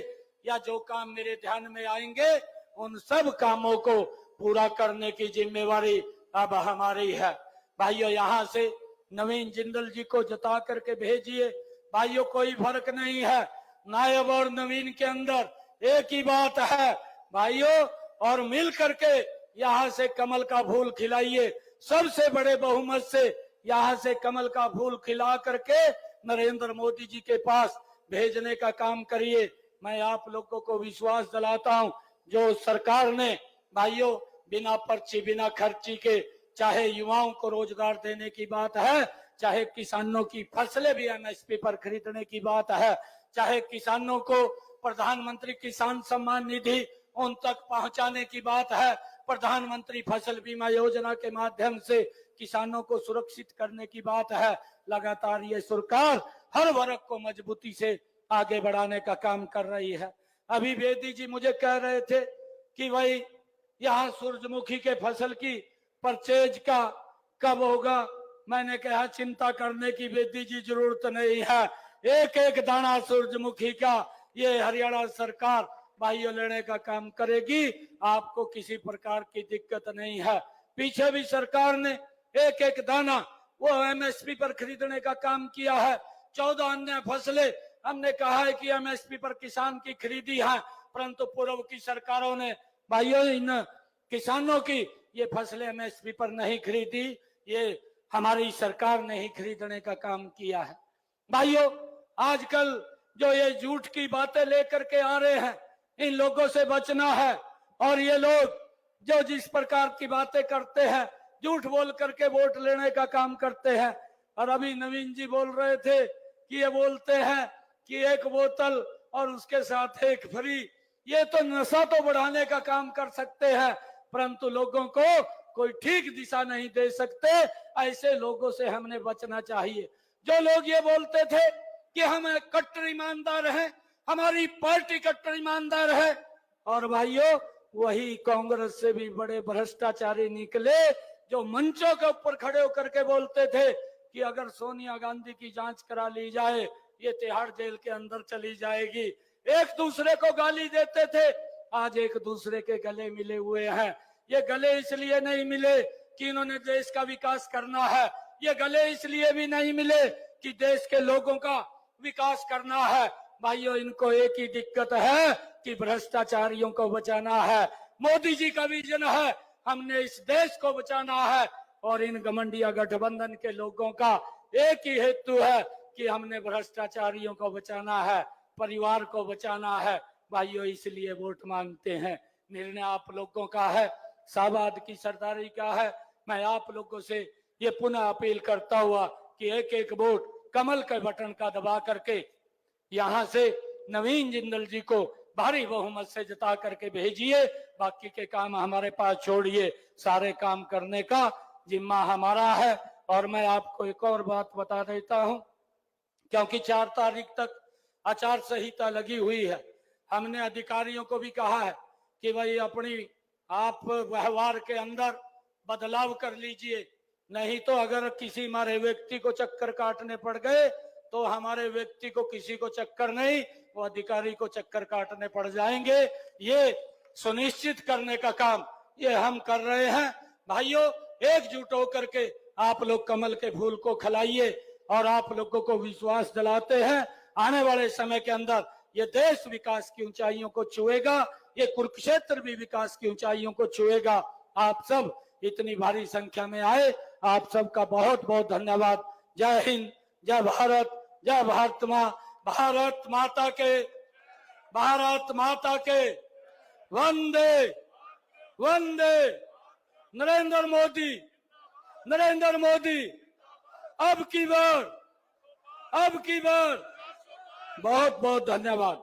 या जो काम मेरे ध्यान में आएंगे, उन सब कामों को पूरा करने की जिम्मेवारी अब हमारी है। भाइयों, यहाँ से नवीन जिंदल जी को जता करके भेजिए। भाइयों, कोई फर्क नहीं है, नायब और नवीन के अंदर एक ही बात है भाइयों। और मिल करके यहाँ से कमल का फूल खिलाइए, सबसे बड़े बहुमत से यहाँ से कमल का फूल खिला करके नरेंद्र मोदी जी के पास भेजने का काम करिए। मैं आप लोगों को विश्वास दिलाता हूं, जो सरकार ने भाइयों बिना पर्ची बिना खर्ची के, चाहे युवाओं को रोजगार देने की बात है, चाहे किसानों की फसलें भी एमएसपी पर खरीदने की बात है, चाहे किसानों को प्रधानमंत्री किसान सम्मान निधि उन तक पहुंचाने की बात है, प्रधानमंत्री फसल बीमा योजना के माध्यम से किसानों को सुरक्षित करने की बात है। लगातार ये सरकार हर वर्ग को मजबूती से आगे बढ़ाने का काम कर रही है। अभी बेदी जी मुझे कह रहे थे कि भाई यहाँ सूरजमुखी के फसल की परचेज का कब होगा। मैंने कहा चिंता करने की बेदी जी जरूरत नहीं है, एक एक दाना सूरजमुखी का ये हरियाणा सरकार भाइयों लेने का काम करेगी, आपको किसी प्रकार की दिक्कत नहीं है। पीछे भी सरकार ने एक एक दाना वो एमएसपी पर खरीदने का काम किया है। 14 अन्य फसलें हमने कहा है कि एमएसपी पर किसान की खरीदी है, परंतु पूर्व की सरकारों ने भाइयों इन किसानों की ये फसलें एमएसपी पर नहीं खरीदी, ये हमारी सरकार ने ही खरीदने का काम किया है। भाइयों आजकल जो ये झूठ की बातें लेकर के आ रहे हैं, इन लोगों से बचना है। और ये लोग जो जिस प्रकार की बातें करते हैं, झूठ बोल करके वोट लेने का काम करते हैं। और अभी नवीन जी बोल रहे थे कि ये बोलते हैं कि एक बोतल और उसके साथ एक फ्री, ये तो नशा तो बढ़ाने का काम कर सकते हैं, परंतु लोगों को कोई ठीक दिशा नहीं दे सकते। ऐसे लोगों से हमने बचना चाहिए। जो लोग ये बोलते थे कि हम कट्टर ईमानदार हैं, हमारी पार्टी कट्टर ईमानदार है, और भाइयों वही कांग्रेस से भी बड़े भ्रष्टाचारी निकले, जो मंचों के ऊपर खड़े होकर के बोलते थे कि अगर सोनिया गांधी की जांच करा ली जाए ये तिहाड़ जेल के अंदर चली जाएगी। एक दूसरे को गाली देते थे, आज एक दूसरे के गले मिले हुए हैं। ये गले इसलिए नहीं मिले कि इन्होंने देश का विकास करना है, ये गले इसलिए भी नहीं मिले कि देश के लोगों का विकास करना है। भाइयों इनको एक ही दिक्कत है कि भ्रष्टाचारियों को बचाना है। मोदी जी का विजन है, हमने इस देश को बचाना है, और इन घमंडिया गठबंधन के लोगों का एक ही हेतु है कि हमने भ्रष्टाचारियों को बचाना है, परिवार को बचाना है। भाइयों इसलिए वोट मांगते हैं। निर्णय आप लोगों का है, शाहबाद की सरदारी का है। मैं आप लोगों से ये पुनः अपील करता हुआ कि एक एक वोट कमल के बटन का दबा करके यहाँ से नवीन जिंदल जी को भारी बहुमत से जिता करके भेजिए। बाकी के काम हमारे पास छोड़िए, सारे काम करने का जिम्मा हमारा है। और मैं आपको एक और बात बता देता हूं, क्योंकि 4 तारीख तक आचार संहिता लगी हुई है। हमने अधिकारियों को भी कहा है कि भाई अपनी आप व्यवहार के अंदर बदलाव कर लीजिए, नहीं तो अगर किसी हमारे व्यक्ति को चक्कर काटने पड़ गए तो हमारे व्यक्ति को किसी को चक्कर नहीं, वो अधिकारी को चक्कर काटने पड़ जाएंगे। ये सुनिश्चित करने का काम ये हम कर रहे हैं। भाइयों एकजुट होकर के आप लोग कमल के फूल को खिलाइए, और आप लोगों को विश्वास दिलाते हैं आने वाले समय के अंदर ये देश विकास की ऊंचाइयों को छुएगा, ये कुरुक्षेत्र भी विकास की ऊंचाइयों को छुएगा। आप सब इतनी भारी संख्या में आए, आप सबका बहुत बहुत धन्यवाद। जय हिंद, जय भारत, जय भारत माँ, भारत माता के, भारत माता के, वंदे वंदे, नरेंद्र मोदी, नरेंद्र मोदी, अब की बार बहुत बहुत धन्यवाद।